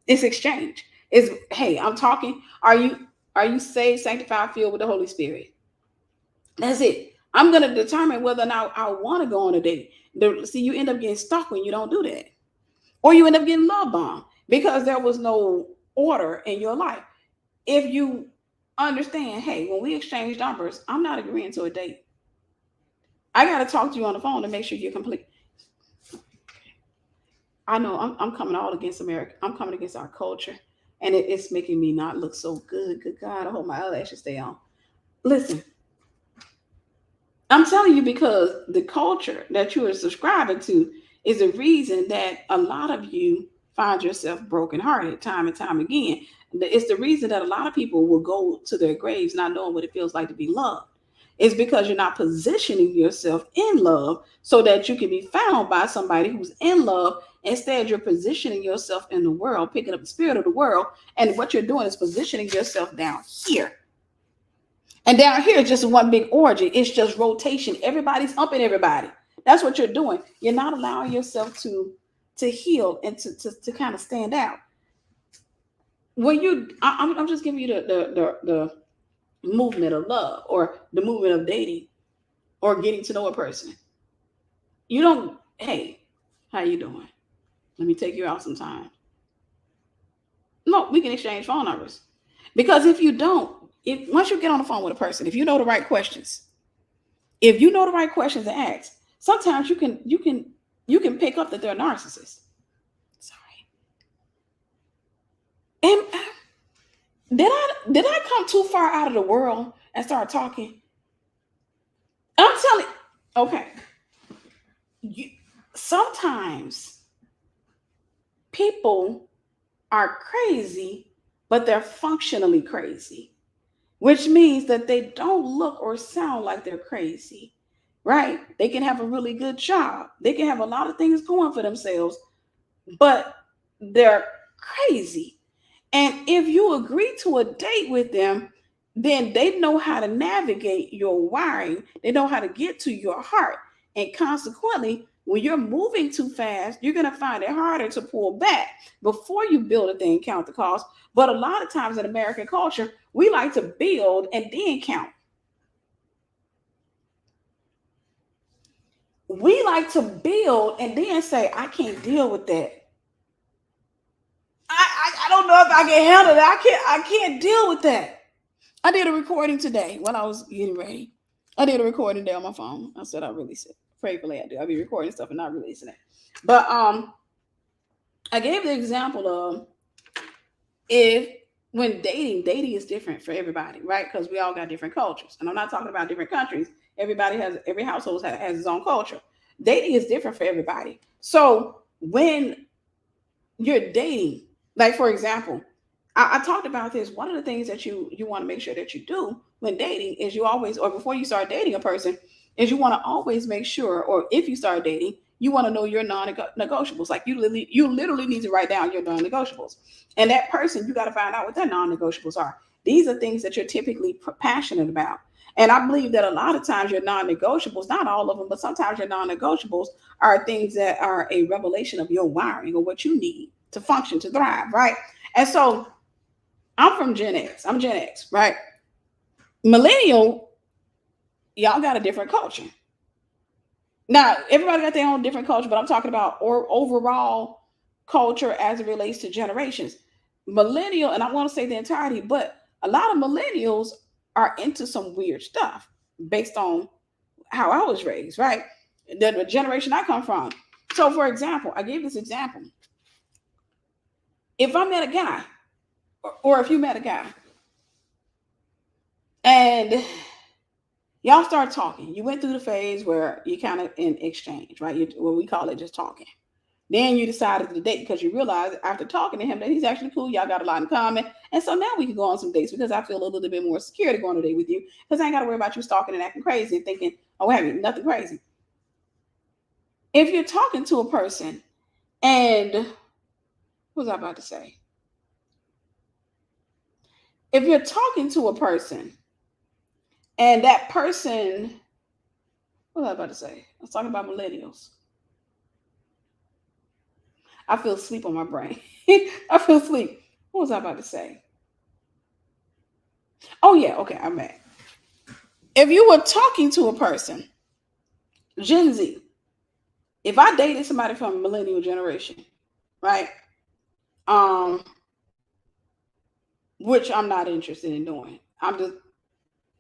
It's exchange. It's, hey, I'm talking. Are you saved, sanctified, filled with the Holy Spirit? That's it. I'm gonna determine whether or not I want to go on a date. See, you end up getting stuck when you don't do that, or you end up getting love bombed because there was no order in your life. If you understand, hey, when we exchange numbers, I'm not agreeing to a date. I got to talk to you on the phone to make sure you're complete. I know I'm coming all against America. I'm coming against our culture, and it's making me not look so good. Good God, I hope my eyelashes stay on. Listen, I'm telling you, because the culture that you are subscribing to is the reason that a lot of you find yourself brokenhearted time and time again. It's the reason that a lot of people will go to their graves not knowing what it feels like to be loved. It's because you're not positioning yourself in love so that you can be found by somebody who's in love. Instead, you're positioning yourself in the world, picking up the spirit of the world. And what you're doing is positioning yourself down here. And down here is just one big orgy. It's just rotation. Everybody's humping everybody. That's what you're doing. You're not allowing yourself to heal and to kind of stand out. When I'm just giving you the movement of love or the movement of dating or getting to know a person. You don't, hey, how you doing? Let me take you out sometime. No, we can exchange phone numbers. Because if you don't, if once you get on the phone with a person, if you know the right questions, to ask, sometimes you can pick up that they're narcissists. Sorry. And did I come too far out of the world and start talking? I'm telling. Okay. Sometimes people are crazy, but they're functionally crazy, which means that they don't look or sound like they're crazy, right? They can have a really good job. They can have a lot of things going for themselves, but they're crazy. And if you agree to a date with them, then they know how to navigate your wiring. They know how to get to your heart. And consequently, when you're moving too fast, you're going to find it harder to pull back. Before you build a thing, count the cost. But a lot of times in American culture, we like to build and then count. We like to build and then say, I can't deal with that. I don't know if I can handle that. I can't deal with that. I did a recording today when I was getting ready. I did a recording today on my phone. I said I release it. Prayfully I do. I'll be recording stuff and not releasing it. But I gave the example of if when dating is different for everybody, right? Because we all got different cultures. And I'm not talking about different countries. Every household has its own culture. Dating is different for everybody. So when you're dating, like for example, I talked about this. One of the things that you want to make sure that you do when dating is you always, or before you start dating a person, is you want to always make sure, or if you start dating, you want to know your non-negotiables. Like you literally need to write down your non-negotiables. And that person, you got to find out what their non-negotiables are. These are things that you're typically passionate about. And I believe that a lot of times your non-negotiables, not all of them, but sometimes your non-negotiables are things that are a revelation of your wiring or what you need to function, to thrive, right? And so I'm from Gen X. I'm Gen X, right? Millennial, y'all got a different culture. Now, everybody got their own different culture, but I'm talking about overall culture as it relates to generations. Millennial, and I want to say the entirety, but a lot of millennials are into some weird stuff based on how I was raised, right? The generation I come from. So, for example, I gave this example. If I met a guy, or if you met a guy, and y'all start talking, you went through the phase where you kind of in exchange, right? What we call it just talking. Then you decided to date because you realized after talking to him that he's actually cool. Y'all got a lot in common. And so now we can go on some dates because I feel a little bit more secure to go on a date with you because I ain't got to worry about you stalking and acting crazy and thinking, oh, have you nothing crazy. If you're talking to a person and what was I about to say? If you're talking to a person and that person, what was I about to say? I was talking about millennials. I feel sleep on my brain. I feel sleep. What was I about to say? Oh, yeah. Okay. I'm back. If you were talking to a person, Gen Z, if I dated somebody from a millennial generation, right? Which I'm not interested in doing. I'm just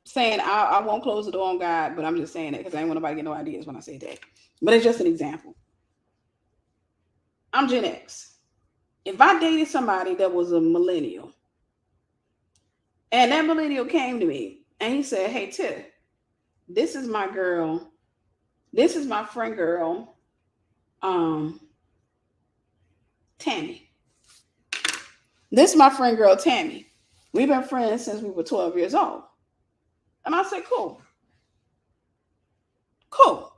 saying I won't close the door on God, but I'm just saying it because I ain't want nobody to get no ideas when I say that. But it's just an example. I'm Gen X. If I dated somebody that was a millennial, and that millennial came to me and he said, hey, Tiff, this is my girl. This is my friend girl, Tammy. This is my friend girl, Tammy. We've been friends since we were 12 years old. And I said, cool. Cool.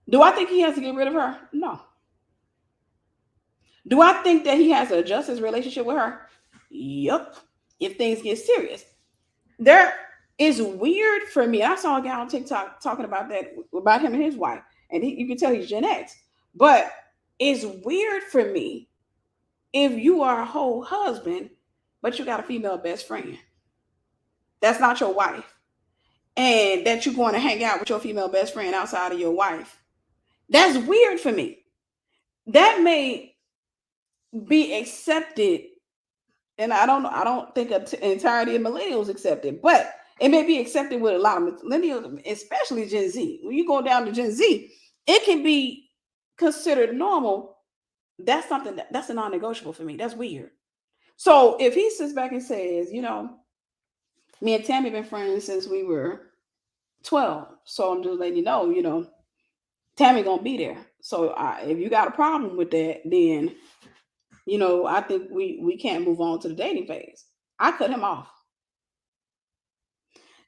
Do I think he has to get rid of her? No. Do I think that he has to adjust his relationship with her? Yup. If things get serious. There is weird for me. I saw a guy on TikTok talking about that, about him and his wife. And you can tell he's Gen X. But it's weird for me if you are a whole husband, but you got a female best friend. That's not your wife. And that you're going to hang out with your female best friend outside of your wife. That's weird for me. That may be accepted, and I don't think entirety of millennials accept it, but it may be accepted with a lot of millennials, especially Gen Z. When you go down to Gen Z, it can be considered normal. That's something that's a non-negotiable for me. That's weird. So if he sits back and says, me and Tammy been friends since we were 12, so I'm just letting you know, Tammy gonna be there. So if you got a problem with that, then I think we can't move on to the dating phase. I cut him off.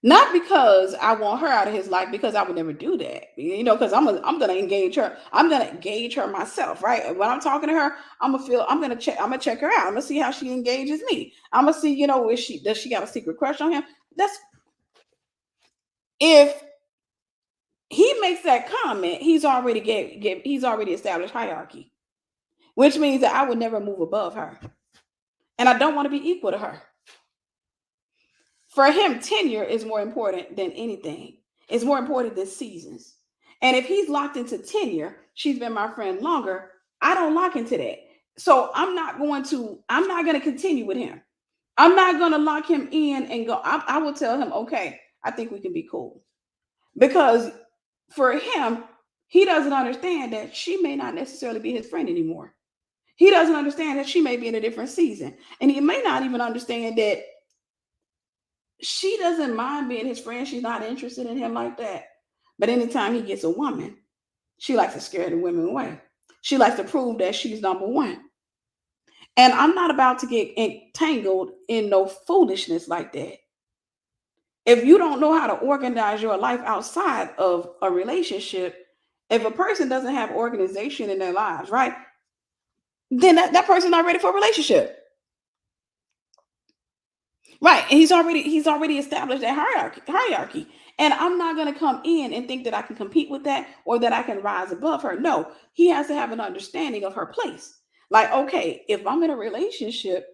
Not because I want her out of his life, because I would never do that. Because I'm gonna engage her. I'm gonna gauge her myself, right? When I'm talking to her, I'm gonna check her out. I'm gonna see how she engages me. I'm gonna see, does she got a secret crush on him? That's if he makes that comment, he's already he's already established hierarchy, which means that I would never move above her. And I don't want to be equal to her. For him, tenure is more important than anything. It's more important than seasons. And if he's locked into tenure, she's been my friend longer. I don't lock into that. So I'm not going to continue with him. I'm not going to lock him in and go. I will tell him, okay, I think we can be cool. Because for him, he doesn't understand that she may not necessarily be his friend anymore. He doesn't understand that she may be in a different season. And he may not even understand that she doesn't mind being his friend. She's not interested in him like that. But anytime he gets a woman, she likes to scare the women away. She likes to prove that she's number one. And I'm not about to get entangled in no foolishness like that. If you don't know how to organize your life outside of a relationship, if a person doesn't have organization in their lives, right, then that person's not ready for a relationship. Right. And he's already established that hierarchy. And I'm not going to come in and think that I can compete with that or that I can rise above her. No, he has to have an understanding of her place. Like, okay, if I'm in a relationship,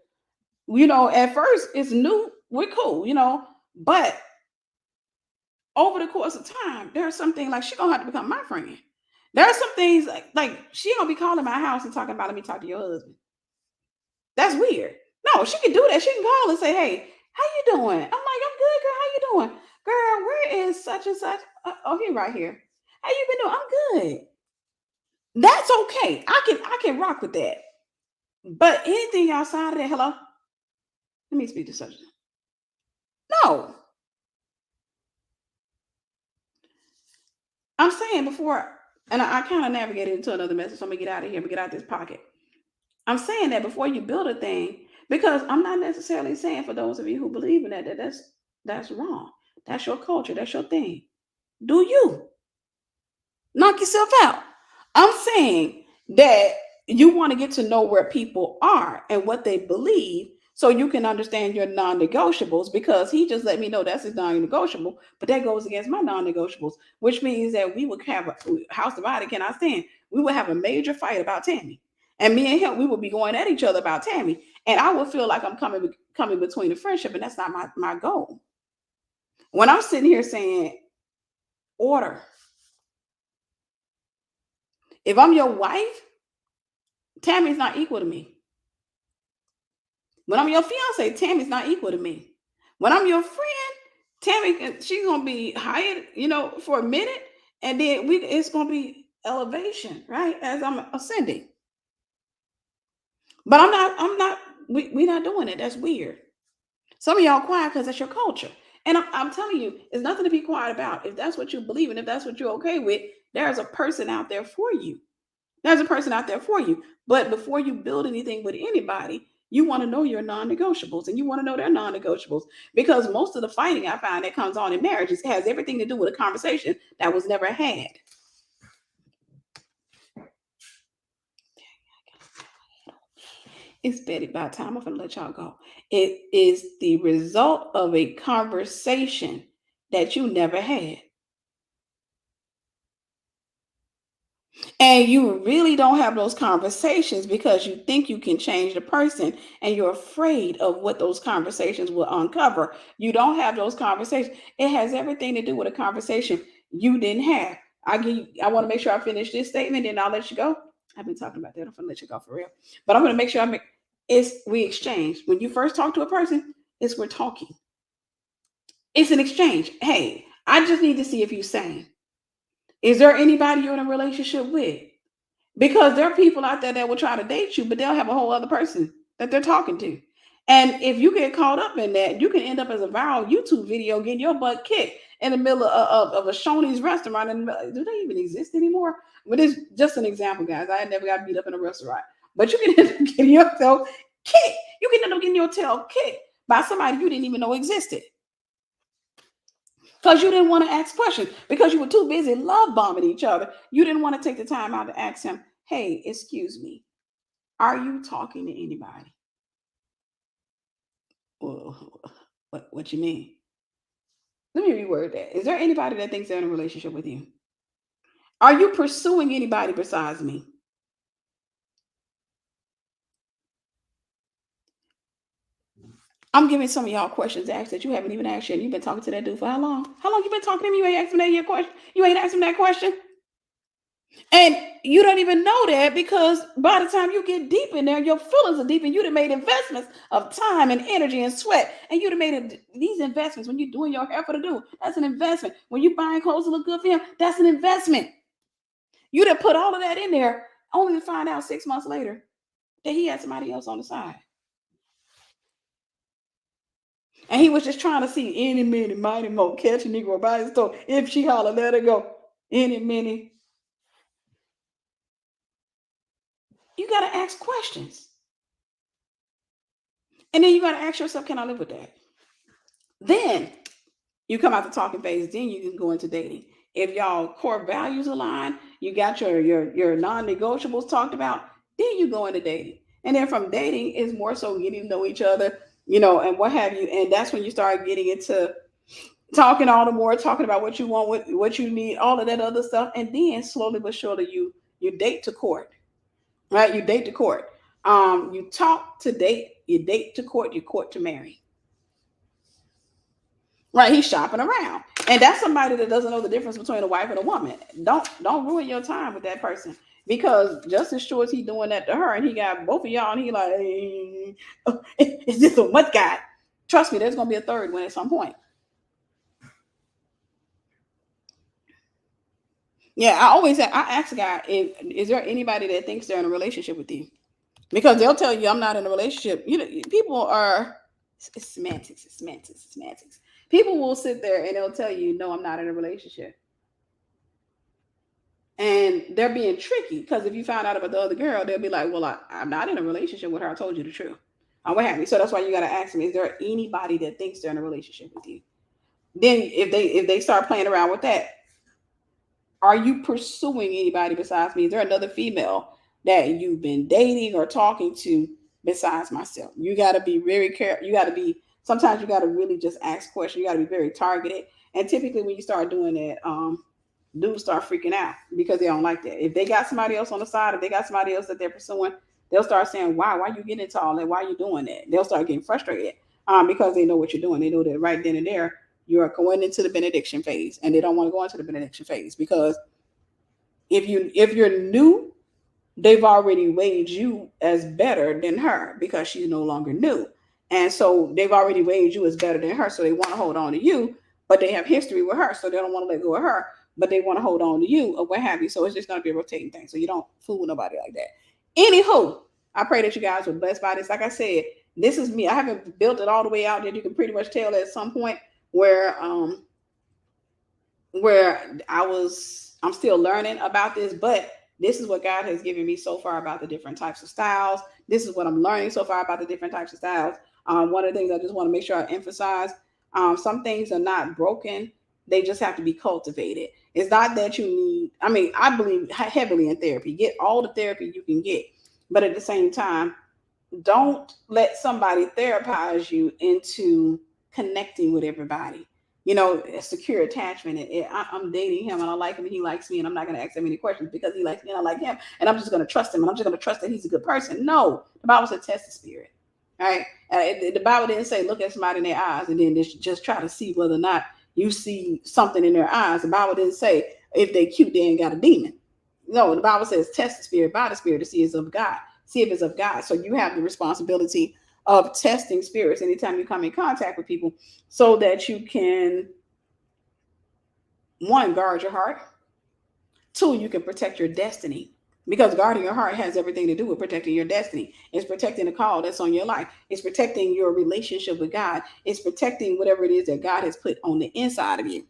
at first it's new, we're cool, but over the course of time, there's something like she gonna have to become my friend. There are some things like she gonna be calling my house and talking about, let me talk to your husband. That's weird. No, she can do that. She can call and say, hey, how you doing? I'm like, I'm good, girl. How you doing? Girl, where is such and such? Oh, he right here. How you been doing? I'm good. That's okay. I can rock with that. But anything outside of that, hello? Let me speak to such. No. I'm saying before, and I kind of navigated into another message, so I'm gonna get out of here, but get out this pocket. I'm saying that before you build a thing, because I'm not necessarily saying for those of you who believe in that's wrong. That's your culture. That's your thing. Do you knock yourself out? I'm saying that you want to get to know where people are and what they believe so you can understand your non-negotiables, because he just let me know that's his non-negotiable, but that goes against my non-negotiables, which means that we would have a house divided cannot stand. We would have a major fight about Tammy. And me and him, we would be going at each other about Tammy. And I would feel like I'm coming between the friendship, and that's not my goal. When I'm sitting here saying order, if I'm your wife, Tammy's not equal to me. When I'm your fiance, Tammy's not equal to me. When I'm your friend, Tammy, she's gonna be hired, for a minute, and then it's gonna be elevation, right? As I'm ascending. But we're not doing it. That's weird. Some of y'all quiet because that's your culture. And I'm telling you, it's nothing to be quiet about. If that's what you believe in, if that's what you're okay with, there's a person out there for you. There's a person out there for you. But before you build anything with anybody, you want to know your non-negotiables, and you want to know their non-negotiables, because most of the fighting I find that comes on in marriages has everything to do with a conversation that was never had. It's better by the time I'm gonna let y'all go. It is the result of a conversation that you never had. And you really don't have those conversations because you think you can change the person, and you're afraid of what those conversations will uncover. You don't have those conversations. It has everything to do with a conversation you didn't have. I want to make sure I finish this statement, then I'll let you go. I've been talking about that. I'm gonna let you go for real. But I'm gonna make sure we exchange. When you first talk to a person, we're talking. It's an exchange. Hey, I just need to see if you're sane. Is there anybody you're in a relationship with? Because there are people out there that will try to date you, but they'll have a whole other person that they're talking to. And if you get caught up in that, you can end up as a viral YouTube video getting your butt kicked in the middle of a Shoney's restaurant. And do they even exist anymore? But it's just an example, guys. I never got beat up in a restaurant. But you can end up getting yourself kicked. You can end up getting your tail kicked by somebody you didn't even know existed. Because you didn't want to ask questions, because you were too busy love bombing each other. You didn't want to take the time out to ask him, hey, excuse me, are you talking to anybody? Well, what you mean? Let me reword that. Is there anybody that thinks they're in a relationship with you? Are you pursuing anybody besides me? I'm giving some of y'all questions to ask that you haven't even asked yet. You've been talking to that dude for how long? How long you been talking to him? You ain't asking that your question. You ain't asking that question. And you don't even know that because by the time you get deep in there, your feelings are deep and you'd have made investments of time and energy and sweat. And you'd have made these investments when you're doing your hair for the dude. That's an investment. When you're buying clothes to look good for him, that's an investment. You'd have put all of that in there only to find out 6 months later that he had somebody else on the side. And he was just trying to see any minute, mighty mo, catch a Negro by his toe. If she holler, let her go. Any minute. You got to ask questions. And then you got to ask yourself, can I live with that? Then you come out the talking phase, then you can go into dating. If y'all core values align, you got your non-negotiables talked about, then you go into dating. And then from dating is more so getting to know each other, and what have you. And that's when you start getting into talking all the more, talking about what you want, what you need, all of that other stuff. And then slowly but surely you date to court, right? You date to court. You talk to date, you date to court, you court to marry. Right, he's shopping around, and that's somebody that doesn't know the difference between a wife and a woman. Don't ruin your time with that person because just as sure as he doing that to her, and he got both of y'all, and he like, hey, is this a much guy? Trust me, there's gonna be a third one at some point. Yeah, I ask a guy, is there anybody that thinks they're in a relationship with you? Because they'll tell you I'm not in a relationship. People are it's semantics, it's semantics, it's semantics. People will sit there and they'll tell you, no, I'm not in a relationship. And they're being tricky because if you find out about the other girl, they'll be like, well, I'm not in a relationship with her. I told you the truth. What have you. So that's why you got to ask them, is there anybody that thinks they're in a relationship with you? Then if they start playing around with that, are you pursuing anybody besides me? Is there another female that you've been dating or talking to besides myself? You got to be very careful. Sometimes you got to really just ask questions. You got to be very targeted. And typically when you start doing that, dudes start freaking out because they don't like that. If they got somebody else on the side, if they got somebody else that they're pursuing, they'll start saying, why you getting into all that? Why are you doing that? They'll start getting frustrated because they know what you're doing. They know that right then and there, you're going into the benediction phase, and they don't want to go into the benediction phase because if you're new, they've already weighed you as better than her because she's no longer new. And so they've already weighed you as better than her. So they want to hold on to you, but they have history with her. So they don't want to let go of her, but they want to hold on to you or what have you. So it's just going to be a rotating thing. So you don't fool nobody like that. Anywho, I pray that you guys were blessed by this. Like I said, this is me. I haven't built it all the way out that you can pretty much tell at some point where I'm still learning about this, but this is what God has given me so far about the different types of styles. This is what I'm learning so far about the different types of styles. One of the things I just want to make sure I emphasize, some things are not broken. They just have to be cultivated. It's not that you need, I believe heavily in therapy. Get all the therapy you can get. But at the same time, don't let somebody therapize you into connecting with everybody. Secure attachment. I'm dating him and I like him and he likes me, and I'm not going to ask him any questions because he likes me and I like him, and I'm just going to trust him and I'm just going to trust that he's a good person. No, the Bible said test the spirit. All right. The Bible didn't say look at somebody in their eyes and then just try to see whether or not you see something in their eyes. The Bible didn't say if they cute, they ain't got a demon. No, the Bible says test the spirit by the spirit to see if it's of God. See if it's of God. So you have the responsibility of testing spirits anytime you come in contact with people so that you can, one, guard your heart. Two, you can protect your destiny. Because guarding your heart has everything to do with protecting your destiny. It's protecting the call that's on your life. It's protecting your relationship with God. It's protecting whatever it is that God has put on the inside of you.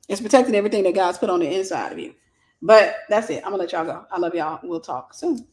It's protecting everything that God's put on the inside of you. But that's it. I'm going to let y'all go. I love y'all. We'll talk soon.